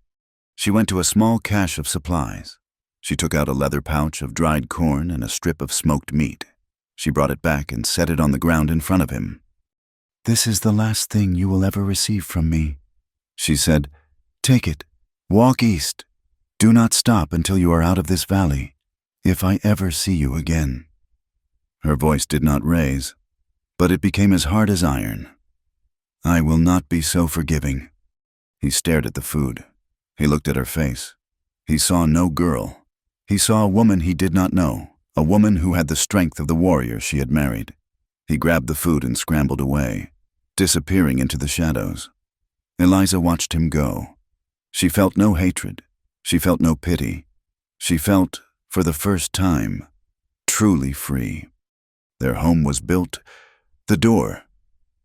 She went to a small cache of supplies. She took out a leather pouch of dried corn and a strip of smoked meat. She brought it back and set it on the ground in front of him. "This is the last thing you will ever receive from me," she said. "Take it. Walk east. Do not stop until you are out of this valley, if I ever see you again." Her voice did not raise, but it became as hard as iron. "I will not be so forgiving." He stared at the food. He looked at her face. He saw no girl. He saw a woman he did not know, a woman who had the strength of the warrior she had married. He grabbed the food and scrambled away, disappearing into the shadows. Eliza watched him go. She felt no hatred. She felt no pity. She felt, for the first time, truly free. Their home was built. The door,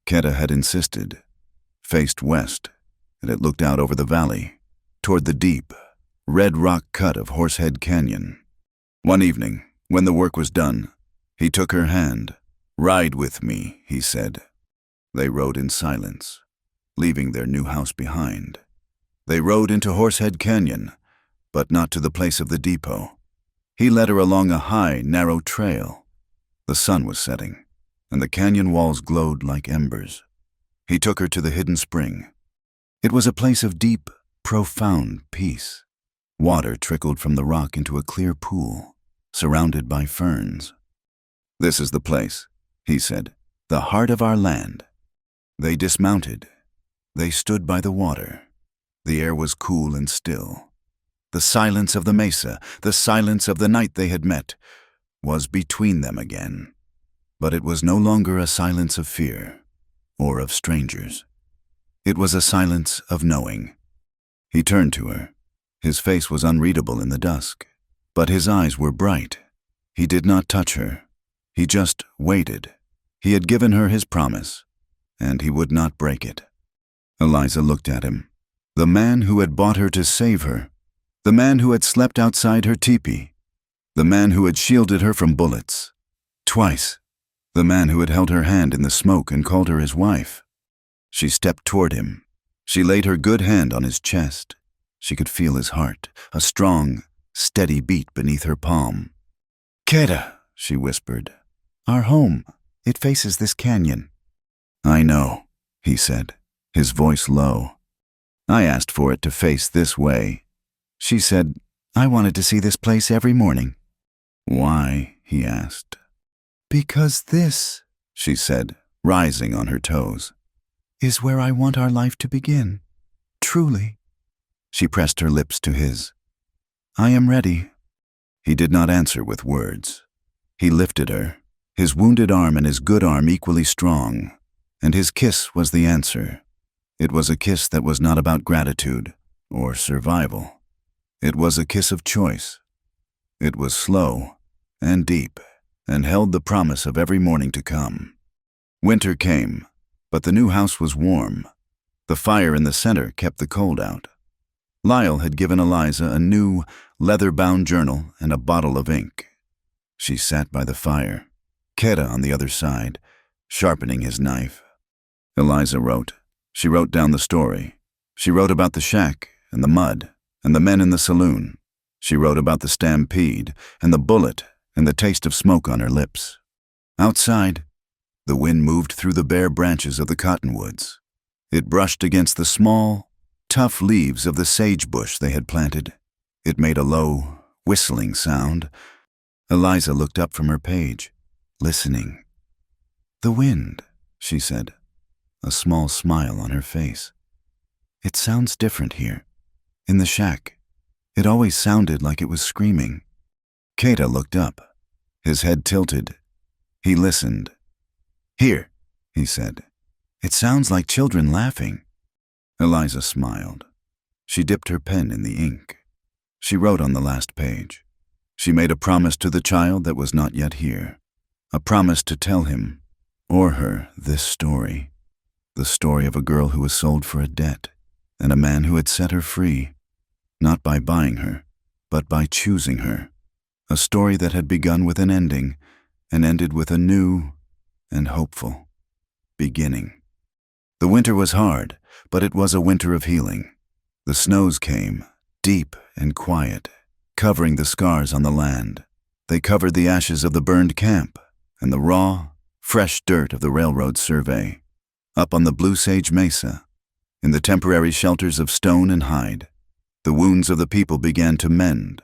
Keta had insisted, faced west, and it looked out over the valley, toward the deep, red rock cut of Horsehead Canyon. One evening, when the work was done, he took her hand. "Ride with me," he said. They rode in silence, leaving their new house behind. They rode into Horsehead Canyon, but not to the place of the depot. He led her along a high, narrow trail. The sun was setting, and the canyon walls glowed like embers. He took her to the hidden spring. It was a place of deep, profound peace. Water trickled from the rock into a clear pool, surrounded by ferns. "This is the place," he said, "the heart of our land." They dismounted. They stood by the water. The air was cool and still. The silence of the mesa, the silence of the night they had met, was between them again. But it was no longer a silence of fear or of strangers. It was a silence of knowing. He turned to her. His face was unreadable in the dusk, but his eyes were bright. He did not touch her. He just waited. He had given her his promise, and he would not break it. Eliza looked at him. The man who had bought her to save her. The man who had slept outside her teepee. The man who had shielded her from bullets. Twice. The man who had held her hand in the smoke and called her his wife. She stepped toward him. She laid her good hand on his chest. She could feel his heart, a strong, steady beat beneath her palm. "Keda," she whispered. "Our home. It faces this canyon." "I know," he said, his voice low. "I asked for it to face this way." She said, "I wanted to see this place every morning." "Why?" he asked. "Because this," she said, rising on her toes, "is where I want our life to begin. Truly." She pressed her lips to his. "I am ready." He did not answer with words. He lifted her, his wounded arm and his good arm equally strong, and his kiss was the answer. It was a kiss that was not about gratitude or survival. It was a kiss of choice. It was slow and deep and held the promise of every morning to come. Winter came, but the new house was warm. The fire in the center kept the cold out. Lyle had given Eliza a new, leather-bound journal and a bottle of ink. She sat by the fire, Keda on the other side, sharpening his knife. Eliza wrote. She wrote down the story. She wrote about the shack and the mud and the men in the saloon. She wrote about the stampede and the bullet and the taste of smoke on her lips. Outside, the wind moved through the bare branches of the cottonwoods. It brushed against the small, tough leaves of the sage bush they had planted. It made a low, whistling sound. Eliza looked up from her page, listening. "The wind," she said, a small smile on her face. "It sounds different here. In the shack, it always sounded like it was screaming." Keda looked up, his head tilted. He listened. "Here," he said. "It sounds like children laughing." Eliza smiled. She dipped her pen in the ink. She wrote on the last page. She made a promise to the child that was not yet here. A promise to tell him, or her, this story. The story of a girl who was sold for a debt, and a man who had set her free, not by buying her, but by choosing her. A story that had begun with an ending, and ended with a new and hopeful beginning. The winter was hard, but it was a winter of healing. The snows came, deep and quiet, covering the scars on the land. They covered the ashes of the burned camp and the raw, fresh dirt of the railroad survey. Up on the Blue Sage Mesa, in the temporary shelters of stone and hide, the wounds of the people began to mend.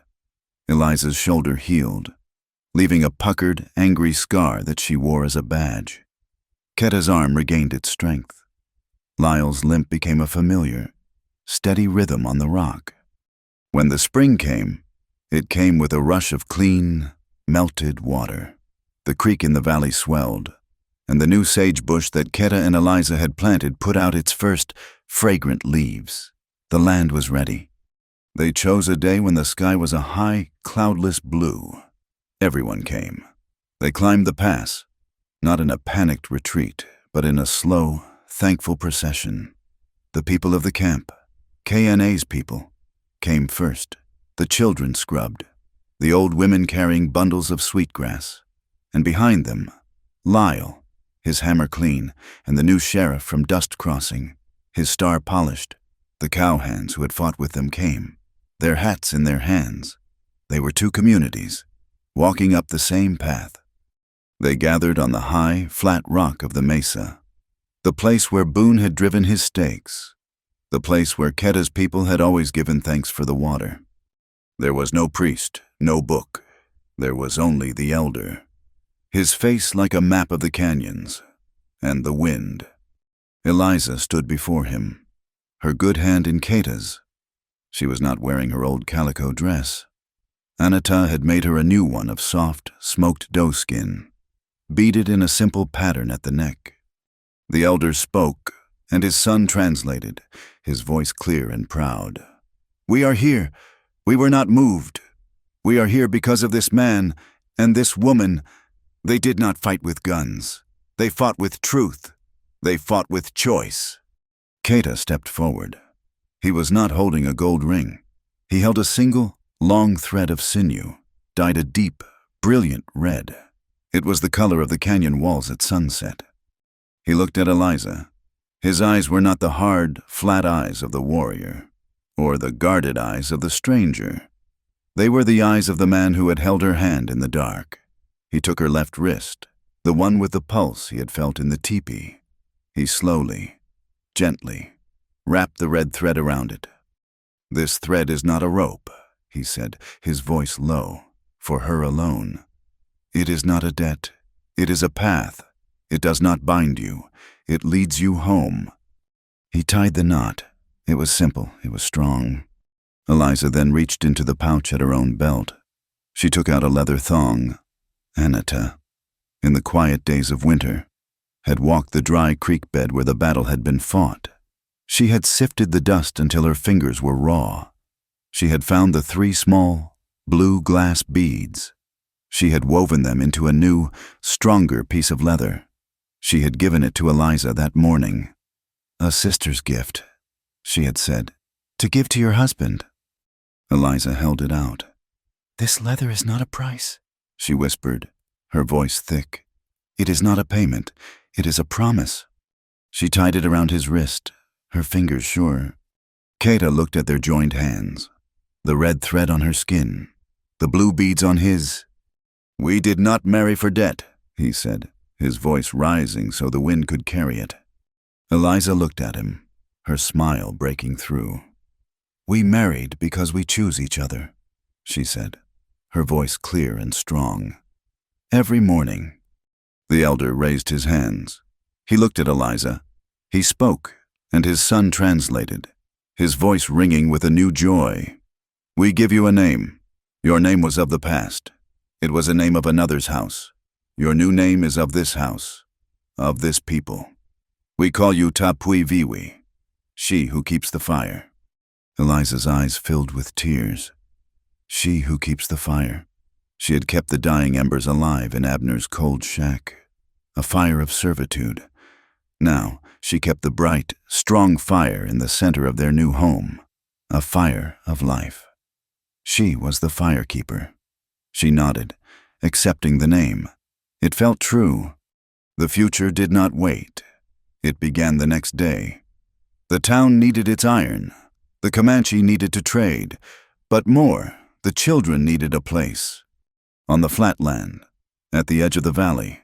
Eliza's shoulder healed, leaving a puckered, angry scar that she wore as a badge. Keda's arm regained its strength. Lyle's limp became a familiar, steady rhythm on the rock. When the spring came, it came with a rush of clean, melted water. The creek in the valley swelled, and the new sagebush that Keda and Eliza had planted put out its first fragrant leaves. The land was ready. They chose a day when the sky was a high, cloudless blue. Everyone came. They climbed the pass, not in a panicked retreat, but in a slow, thankful procession. The people of the camp, KNA's people, came first. The children scrubbed, the old women carrying bundles of sweetgrass, and behind them, Lyle, his hammer clean, and the new sheriff from Dust Crossing, his star polished. The cowhands who had fought with them came, their hats in their hands. They were two communities, walking up the same path. They gathered on the high, flat rock of the mesa, the place where Boone had driven his stakes, the place where Keda's people had always given thanks for the water. There was no priest, no book. There was only the elder, his face like a map of the canyons, and the wind. Eliza stood before him, her good hand in Keda's. She was not wearing her old calico dress. Anata had made her a new one of soft, smoked doe skin, beaded in a simple pattern at the neck. The elder spoke, and his son translated, his voice clear and proud. "We are here. We were not moved. We are here because of this man and this woman. They did not fight with guns. They fought with truth. They fought with choice." Keita stepped forward. He was not holding a gold ring. He held a single, long thread of sinew, dyed a deep, brilliant red. It was the color of the canyon walls at sunset. He looked at Eliza. His eyes were not the hard, flat eyes of the warrior, or the guarded eyes of the stranger. They were the eyes of the man who had held her hand in the dark. He took her left wrist, the one with the pulse he had felt in the teepee. He slowly, gently, wrapped the red thread around it. "This thread is not a rope," he said, his voice low, "for her alone. It is not a debt. It is a path. It does not bind you. It leads you home." He tied the knot. It was simple. It was strong. Eliza then reached into the pouch at her own belt. She took out a leather thong. Anata, in the quiet days of winter, had walked the dry creek bed where the battle had been fought. She had sifted the dust until her fingers were raw. She had found the 3 small, blue glass beads. She had woven them into a new, stronger piece of leather. She had given it to Eliza that morning. "A sister's gift," she had said, "to give to your husband." Eliza held it out. "This leather is not a price," she whispered, her voice thick. "It is not a payment. It is a promise." She tied it around his wrist, her fingers sure. Keita looked at their joined hands, the red thread on her skin, the blue beads on his. "We did not marry for debt," he said, his voice rising so the wind could carry it. Eliza looked at him, her smile breaking through. "We married because we choose each other," she said, her voice clear and strong. "Every morning." The elder raised his hands. He looked at Eliza. He spoke, and his son translated, his voice ringing with a new joy. "We give you a name. Your name was of the past. It was a name of another's house. Your new name is of this house, of this people. We call you Tapui Viwi, she who keeps the fire." Eliza's eyes filled with tears. She who keeps the fire. She had kept the dying embers alive in Abner's cold shack, a fire of servitude. Now she kept the bright, strong fire in the center of their new home, a fire of life. She was the firekeeper. She nodded, accepting the name. It felt true. The future did not wait. It began the next day. The town needed its iron. The Comanche needed to trade. But more, the children needed a place. On the flatland, at the edge of the valley,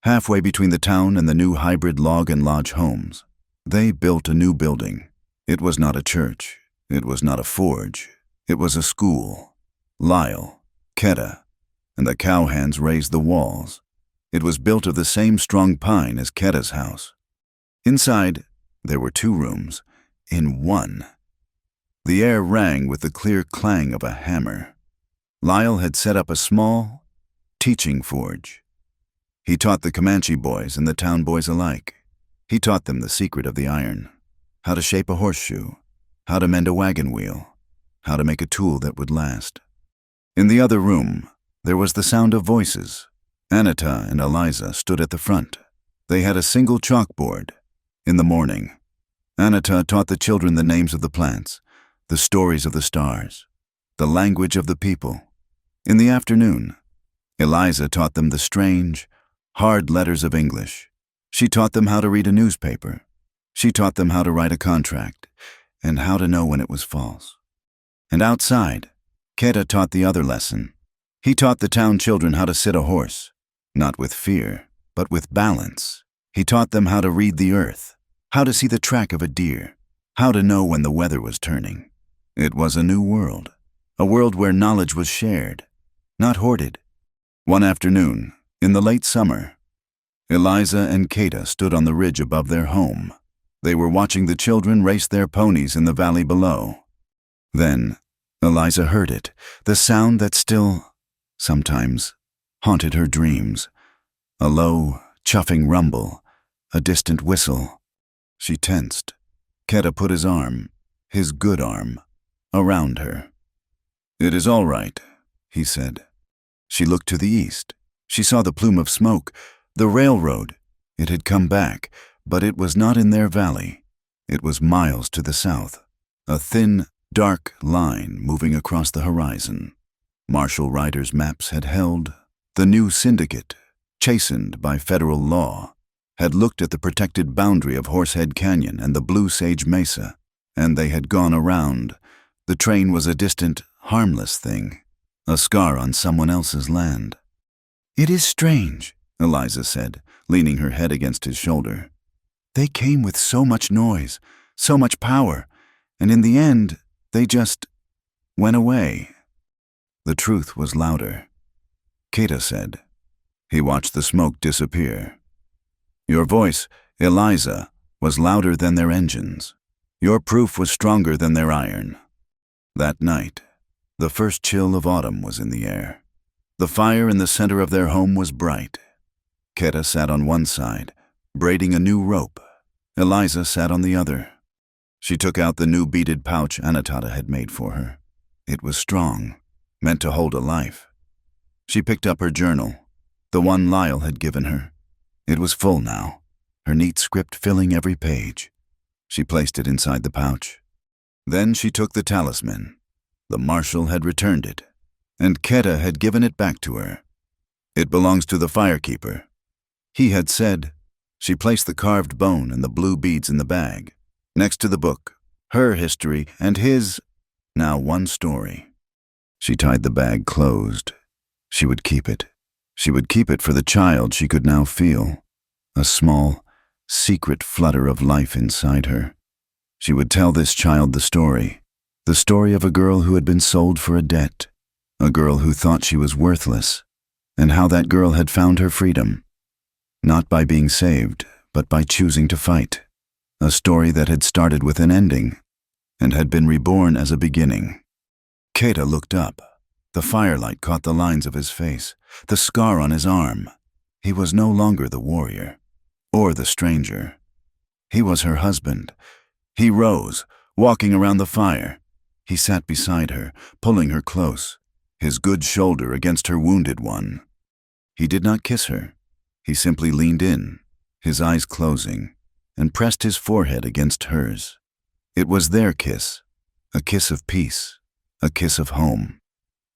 halfway between the town and the new hybrid log and lodge homes, they built a new building. It was not a church. It was not a forge. It was a school. Lyle, Keita, and the cowhands raised the walls. It was built of the same strong pine as Keita's house. Inside, there were 2 rooms, in one. The air rang with the clear clang of a hammer. Lyle had set up a small, teaching forge. He taught the Comanche boys and the town boys alike. He taught them the secret of the iron, how to shape a horseshoe, how to mend a wagon wheel, how to make a tool that would last. In the other room, there was the sound of voices. Anata and Eliza stood at the front. They had a single chalkboard. In the morning, Anata taught the children the names of the plants, the stories of the stars, the language of the people. In the afternoon, Eliza taught them the strange, hard letters of English. She taught them how to read a newspaper. She taught them how to write a contract, and how to know when it was false. And outside, Keita taught the other lesson. He taught the town children how to sit a horse, not with fear, but with balance. He taught them how to read the earth, how to see the track of a deer, how to know when the weather was turning. It was a new world, a world where knowledge was shared, not hoarded. One afternoon, in the late summer, Eliza and Keita stood on the ridge above their home. They were watching the children race their ponies in the valley below. Then, Eliza heard it, the sound that still, sometimes, haunted her dreams. A low, chuffing rumble, a distant whistle. She tensed. Keta put his arm, his good arm, around her. "It is all right," he said. She looked to the east. She saw the plume of smoke, the railroad. It had come back, but it was not in their valley. It was miles to the south, a thin, dark line moving across the horizon. Marshal Ryder's maps had held. The new syndicate, chastened by federal law, had looked at the protected boundary of Horsehead Canyon and the Blue Sage Mesa, and they had gone around. The train was a distant, harmless thing, a scar on someone else's land. "It is strange," Eliza said, leaning her head against his shoulder. "They came with so much noise, so much power, and in the end, they just went away." The truth was louder. Keta said. He watched the smoke disappear. "Your voice, Eliza, was louder than their engines. Your proof was stronger than their iron." That night, the first chill of autumn was in the air. The fire in the center of their home was bright. Keta sat on one side, braiding a new rope. Eliza sat on the other. She took out the new beaded pouch Anatada had made for her. It was strong, meant to hold a life. She picked up her journal, the one Lyle had given her. It was full now, her neat script filling every page. She placed it inside the pouch. Then she took the talisman. The marshal had returned it, and Keta had given it back to her. "It belongs to the firekeeper," he had said. She placed the carved bone and the blue beads in the bag, next to the book, her history and his, now one story. She tied the bag closed. She would keep it. She would keep it for the child she could now feel, a small, secret flutter of life inside her. She would tell this child the story of a girl who had been sold for a debt, a girl who thought she was worthless, and how that girl had found her freedom, not by being saved, but by choosing to fight. A story that had started with an ending and had been reborn as a beginning. Keta looked up. The firelight caught the lines of his face, the scar on his arm. He was no longer the warrior, or the stranger. He was her husband. He rose, walking around the fire. He sat beside her, pulling her close, his good shoulder against her wounded one. He did not kiss her. He simply leaned in, his eyes closing, and pressed his forehead against hers. It was their kiss, a kiss of peace, a kiss of home.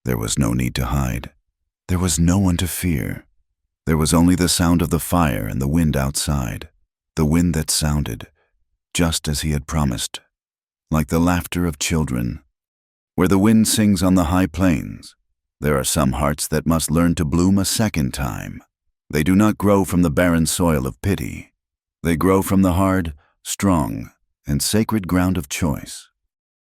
There was no need to hide. There was no one to fear. There was only the sound of the fire and the wind outside, the wind that sounded, just as he had promised, like the laughter of children. Where the wind sings on the high plains, there are some hearts that must learn to bloom a second time. They do not grow from the barren soil of pity. They grow from the hard, strong, and sacred ground of choice.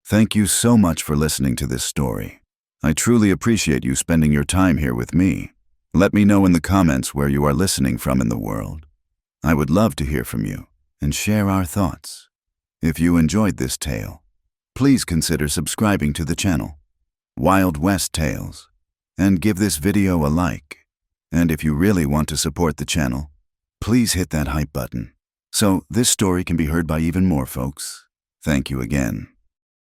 Thank you so much for listening to this story. I truly appreciate you spending your time here with me. Let me know in the comments where you are listening from in the world. I would love to hear from you and share our thoughts. If you enjoyed this tale, please consider subscribing to the channel, Wild West Tales, and give this video a like. And if you really want to support the channel, please hit that hype button so this story can be heard by even more folks. Thank you again.